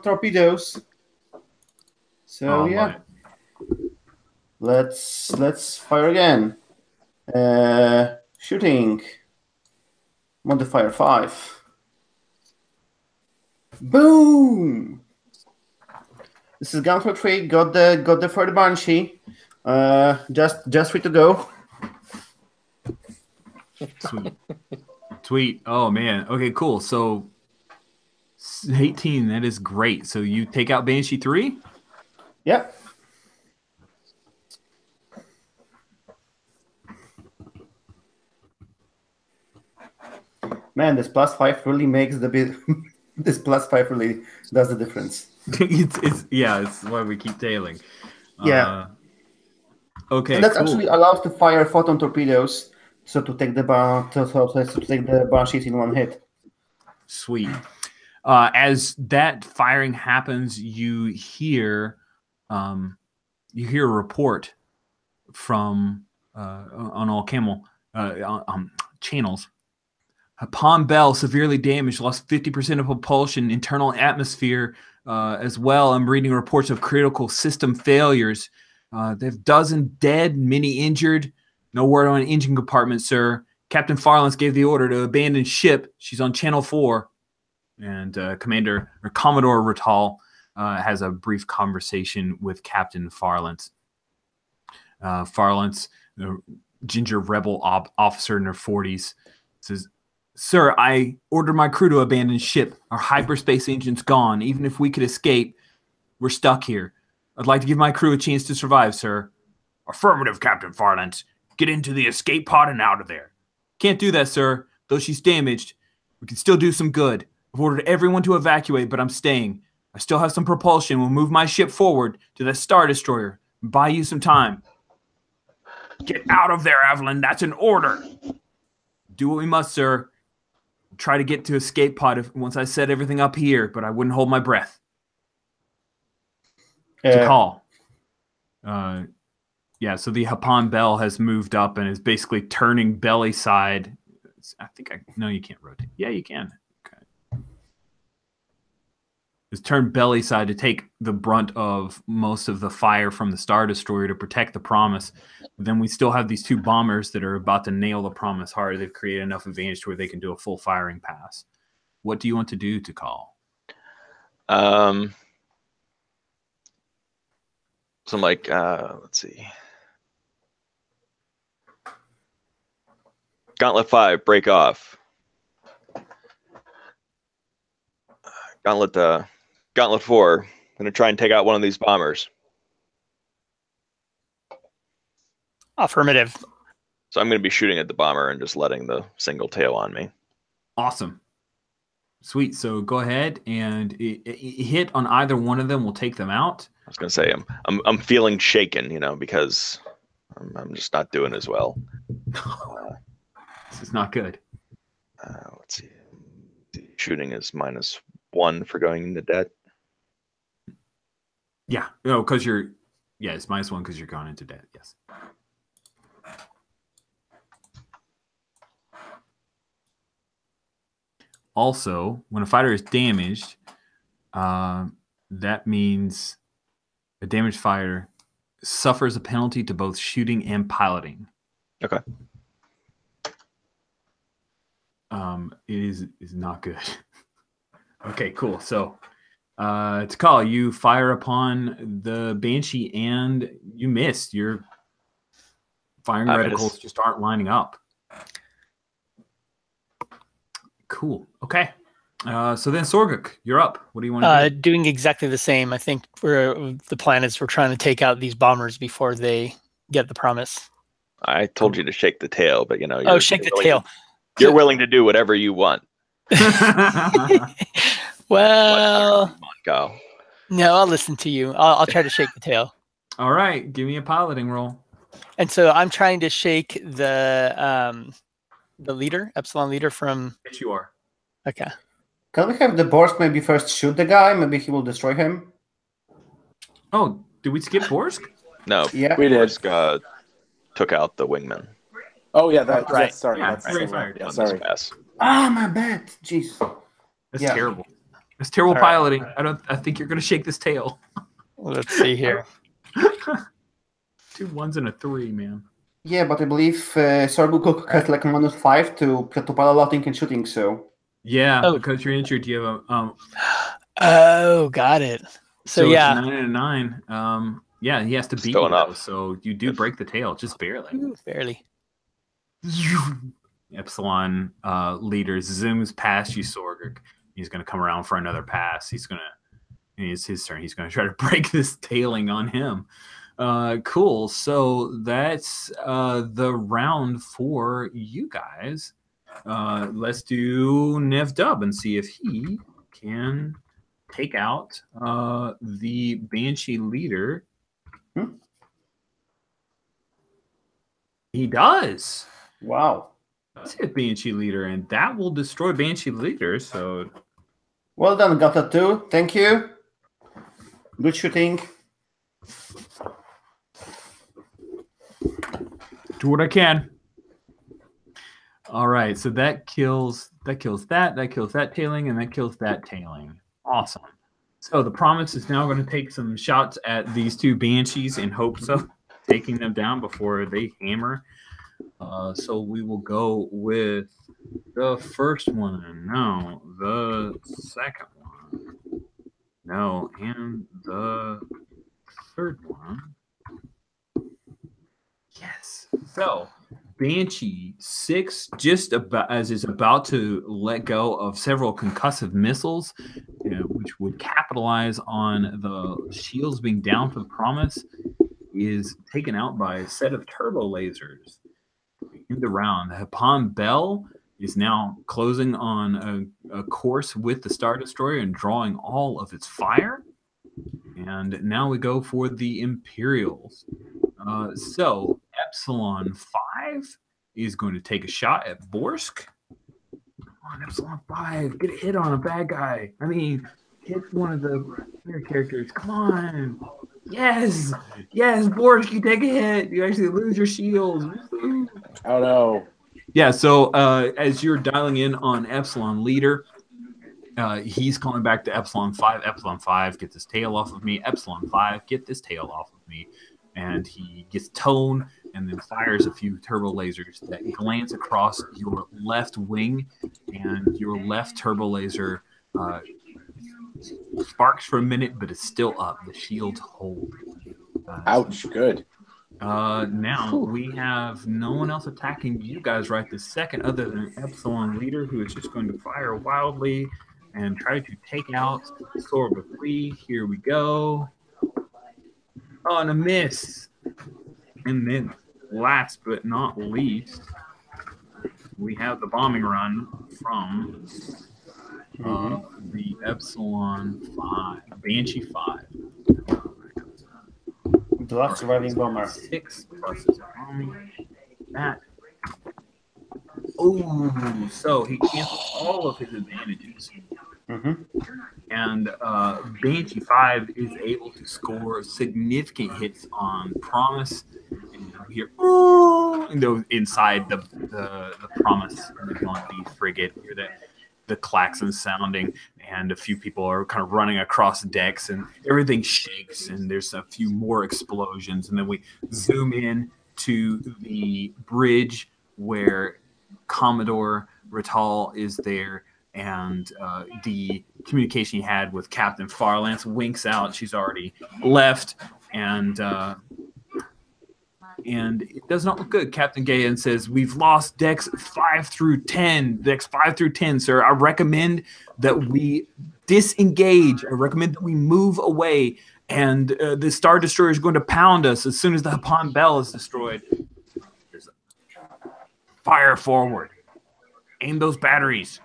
torpedoes. So yeah. Let's fire again. Shooting. Modifier 5. Boom! This is Gunfire 3. Got the third Banshee. Just free to go. Sweet. Oh man. Okay, cool. So 18. That is great. So you take out Banshee 3? Yep. Man, this +5 really makes the bit. This +5 really does the difference. it's why we keep tailing. Yeah. Okay. And that cool. actually allows to fire photon torpedoes, so to take the Banshees in one hit. Sweet. As that firing happens, you hear a report from on all camel channels. Palm Bell severely damaged, lost 50% of propulsion, internal atmosphere as well. I'm reading reports of critical system failures. They have dozen dead, many injured. No word on an engine compartment, sir. Captain Farlance gave the order to abandon ship. She's on Channel 4. And Commodore Ratal has a brief conversation with Captain Farlance. Farlance, the ginger rebel officer in her 40s, says, "Sir, I ordered my crew to abandon ship. Our hyperspace engine's gone. Even if we could escape, we're stuck here. I'd like to give my crew a chance to survive, sir." "Affirmative, Captain Farlance. Get into the escape pod and out of there." "Can't do that, sir. Though she's damaged, we can still do some good. I've ordered everyone to evacuate, but I'm staying. I still have some propulsion. We'll move my ship forward to the Star Destroyer and buy you some time." "Get out of there, Evelyn. That's an order." "Do what we must, sir. Try to get to escape pod once I set everything up here, but I wouldn't hold my breath." To call. So the Hapan Bell has moved up and is basically turning belly side. No, you can't rotate. Yeah, you can. Okay. It's turned belly side to take the brunt of most of the fire from the Star Destroyer to protect the Promise. But then we still have these two bombers that are about to nail the Promise hard. They've created enough advantage to where they can do a full firing pass. What do you want to do to call? So I'm like, let's see. Gauntlet 5, break off. Gauntlet 4, gonna try and take out one of these bombers. Affirmative. So I'm gonna be shooting at the bomber and just letting the single tail on me. Awesome. Sweet. So go ahead and hit on either one of them. We'll take them out. I was gonna say I'm feeling shaken, you know, because I'm just not doing as well. This is not good. Let's see. Shooting is -1 for going into debt. Yeah. No, because you're. Yeah, it's -1 because you're gone into debt. Yes. Also, when a fighter is damaged, that means a damaged fighter suffers a penalty to both shooting and piloting. Okay. It is not good. Okay, cool. So, Takal, you fire upon the Banshee and you miss. Your firing reticles just aren't lining up. Cool. Okay. So then, Sorguk, you're up. What do you want to do? Doing exactly the same. I think the plan is we're trying to take out these bombers before they get the promise. I told you to shake the tail, but you know. Shake the tail. You're willing to do whatever you want. Well, Go. no, I'll listen to you. I'll try to shake the tail. All right. Give me a piloting roll. And so I'm trying to shake the leader, Epsilon leader from. Yes, you are. Okay. Can we have the Borsk maybe first shoot the guy? Maybe he will destroy him. Oh, did we skip Borsk? No, Yeah. We did. Borsk, took out the wingman. Oh yeah, that's Right. sorry. Yeah, That's very so fired. yeah, On this sorry. pass. Ah, my bad. Jeez. That's Yeah. terrible. That's terrible All right. piloting. I think you're gonna shake this tail. Let's see here. 2 1s and a 3, man. Yeah, but I believe Sorguk has like -5 to piloting and shooting. So Yeah, Oh. because you're injured, you have a Oh, got it. So it's yeah, a 9 and a 9. Yeah, he has to beat Still you, enough. though, so you do break the tail, just barely. Ooh, barely. Epsilon leader zooms past you, Sorguk. He's gonna come around for another pass. It's his turn. He's gonna try to break this tailing on him. Cool. So that's the round for you guys. Let's do Nev Dub and see if he can take out the Banshee leader. He does. wow. Let's hit Banshee leader, and that will destroy Banshee leader. So Well done, Gata 2. Thank you. Good shooting. do what I can. All right, so that kills that kills that tailing, and that kills that tailing. Awesome. So the Promise is now going to take some shots at these 2 Banshees in hopes of taking them down before they hammer. So we will go with the first one. No, the second one. No, and the third one. Yes. So Banshee 6, just about as is about to let go of several concussive missiles, which would capitalize on the shields being down for the Promise, is taken out by a set of turbo lasers. In the round, the Hapan Bell is now closing on a course with the Star Destroyer and drawing all of its fire. And now we go for the Imperials. So Epsilon 5 is going to take a shot at Borsk. Come on, Epsilon 5, get a hit on a bad guy. I mean, hit one of the player characters. Come on. Yes, Borsk, you take a hit. You actually lose your shields. Oh no. Yeah, so as you're dialing in on Epsilon leader, he's calling back to Epsilon 5. Epsilon 5, get this tail off of me. Epsilon 5, get this tail off of me. And he gets tone and then fires a few turbo lasers that glance across your left wing, and your left turbo laser sparks for a minute, but it's still up. The shields hold. Ouch. Good. Now we have no one else attacking you guys right this second, other than Epsilon leader, who is just going to fire wildly and try to take out Sword of 3. Here we go. Oh, and a miss. And then last but not least, we have the bombing run from the Epsilon 5, Banshee 5. The last surviving bomber. 6 plus his bombing. That. Oh, so he cancels all of his advantages. And Banshee 5 is able to score significant hits on Promise. And you hear, oh, and those inside the Promise and the Gauntlet frigate. You hear the klaxon sounding, and a few people are kind of running across decks, and everything shakes, and there's a few more explosions. And then we zoom in to the bridge where Commodore Ratal is there, and the communication he had with Captain Farlance winks out. She's already left, and it does not look good. Captain Gayan says, "We've lost decks 5 through 10. Decks 5 through 10, sir. I recommend that we disengage. I recommend that we move away. And the Star Destroyer is going to pound us as soon as the Hapan Bell is destroyed. Fire forward. Aim those batteries.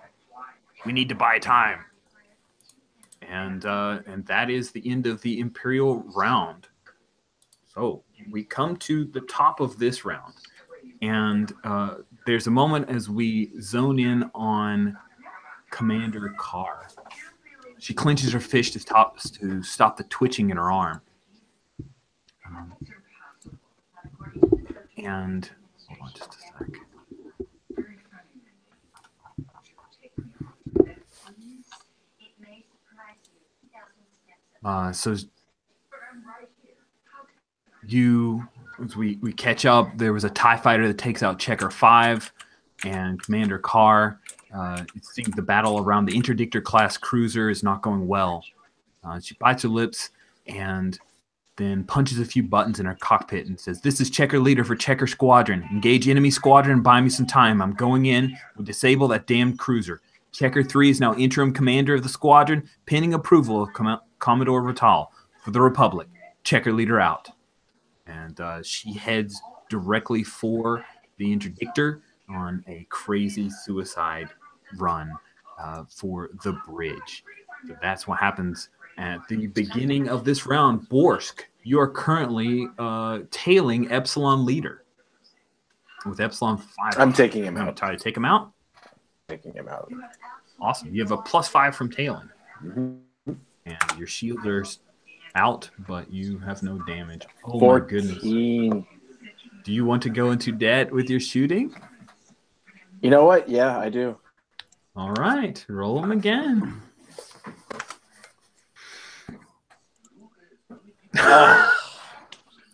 We need to buy time." And that is the end of the Imperial round. So we come to the top of this round, and there's a moment as we zone in on Commander Carr. She clenches her fist to stop the twitching in her arm. And hold on just a sec. So as we catch up, there was a TIE fighter that takes out Checker 5, and Commander Carr, it seems the battle around the Interdictor class cruiser is not going well. She bites her lips and then punches a few buttons in her cockpit and says, "This is Checker Leader for Checker Squadron. Engage enemy squadron and buy me some time. I'm going in. We'll disable that damned cruiser. Checker 3 is now interim commander of the squadron, pending approval of Commodore Ratal for the Republic. Checker Leader out." And she heads directly for the Interdictor on a crazy suicide run for the bridge. So that's what happens at the beginning of this round. Borsk, you are currently tailing Epsilon Leader with Epsilon 5. I'm taking him out. Try to take him out? Taking him out. Awesome. You have a +5 from tailing. Mm-hmm. And your shields are out, but you have no damage. Oh, 14. my goodness. Do you want to go into debt with your shooting? You know what? Yeah, I do. All right. Roll them again. Are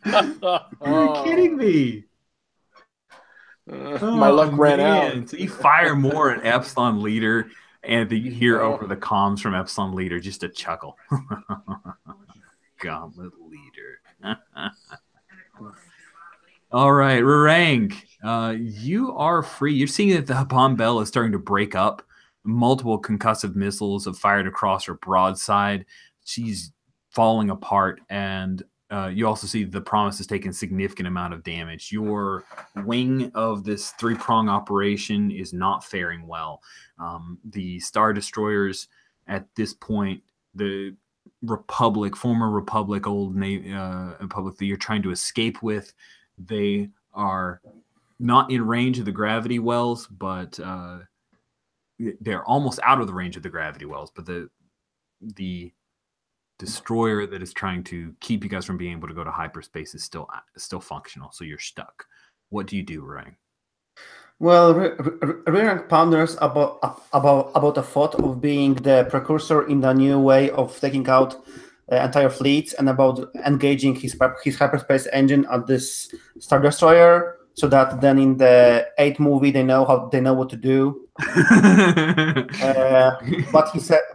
you kidding me? My luck ran out. So you fire more at Epsilon Leader, and you hear over the comms from Epsilon Leader just a chuckle. Gauntlet Leader. All right, Rarang, you are free. You're seeing that the Hapan Bell is starting to break up. Multiple concussive missiles have fired across her broadside. She's falling apart, and you also see the Promise has taken a significant amount of damage. Your wing of this three-prong operation is not faring well. The Star Destroyers at this point, the Republic, former Republic, old Republic that you're trying to escape with, they are not in range of the gravity wells, but they're almost out of the range of the gravity wells. But the destroyer that is trying to keep you guys from being able to go to hyperspace is still functional, so you're stuck. What do you do, Rang? Well, Rang ponders about the thought of being the precursor in the new way of taking out entire fleets, and about engaging his hyperspace engine at this Star Destroyer, so that then in the 8th movie they know what to do.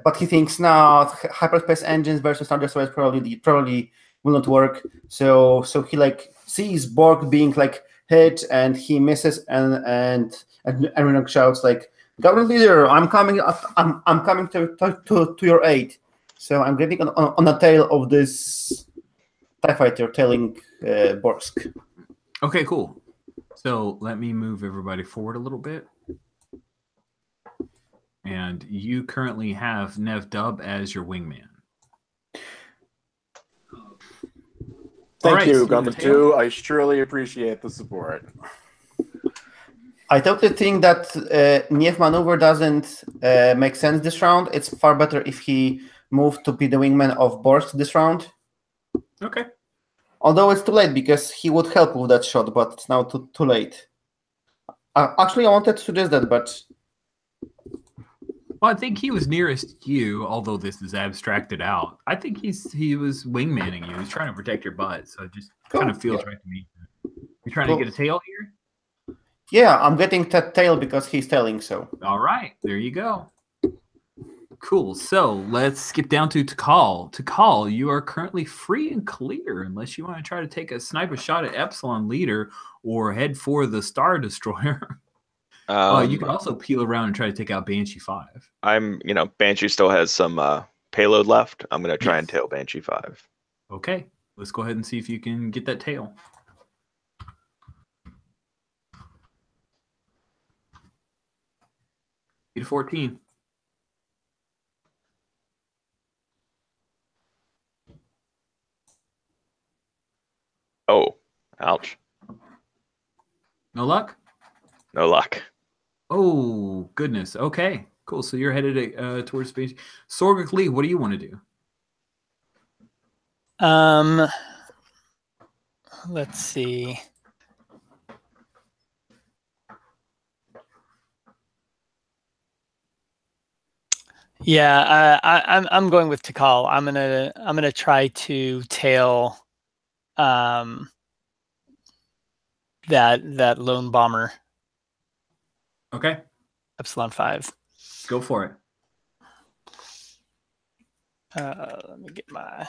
But he thinks now hyperspace engines versus Star Destroyers probably will not work. So he like sees Borg being like hit, and he misses, and Renok shouts like, Government leader, I'm coming. I'm coming to your aid. So I'm getting on the tail of this TIE fighter tailing Borsk. Okay, cool. So let me move everybody forward a little bit. And you currently have Nev Dub as your wingman. Thank you, Government 2. I surely appreciate the support. I totally think that Niev maneuver doesn't make sense this round. It's far better if he moved to be the wingman of Borsk this round. Okay. Although it's too late because he would help with that shot, but it's now too late. Actually, I wanted to suggest that, but... Well, I think he was nearest you, although this is abstracted out. I think he was wingmanning you. He's trying to protect your butt, so it just kind of feels right to me. You're trying to get a tail here? Yeah, I'm getting that tail because he's tailing, so... All right, there you go. Cool. So let's skip down to Tikal. Tikal, you are currently free and clear unless you want to try to take a sniper shot at Epsilon Leader or head for the Star Destroyer. You can also peel around and try to take out Banshee 5. Banshee still has some payload left. I'm going to try and tail Banshee 5. Okay. Let's go ahead and see if you can get that tail. Get 14. Oh, ouch. No luck? No luck. Oh, goodness. Okay, cool. So you're headed towards space. Sorgak Lee, what do you want to do? Let's see. Yeah, I'm going with Tikal. I'm gonna try to tail that lone bomber. Okay. Epsilon 5. Go for it. Let me get my...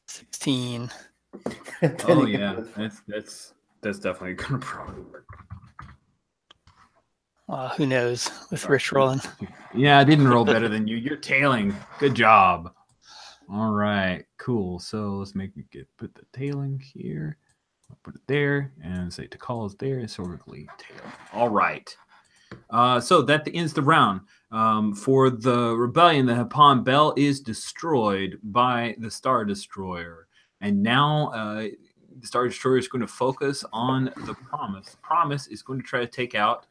$16. Oh yeah, that's definitely gonna probably work. Who knows with Rich rolling? Yeah, I didn't roll better than you. You're tailing. Good job. All right, cool. So let's put the tailing here. I'll put it there and say Tikal is there. Sorgak tail. All right. So that ends the round. For the rebellion, the Hapan Bell is destroyed by the Star Destroyer. And now the Star Destroyer is going to focus on the Promise. The Promise is going to try to take out,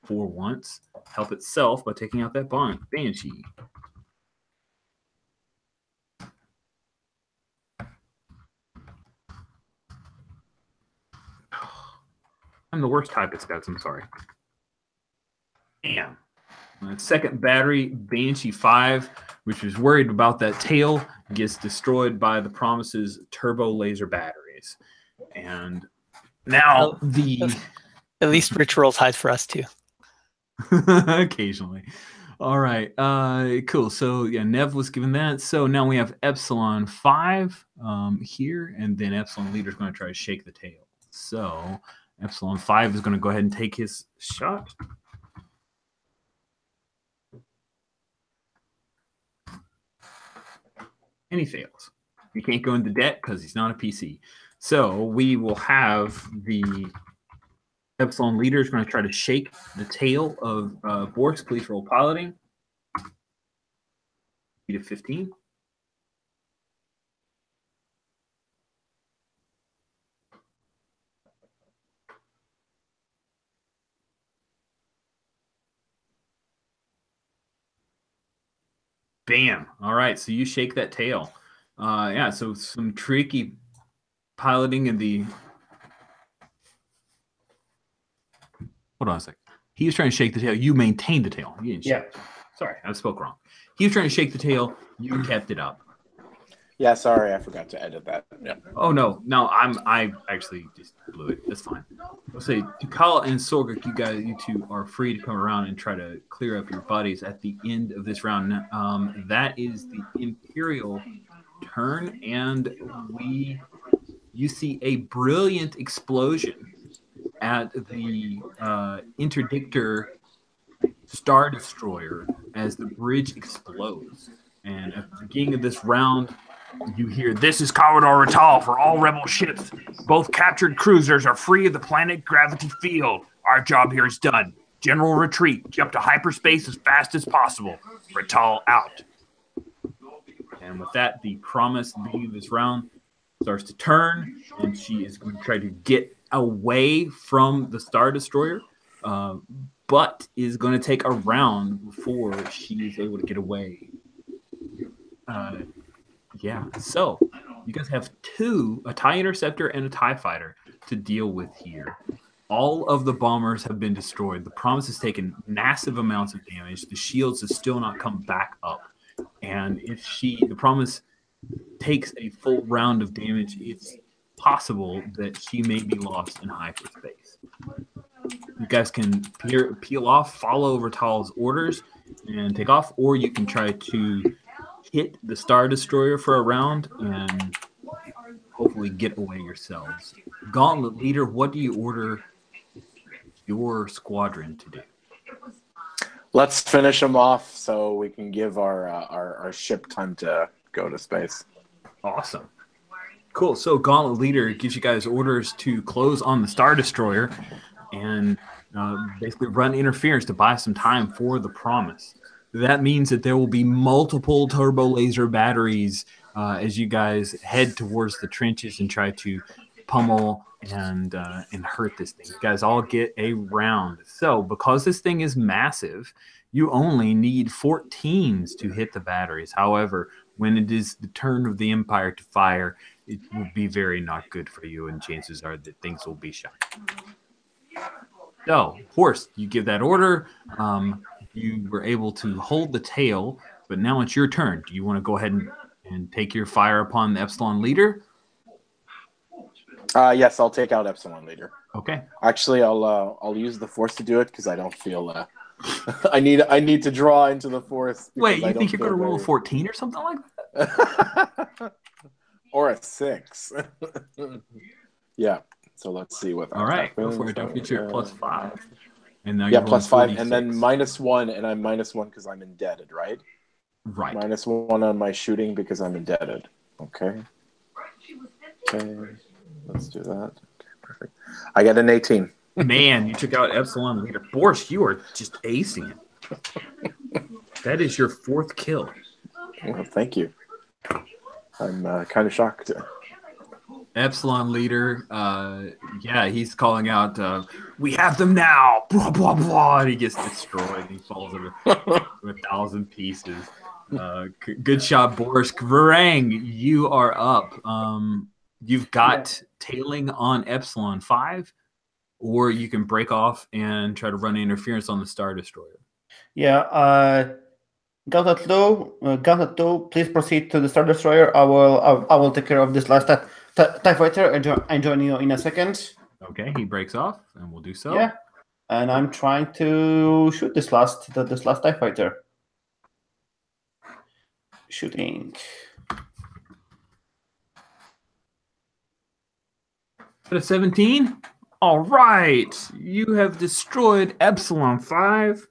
for once, help itself by taking out that Banshee. I'm the worst typist, guys. I'm sorry. Damn. Second battery, Banshee 5, which was worried about that tail, gets destroyed by the Promise's turbo laser batteries. And now At least Rich rolls high for us, too. Occasionally. All right. Cool. So, yeah, Nev was given that. So now we have Epsilon 5 here, and then Epsilon Leader is going to try to shake the tail. So Epsilon 5 is going to go ahead and take his shot. And he fails. He can't go into debt because he's not a PC. So we will have the Epsilon Leader is going to try to shake the tail of Borsk. Please roll piloting. Speed of 15. Bam. All right. So you shake that tail. Yeah. So some tricky piloting in the. Hold on a sec. He was trying to shake the tail. You maintained the tail. You didn't shake it. Sorry, I spoke wrong. He was trying to shake the tail. You kept it up. Yeah, sorry, I forgot to edit that. Yeah. Oh no, I actually just blew it. That's fine. I'll say Tikal and Sorgak, you two are free to come around and try to clear up your bodies at the end of this round. That is the Imperial turn, and you see a brilliant explosion at the interdictor Star Destroyer as the bridge explodes. And at the beginning of this round, you hear, "This is Commodore Ratal for all rebel ships. Both captured cruisers are free of the planet gravity field. Our job here is done. General retreat. Jump to hyperspace as fast as possible. Ratal out." And with that, the promise at the beginning of this round starts to turn, and she is going to try to get away from the Star Destroyer, but is going to take a round before she is able to get away. Yeah, so you guys have a TIE Interceptor and a TIE Fighter to deal with here. All of the bombers have been destroyed. The Promise has taken massive amounts of damage. The shields have still not come back up. And if the Promise takes a full round of damage, it's possible that she may be lost in hyperspace. You guys can peel off, follow Ratal's orders, and take off, or you can try to hit the Star Destroyer for a round and hopefully get away yourselves. Gauntlet Leader, what do you order your squadron to do? Let's finish them off so we can give our ship time to go to space. Awesome. Cool. So Gauntlet Leader gives you guys orders to close on the Star Destroyer and basically run interference to buy some time for the Promise. That means that there will be multiple turbo laser batteries as you guys head towards the trenches and try to pummel and hurt this thing. You guys all get a round. So because this thing is massive, you only need 14s to hit the batteries. However, when it is the turn of the Empire to fire, it will be very not good for you, and chances are that things will be shot. So, Horse, you give that order. You were able to hold the tail, but now it's your turn. Do you want to go ahead and take your fire upon the Epsilon Leader? Yes, I'll take out Epsilon Leader. Okay. Actually, I'll use the Force to do it because I don't feel I need to draw into the Force. Wait, you think you're going to roll a 14 or something like that? Or a 6? Yeah. So let's see what. All right, go for it. Don't forget your +5. And now +5, and then -1, and I'm -1 because I'm indebted, right? Right. -1 on my shooting because I'm indebted. Okay. Okay. Let's do that. Okay, perfect. I got an 18. Man, you took out Epsilon Leader. Boris, you are just acing it. That is your 4th kill. Well, thank you. I'm kind of shocked. Epsilon Leader, yeah, he's calling out, "We have them now!" Blah, blah, blah. And he gets destroyed. He falls over 1,000 pieces. Good shot, Boris. Varang, you are up. You've got tailing on Epsilon 5, or you can break off and try to run interference on the Star Destroyer. Yeah, Gauntlet 2, please proceed to the Star Destroyer. I will take care of this last TIE Fighter and join you in a second. Okay, he breaks off, and we'll do so. Yeah, and I'm trying to shoot this last TIE Fighter. Shooting. At a 17? All right. You have destroyed Epsilon 5.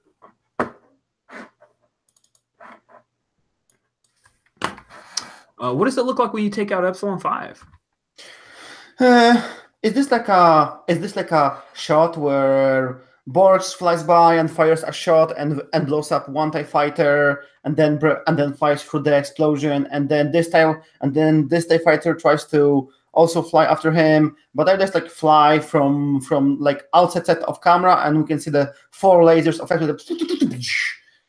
What does it look like when you take out Epsilon 5? Is this like a shot where Borgs flies by and fires a shot and blows up one TIE Fighter and then flies through the explosion, and then this TIE Fighter tries to also fly after him, but I just like fly from like outside set of camera, and we can see the 4 lasers effectively,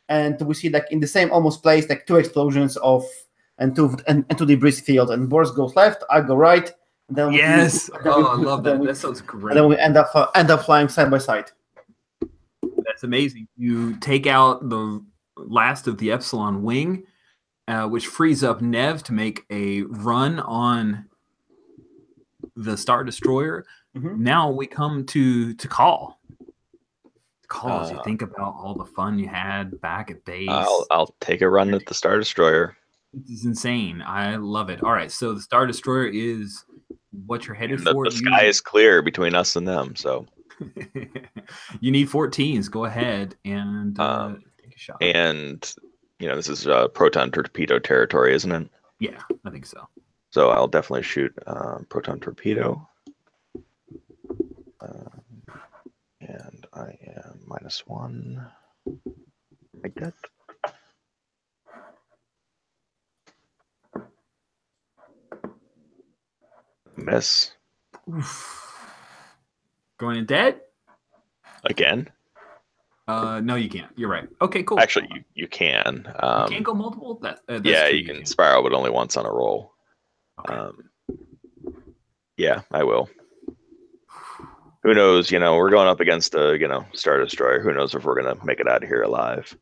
and we see like in the same almost place like 2 explosions and two debris field, and Borgs goes left, I go right. And then I love that. That sounds great. And then we end up flying side by side. That's amazing. You take out the last of the Epsilon wing, which frees up Nev to make a run on the Star Destroyer. Mm-hmm. Now we come to Call. Call, as you think about all the fun you had back at base. I'll take a run at the Star Destroyer. This is insane. I love it. All right, so the Star Destroyer is what you're headed for. The sky is clear between us and them, so you need 14s. Go ahead and take a shot. And this is proton torpedo territory, isn't it? Yeah, I think so. So I'll definitely shoot proton torpedo. And I am -1. Like that. Miss. Oof. Going in dead? Again? No, you can't. You're right. Okay, cool. Actually, you can. You can't go multiple? That's yeah, true, you can spiral, but only once on a roll. Okay. Yeah, I will. Who knows? We're going up against a Star Destroyer. Who knows if we're gonna make it out of here alive?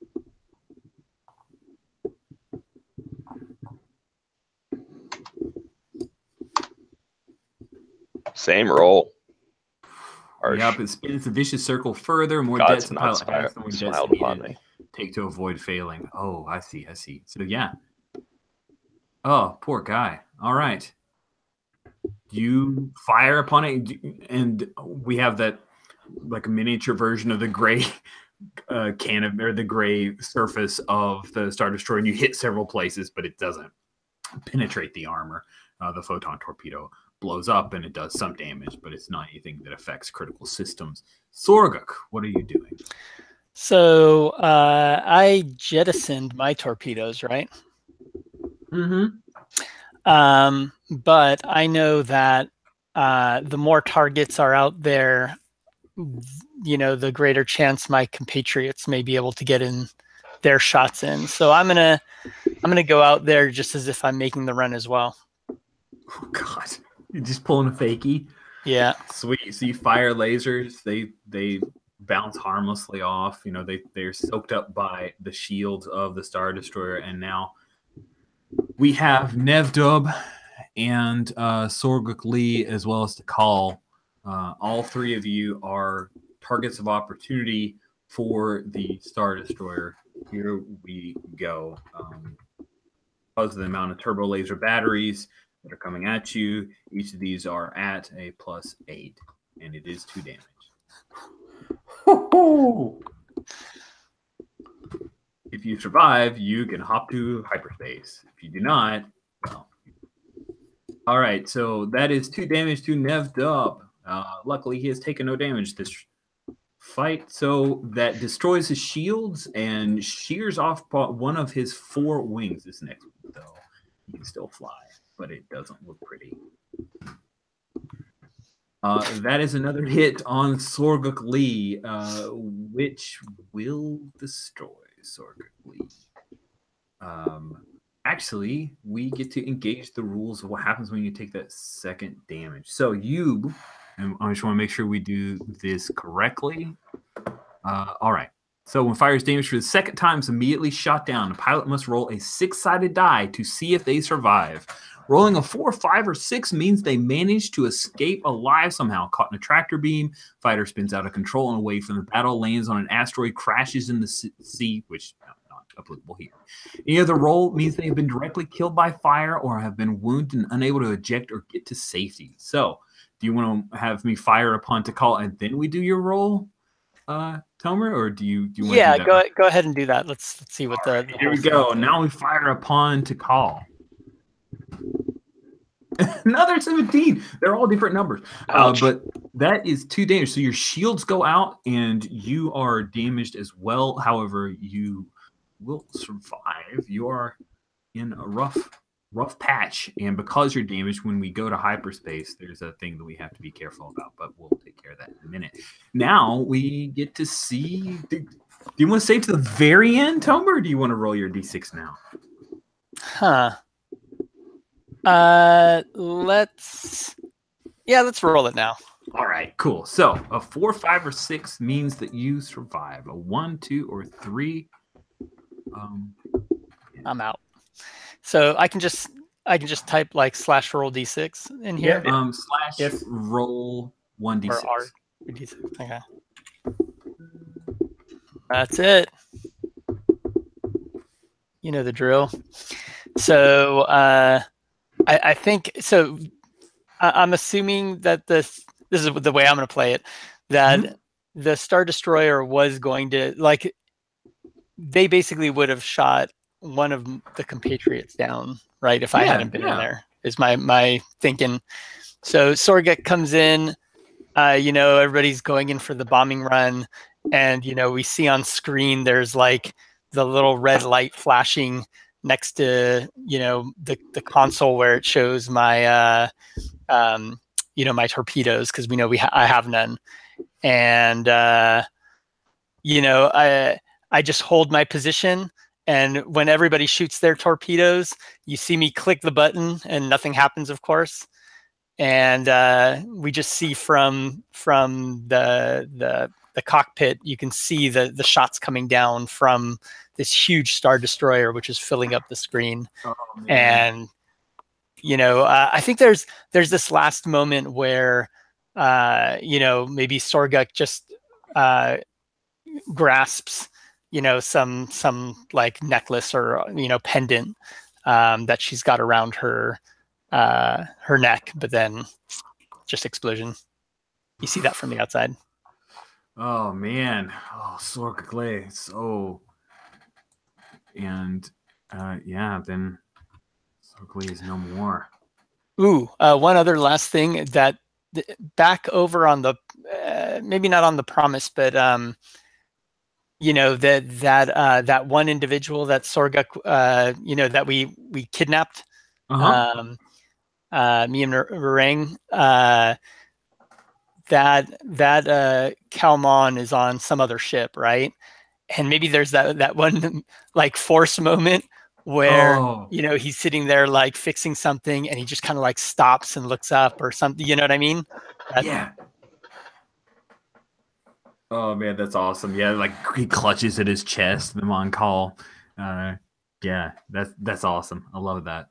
Same roll. Yep, it spins the vicious circle further. More God's debts the not pilot has, the more debts smiled he upon needed me. take to avoid failing. Oh, I see. So yeah. Oh, poor guy. All right. You fire upon it, and we have that like a miniature version of the gray cannon or the gray surface of the Star Destroyer, and you hit several places, but it doesn't penetrate the armor. The photon torpedo blows up and it does some damage, but it's not anything that affects critical systems. Sorguk, what are you doing? So I jettisoned my torpedoes, right? Mm-hmm. But I know that the more targets are out there, the greater chance my compatriots may be able to get in their shots in. So I'm gonna go out there just as if I'm making the run as well. Oh God, you're just pulling a fakie. Yeah. Sweet. So you fire lasers. They bounce harmlessly off. They're soaked up by the shields of the Star Destroyer, and now we have Nevdub and Sorguk Lee as well as Takal. All three of you are targets of opportunity for the Star Destroyer. Here we go. Because of the amount of turbo laser batteries that are coming at you, each of these are at a +8, and it is 2 damage. If you survive, you can hop to hyperspace. If you do not, well. All right, so that is 2 damage to Nevdub. Luckily, he has taken no damage this fight, so that destroys his shields and shears off one of his 4 wings. This next one, though, he can still fly, but it doesn't look pretty. That is another hit on Sorguk Lee, which will destroy Sorguk Lee. Actually, we get to engage the rules of what happens when you take that second damage. So you, and I just want to make sure we do this correctly. All right. So when fire is damaged for the second time, is immediately shot down. The pilot must roll a 6-sided die to see if they survive. Rolling a 4, 5, or 6 means they managed to escape alive somehow. Caught in a tractor beam, fighter spins out of control and away from the battle, lands on an asteroid, crashes in the sea, which not applicable here. Any other roll means they have been directly killed by fire or have been wounded and unable to eject or get to safety. So, do you want to have me fire upon Takal and then we do your roll, Tomer, or do you want to do that? Go ahead and do that. Let's see what the here we go. Now we fire upon Takal. Another 17. They're all different numbers. But that is 2 damage. So your shields go out and you are damaged as well. However, you will survive. You are in a rough patch. And because you're damaged, when we go to hyperspace, there's a thing that we have to be careful about. But we'll take care of that in a minute. Now we get to see. Do you want to save to the very end, Tomer, or do you want to roll your D6 now? Let's roll it now. All right, cool. So a 4, 5, or 6 means that you survive. A 1, 2, or 3. I'm out. So I can just type like /roll d6 in here. Roll 1d6. Or R d6. Okay. That's it. You know the drill. So I think so. I'm assuming that this is the way I'm going to play it. That the Star Destroyer was going to like. They basically would have shot one of the compatriots down, right? If I hadn't been in there, is my thinking. So Sorgat comes in, everybody's going in for the bombing run, and we see on screen there's like the little red light flashing next to the console where it shows my my torpedoes, because we know I have none, and I just hold my position, and when everybody shoots their torpedoes, you see me click the button, and nothing happens, of course. And we just see from the cockpit, you can see the shots coming down from this huge Star Destroyer, which is filling up the screen. Oh, and I think there's this last moment where maybe Sorguk just grasps some like necklace or pendant that she's got around her neck, but then just explosion. You see that from the outside. Oh man, Sorguk. So, and then Sorguk is no more. Ooh, one other last thing, that back over on the maybe not on the Promise, but that one individual that Sorguk that we kidnapped, me and Rang, that Kalman is on some other ship, right? And maybe there's that one like Force moment where he's sitting there like fixing something, and he just kind of like stops and looks up or something. You know what I mean? Yeah. Oh man, that's awesome. Yeah, like he clutches at his chest, the on call. Yeah, that's awesome. I love that.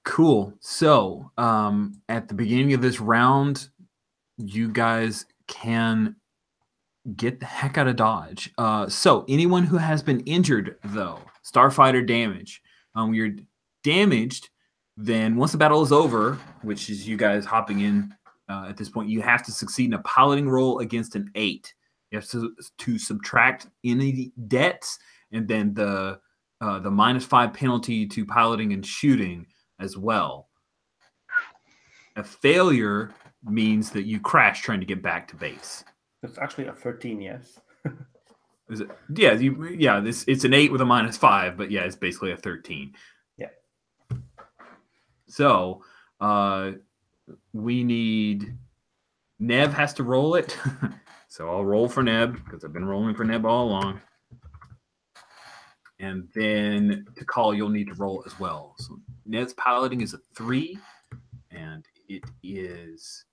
Cool. So, at the beginning of this round, you guys can get the heck out of Dodge. So anyone who has been injured, though, starfighter damage, you're damaged, then once the battle is over, which is you guys hopping in at this point, you have to succeed in a piloting roll against an 8. You have to subtract any debts, and then the -5 penalty to piloting and shooting as well. A failure means that you crash trying to get back to base. It's actually a 13, yes. Is it? Yeah, it's an 8 with a -5, but yeah, it's basically a 13. Yeah. So, we need Neb has to roll it. So I'll roll for Neb because I've been rolling for Neb all along. And then to call, you'll need to roll as well. So Neb's piloting is a 3, and it is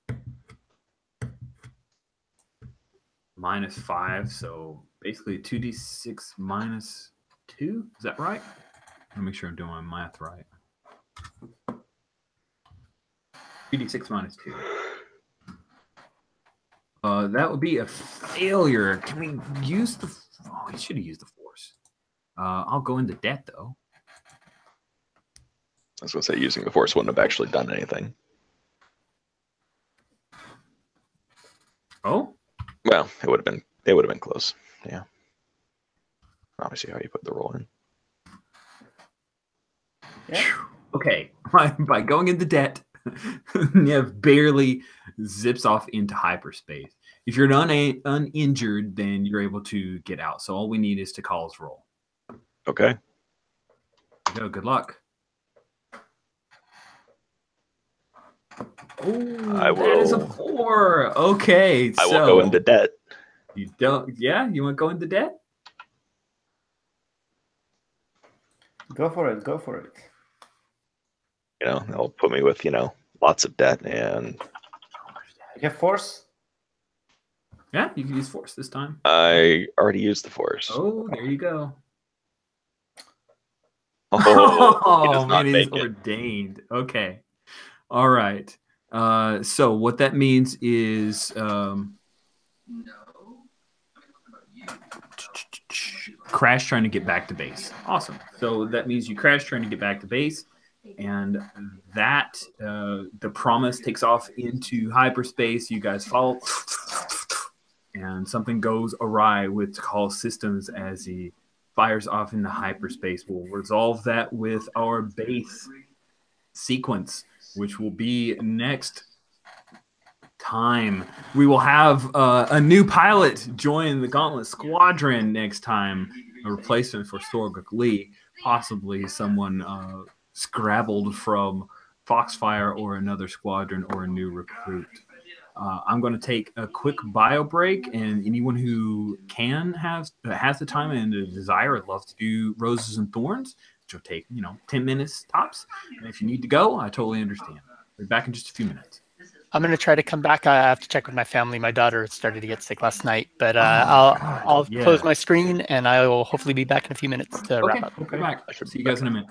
-5, so basically 2d6 -2. Is that right? Let me make sure I'm doing my math right. 2d6 -2. That would be a failure. Can we use the? Oh, we should have used the force. I'll go into debt though. I was going to say using the force wouldn't have actually done anything. Oh. Well, it would have been close. Yeah. Obviously, how you put the roll in. Yeah. Okay. By going into debt, Nev barely zips off into hyperspace. If you're uninjured, then you're able to get out. So all we need is to call's roll. Okay. Go. Good luck. Oh, that is a 4. Okay, I will go into debt. You don't? Yeah, you want to go into debt? Go for it. Go for it. They'll put me with lots of debt, and You have force? Yeah, you can use force this time. I already used the force. Oh, there you go. Oh, man, he's ordained. Okay. All right. So what that means is crash trying to get back to base. Awesome. So that means you crash trying to get back to base, and that the Promise takes off into hyperspace. You guys fall, and something goes awry with call systems as he fires off into hyperspace. We'll resolve that with our base sequence, which will be next time. We will have a new pilot join the Gauntlet Squadron next time, a replacement for Sorguk Lee, possibly someone scrabbled from Foxfire or another squadron or a new recruit. I'm going to take a quick bio break, and anyone who has the time and the desire, I'd love to do Roses and Thorns, which will take 10 minutes tops. And if you need to go, I totally understand. We'll be back in just a few minutes. I'm going to try to come back. I have to check with my family. My daughter started to get sick last night, but I'll close my screen, and I will hopefully be back in a few minutes to wrap up. We'll come back. See you guys in a minute.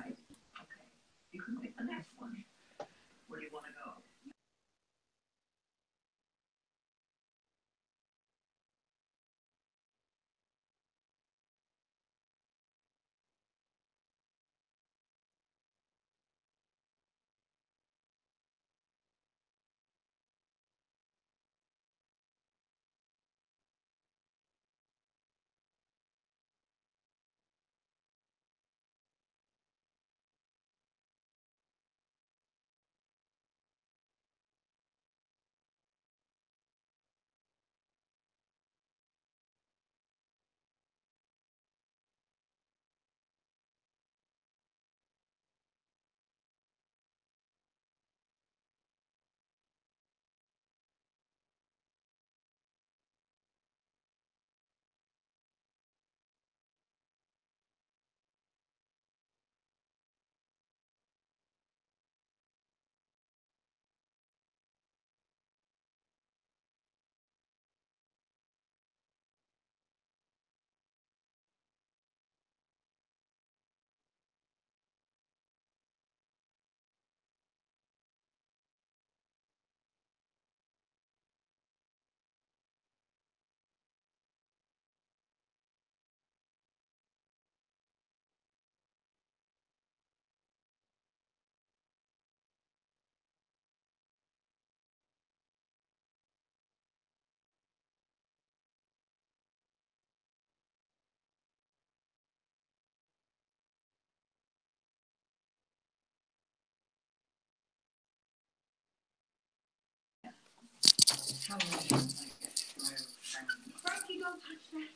Frankie, don't touch that.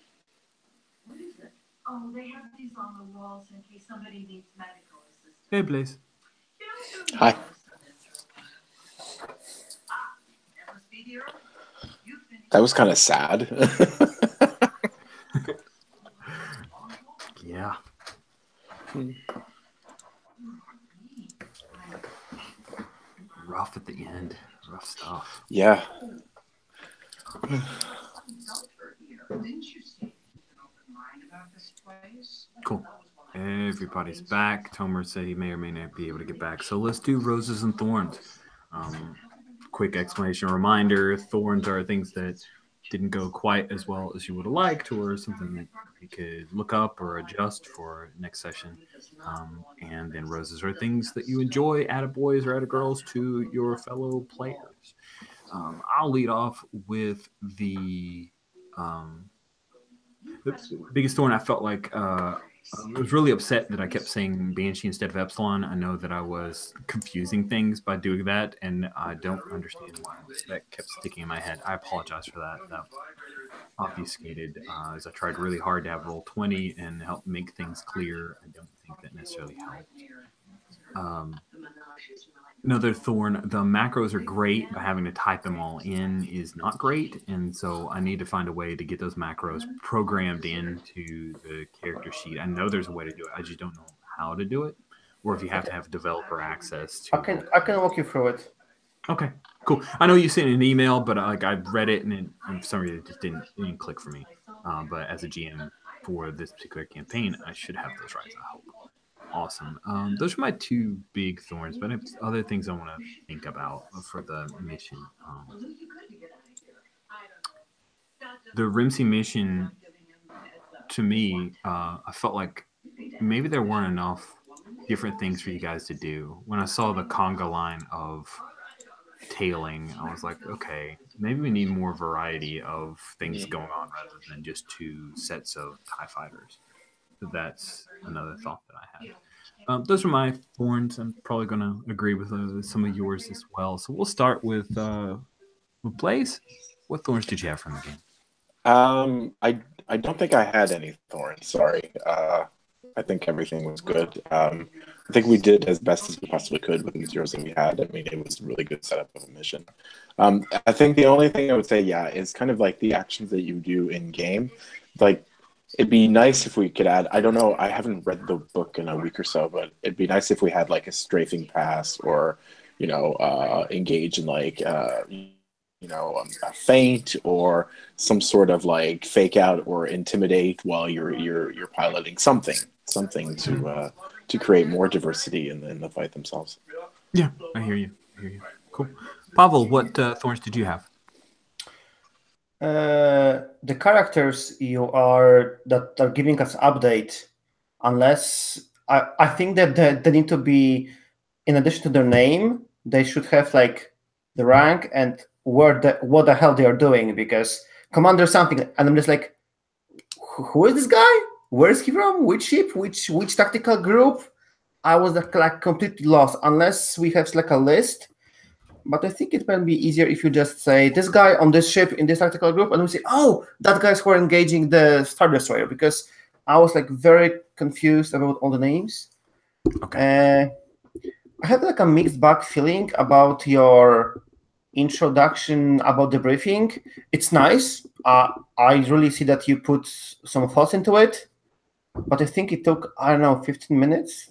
What is it? Oh, they have these on the walls in case somebody needs medical assistance. Hey, Blaze. Hi. That was kind of sad. Yeah. Rough at the end. Rough stuff. Yeah. Cool. Everybody's back. Tomer said he may or may not be able to get back. So let's do Roses and Thorns. Quick explanation, reminder, thorns are things that didn't go quite as well as you would have liked, or something that you could look up or adjust for next session. And then roses are things that you enjoy, attaboys or attagirls to your fellow players. I'll lead off with the biggest thorn. I felt like I was really upset that I kept saying Banshee instead of Epsilon. I know that I was confusing things by doing that, and I don't understand why that kept sticking in my head. I apologize for that. That obfuscated as I tried really hard to have roll 20 and help make things clear. I don't think that necessarily helped. Another thorn, the macros are great, but having to type them all in is not great. And so I need to find a way to get those macros programmed into the character sheet. I know there's a way to do it. I just don't know how to do it. Or if you have to have developer access to I can walk you through it. Okay, cool. I know you sent an email, but I read it and for some reason it just didn't click for me. But as a GM for this particular campaign, I should have those rights, I hope. Awesome. Those are my two big thorns, but I have other things I want to think about for the mission. The Rimsey mission to me, I felt like maybe there weren't enough different things for you guys to do. When I saw the conga line of tailing, I was like, okay, maybe we need more variety of things going on rather than just 2 sets of TIE fighters. So that's another thought that I had. Those are my thorns. I'm probably going to agree with some of yours as well. So we'll start with Blaze. What thorns did you have from the game? I don't think I had any thorns. Sorry. I think everything was good. I think we did as best as we possibly could with the materials that we had. I mean, it was a really good setup of a mission. I think the only thing I would say, is kind of like the actions that you do in game. Like, it'd be nice if we could add. I don't know. I haven't read the book in a week or so, but it'd be nice if we had like a strafing pass or, engage in like. A feint or some sort of like fake out or intimidate while you're piloting something to create more diversity in the fight themselves. Yeah, I hear you. Cool. Pavel, what thorns did you have? The characters that are giving us update, unless I think that they need to be, in addition to their name, they should have like the rank and what the hell they are doing, because commander something, and I'm just like, who is this guy? Where is he from? Which ship? Which tactical group? I was like completely lost unless we have like a list. But I think it might be easier if you just say this guy on this ship in this tactical group, and we say, oh, that guy's who are engaging the Star Destroyer, because I was like very confused about all the names. Okay. I had like a mixed bag feeling about your introduction about the briefing. It's nice. I really see that you put some thoughts into it, but I think it took, I don't know, 15 minutes.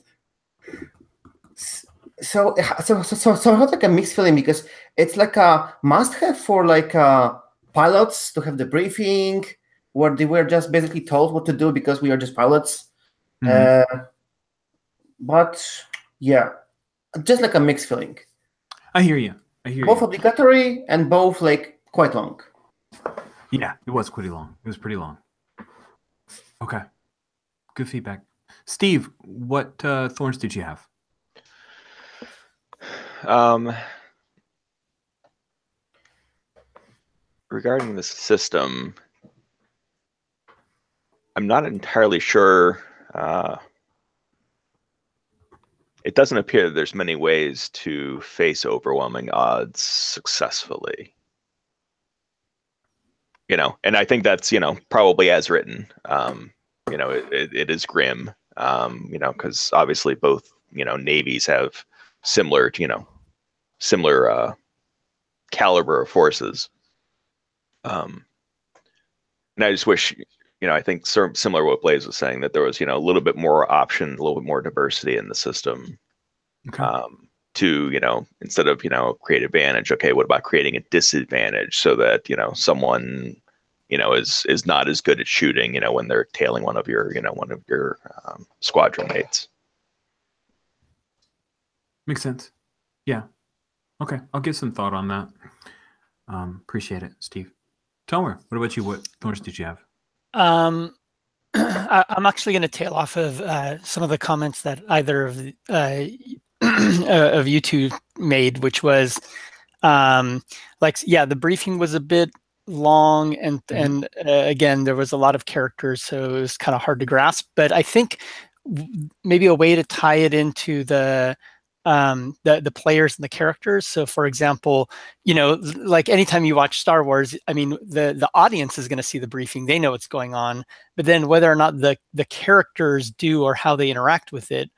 So I had like a mixed feeling, because it's like a must-have for like pilots to have the briefing where they were just basically told what to do because we are just pilots. Mm-hmm. But yeah, just like a mixed feeling. I hear you. Both obligatory and both like quite long. Yeah, it was pretty long. It was pretty long. Okay. Good feedback. Steve, what thorns did you have? Regarding the system, I'm not entirely sure. It doesn't appear that there's many ways to face overwhelming odds successfully. And I think that's, probably as written. It is grim, because obviously both, navies have similar caliber of forces. And I just wish, I think similar to what Blaze was saying, that there was, a little bit more option, a little bit more diversity in the system. Okay. To, instead of, create advantage, okay, what about creating a disadvantage so that, someone, is not as good at shooting, when they're tailing one of your squadron mates. Makes sense. Yeah. Okay. I'll give some thought on that. Appreciate it, Steve. Tomer, what about you? What thorns did you have? I'm actually going to tail off of some of the comments that either of you two made, which was the briefing was a bit long, and again, there was a lot of characters, so it was kind of hard to grasp. But I think maybe a way to tie it into the players and the characters. So for example, like anytime you watch Star Wars, I mean, the audience is going to see the briefing, they know what's going on, but then whether or not the characters do or how they interact with it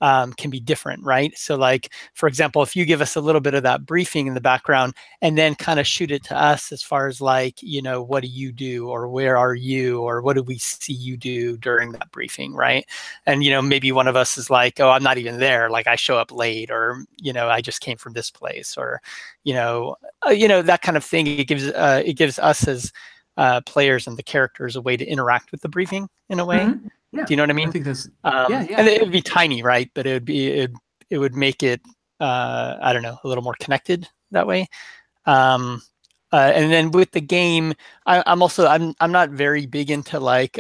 can be different, right? So like, for example, if you give us a little bit of that briefing in the background and then kind of shoot it to us as far as like, what do you do, or where are you, or what do we see you do during that briefing, right? And, maybe one of us is like, oh, I'm not even there. Like I show up late, or, I just came from this place, or, that kind of thing. It gives us as players and the characters a way to interact with the briefing in a way. Mm-hmm. Yeah. Do you know what I mean? I think that's and it would be tiny, right? But it would make it I don't know, a little more connected that way. And then with the game, I'm not very big into like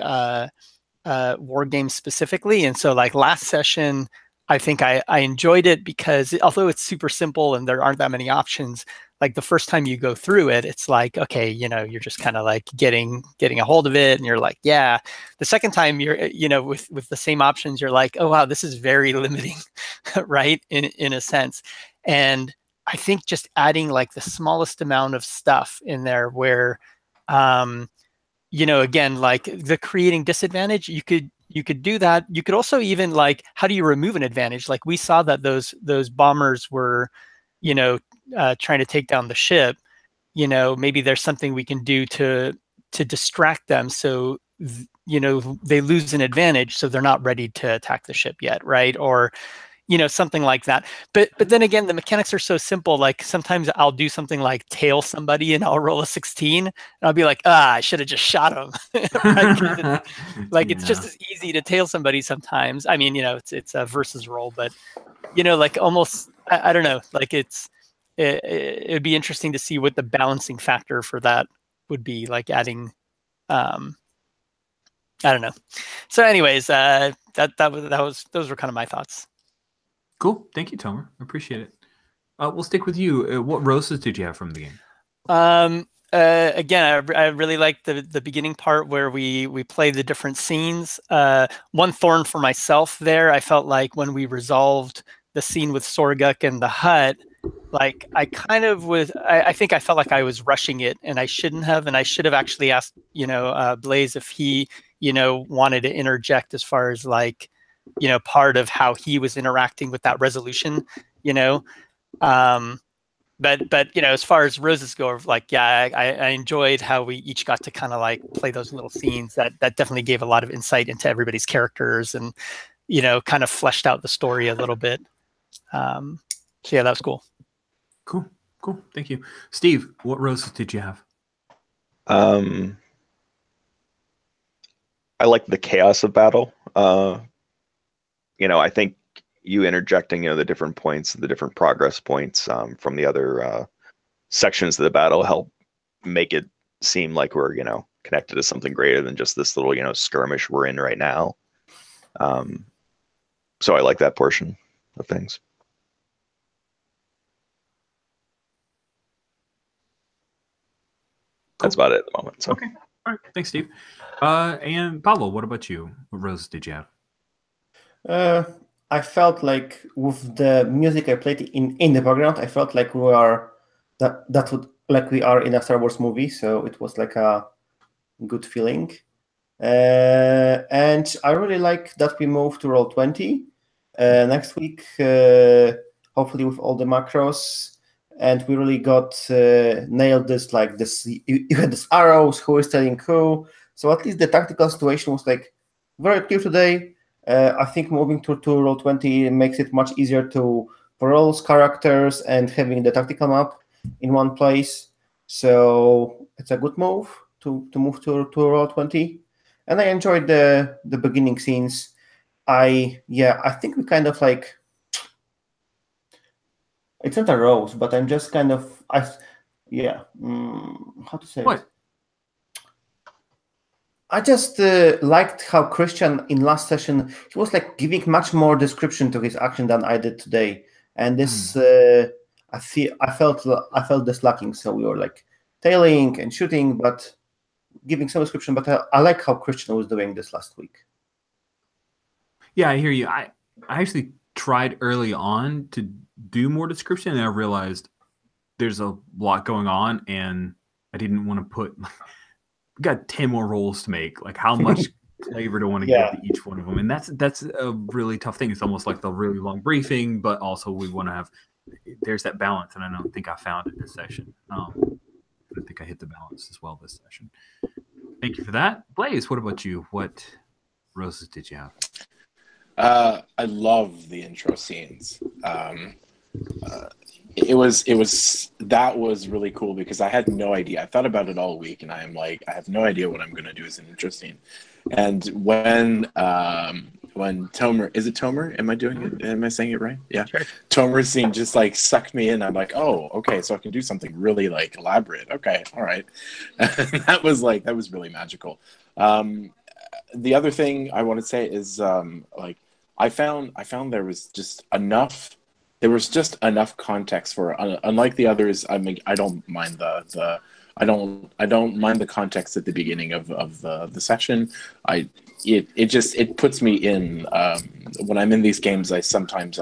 war games specifically, and so like last session, I think I enjoyed it because although it's super simple and there aren't that many options, like the first time you go through it, it's like, okay, you're just kind of like getting a hold of it, and you're like, yeah. The second time you're, with the same options, you're like, oh wow, this is very limiting, right? In a sense. And I think just adding like the smallest amount of stuff in there where, again, like the creating disadvantage, you could do that. You could also even like, how do you remove an advantage? Like we saw that those bombers were, trying to take down the ship. Maybe there's something we can do to distract them, so they lose an advantage, so they're not ready to attack the ship yet, right? Or something like that. But then again, the mechanics are so simple. Like sometimes I'll do something like tail somebody and I'll roll a 16 and I'll be like, I should have just shot him. Right? It's just as easy to tail somebody sometimes. I mean, it's a versus roll, but like almost, I don't know, like it'd be interesting to see what the balancing factor for that would be, like adding, I don't know. So anyways, those were kind of my thoughts. Cool. Thank you, Tomer. I appreciate it. We'll stick with you. What roses did you have from the game? Again, I really liked the beginning part where we play the different scenes. One thorn for myself there, I felt like when we resolved the scene with Sorguk and the hut, like I kind of was, I think I felt like I was rushing it, and I shouldn't have, and I should have actually asked, Blaze if he, wanted to interject as far as like, part of how he was interacting with that resolution, but as far as roses go, like, yeah, I enjoyed how we each got to kind of like play those little scenes. That definitely gave a lot of insight into everybody's characters, and kind of fleshed out the story a little bit. So yeah, that was cool. Cool. Thank you, Steve. What roses did you have? I like the chaos of battle. I think you interjecting, the different points, the different progress points from the other sections of the battle help make it seem like we're, connected to something greater than just this little, skirmish we're in right now. So I like that portion of things. Cool. That's about it at the moment. So. Okay. All right. Thanks, Steve. And Pablo, what about you? What roses did you have? I felt like with the music I played in the background, I felt like we are in a Star Wars movie. So it was like a good feeling. And I really like that we moved to Roll20 next week, hopefully with all the macros. And we really got nailed this, like this. You had this arrows, who is telling who. So at least the tactical situation was like very clear today. I think moving to Roll20 makes it much easier to roll characters and having the tactical map in one place. So it's a good move to move to Roll20. And I enjoyed the beginning scenes. I think we kind of like, it's not a rose, but I'm just kind of, how to say what? It? I just liked how Christian in last session, he was like giving much more description to his action than I did today. And this, I felt this lacking. So we were like tailing and shooting, but giving some description. But I like how Christian was doing this last week. Yeah, I hear you. I actually tried early on to do more description, and I realized there's a lot going on, and I didn't want to put. We got 10 more rolls to make. Like, how much flavor do I want to give to each one of them? And that's a really tough thing. It's almost like the really long briefing, but also we want to have. There's that balance, and I don't think I found it this session. I think I hit the balance as well this session. Thank you for that, Blaze. What about you? What roses did you have? I love the intro scenes. That was really cool because I had no idea. I thought about it all week, and I am like, I have no idea what I'm going to do as an intro scene. And when when Tomer, is it Tomer? Am I doing it? Am I saying it right? Yeah. Sure. Tomer's scene just like sucked me in. I'm like, oh, okay, so I can do something really like elaborate. Okay, all right. That was really magical. The other thing I want to say is like I found there was just enough. There was just enough context for, unlike the others. I mean, I don't mind I don't mind the context at the beginning of the session. It puts me in when I'm in these games. I sometimes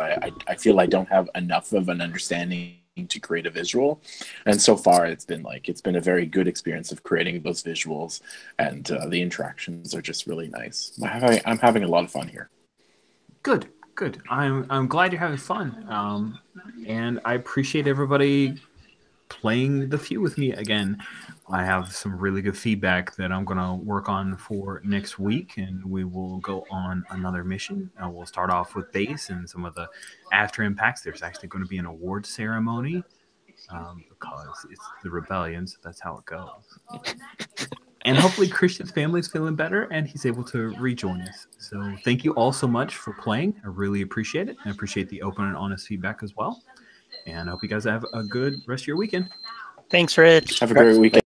feel I don't have enough of an understanding to create a visual, and so far it's been a very good experience of creating those visuals, and the interactions are just really nice. I'm having a lot of fun here. Good. I'm glad you're having fun, and I appreciate everybody playing the few with me again. I have some really good feedback that I'm going to work on for next week, and we will go on another mission. We'll start off with base and some of the after impacts. There's actually going to be an award ceremony because it's the rebellion, so that's how it goes. And hopefully Christian's family's feeling better and he's able to rejoin us. So thank you all so much for playing. I really appreciate it. I appreciate the open and honest feedback as well. And I hope you guys have a good rest of your weekend. Thanks, Rich. Have a great weekend.